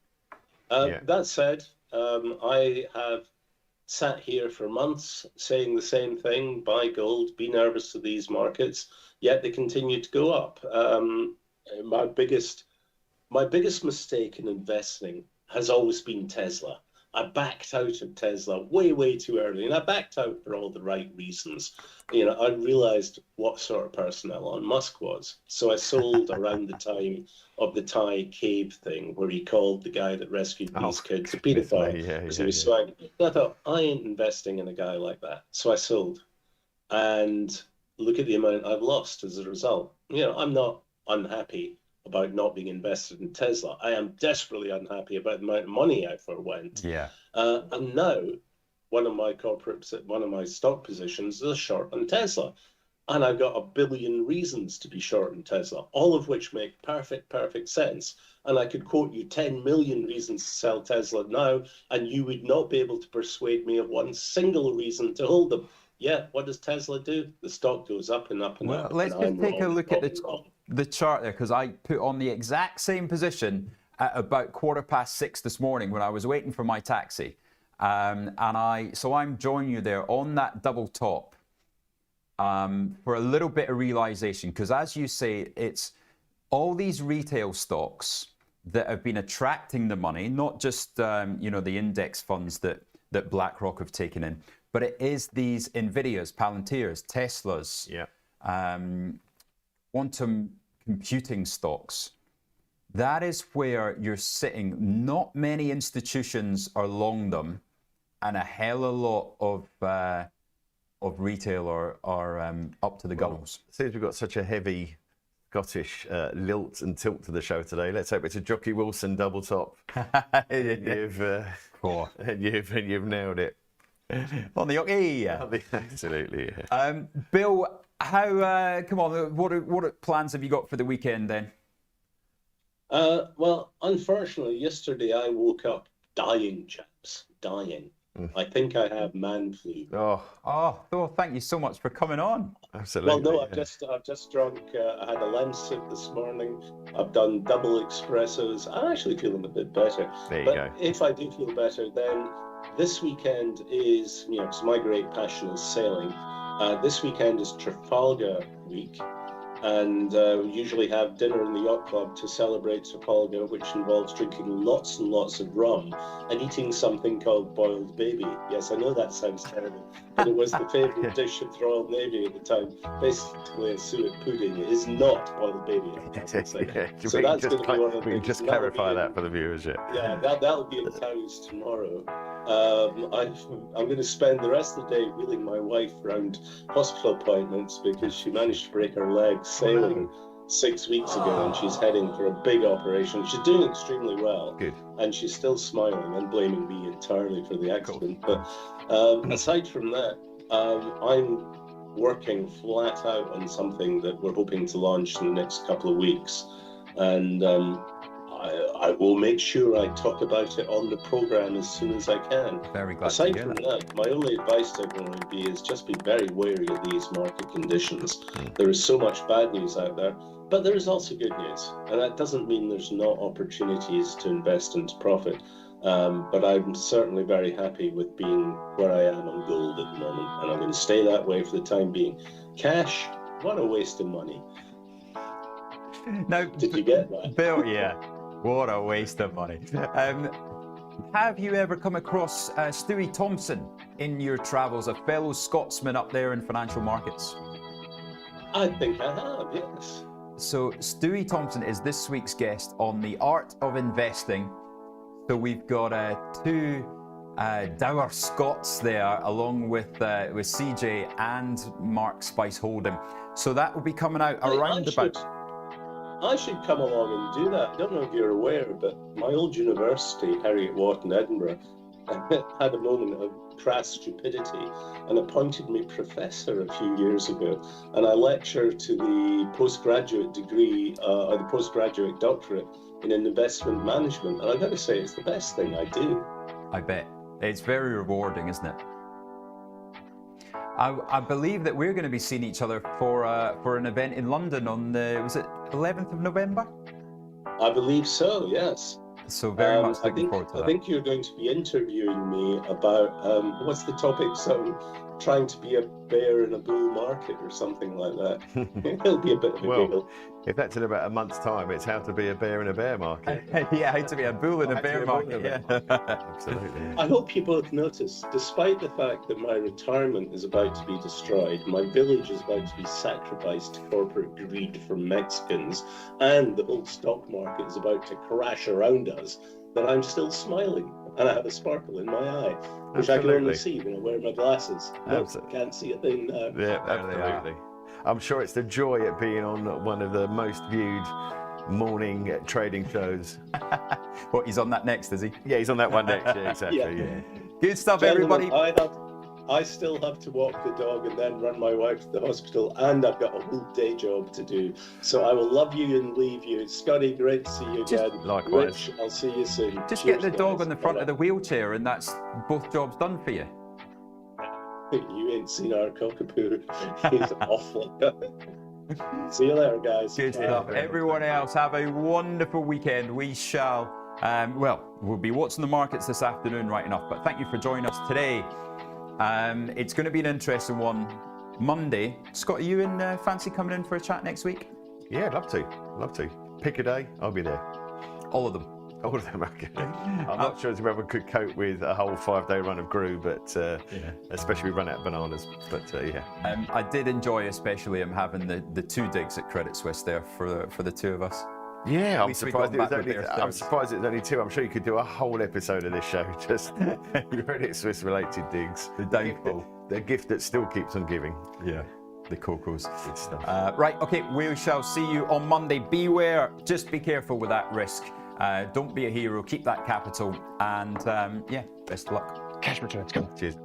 That said, I have sat here for months saying the same thing: buy gold, be nervous of these markets, yet they continue to go up. My biggest mistake in investing has always been Tesla. I backed out of Tesla way too early, and I backed out for all the right reasons. You know, I realized what sort of person Elon Musk was. So I sold around the time of the Thai cave thing, where he called the guy that rescued these kids a pedophile because he was swagging. I thought, I ain't investing in a guy like that. So I sold. And look at the amount I've lost as a result. You know, I'm not unhappy about not being invested in Tesla. I am desperately unhappy about the amount of money I forwent. And now one of my stock positions is a short on Tesla. And I've got a billion reasons to be short in Tesla, all of which make perfect sense. And I could quote you 10 million reasons to sell Tesla now, and you would not be able to persuade me of one single reason to hold them. Yeah, what does Tesla do? The stock goes up and up and up.
Let's just take a look at the chart there, because I put on the exact same position at about 6:15 this morning when I was waiting for my taxi. So I'm joining you there on that double top for a little bit of realization, because as you say, it's all these retail stocks that have been attracting the money, not just the index funds that BlackRock have taken in, but it is these Nvidias, Palantirs, Teslas, quantum computing stocks. That is where you're sitting. Not many institutions are long them, and a hell of a lot of retail are up to the gulls.
Since we've got such a heavy Scottish lilt and tilt to the show today, let's hope it's a Jockey Wilson double top. You've nailed it.
On the Jockey.
Absolutely.
Bill, how? Come on. What plans have you got for the weekend then?
Well, unfortunately, yesterday I woke up dying, chaps, dying. I think I have man flu.
Oh, thank you so much for coming on.
Absolutely.
Well, no, I've just drunk. I had a Lancet this morning. I've done double espressos. I'm actually feeling a bit better.
There you go.
If I do feel better, then this weekend is, because my great passion is sailing. This weekend is Trafalgar week. And we usually have dinner in the yacht club to celebrate Trafalgar, which involves drinking lots and lots of rum and eating something called boiled baby. Yes, I know that sounds terrible, but it was the favourite dish of the Royal Navy at the time. Basically, a suet pudding. It is not boiled baby. So that's going to be one of the
We can just clarify that for the viewers.
Yeah, that'll be in Cowes tomorrow. I'm going to spend the rest of the day wheeling my wife around hospital appointments because she managed to break her leg sailing 6 weeks ago, and she's heading for a big operation. She's doing extremely well.
Good.
And she's still smiling and blaming me entirely for the accident. Cool. But aside from that, I'm working flat out on something that we're hoping to launch in the next couple of weeks. And I will make sure I talk about it on the program as soon as I can.
Very glad
Aside
to hear
from that, my only advice to everyone would be is just be very wary of these market conditions. There is so much bad news out there, but there is also good news. And that doesn't mean there's not opportunities to invest and to profit. But I'm certainly very happy with being where I am on gold at the moment. And I'm going to stay that way for the time being. Cash, what a waste of money.
Now,
did you get that?
Bill, yeah. What a waste of money. Have you ever come across Stewie Thompson in your travels, a fellow Scotsman up there in financial markets?
I think I have, yes.
So Stewie Thompson is this week's guest on The Art of Investing. So we've got two dour Scots there, along with CJ and Mark Spice Holding. So that will be coming out around about...
I should come along and do that. I don't know if you're aware, but my old university, Heriot Watt in Edinburgh, had a moment of crass stupidity and appointed me professor a few years ago. And I lecture to the postgraduate degree or the postgraduate doctorate in investment management. And I've got to say, it's the best thing I do.
I bet. It's very rewarding, isn't it? I believe that we're going to be seeing each other for an event in London on the, was it 11th of November?
I believe so, yes.
So very much looking forward to that.
I think you're going to be interviewing me about, what's the topic? So trying to be a bear in a bull market or something like that. It'll be a bit of a giggle.
If that's in about a month's time, it's how to be a bear in a bear market.
Yeah, how to be a bull in a bear market. Yeah.
Absolutely.
I hope you both notice, despite the fact that my retirement is about to be destroyed, my village is about to be sacrificed to corporate greed from Mexicans, and the whole stock market is about to crash around us, that I'm still smiling and I have a sparkle in my eye, which I can only see when I wear my glasses. Nope, can't see a thing now.
Yeah, absolutely. I'm sure it's the joy at being on one of the most viewed morning trading shows.
What, he's on that next, is he?
Yeah, he's on that one next. Yeah, exactly. Yeah.
Good stuff,
Gentlemen,
everybody.
I still have to walk the dog and then run my wife to the hospital, and I've got a whole day job to do. So I will love you and leave you. Scotty, great to see you again.
Likewise.
Rich, I'll see you soon.
Just
Cheers,
get the dog
guys.
on the front of the
Bye-bye.
wheelchair, and that's both jobs done for you.
You ain't seen our cockapoo. He's awful. See you later, guys.
Good
Bye.
stuff. Everyone else, have a wonderful weekend. We shall, we'll be watching the markets this afternoon, right enough. But thank you for joining us today. It's going to be an interesting one. Monday. Scott, are you in fancy coming in for a chat next week?
Yeah, I'd love to. Love to. Pick a day, I'll be there.
All of them.
All of them, okay. I'm not sure whether we could cope with a whole 5-day run of Gru, but especially we run out of bananas. But yeah.
I did enjoy, especially having the 2 digs at Credit Suisse there for the 2 of us.
Yeah, I'm
least we
surprised,
got
it was
back with
only,
their
I'm
thirds.
surprised it was only 2. I'm sure you could do a whole episode of this show, just Credit Suisse related digs.
The downfall.
The gift that still keeps on giving.
Yeah, the cocos.
Good stuff.
Right, okay, we shall see you on Monday. Beware, just be careful with that risk. Don't be a hero, keep that capital, and yeah, best of luck.
Cash returns, go.
Cheers.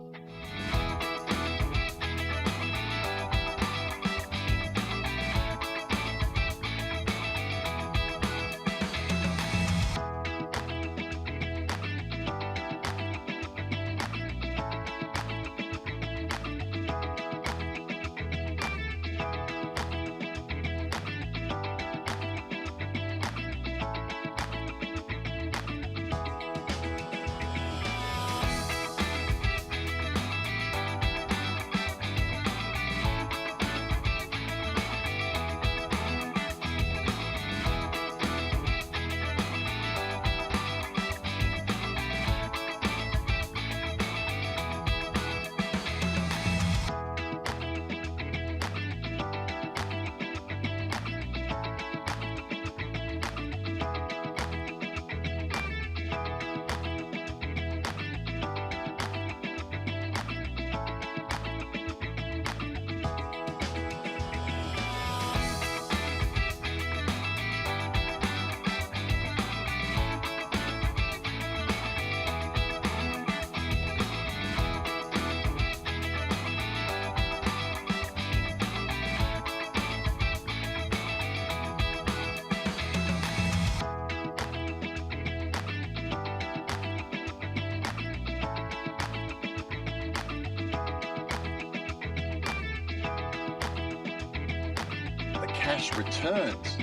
The cash returns.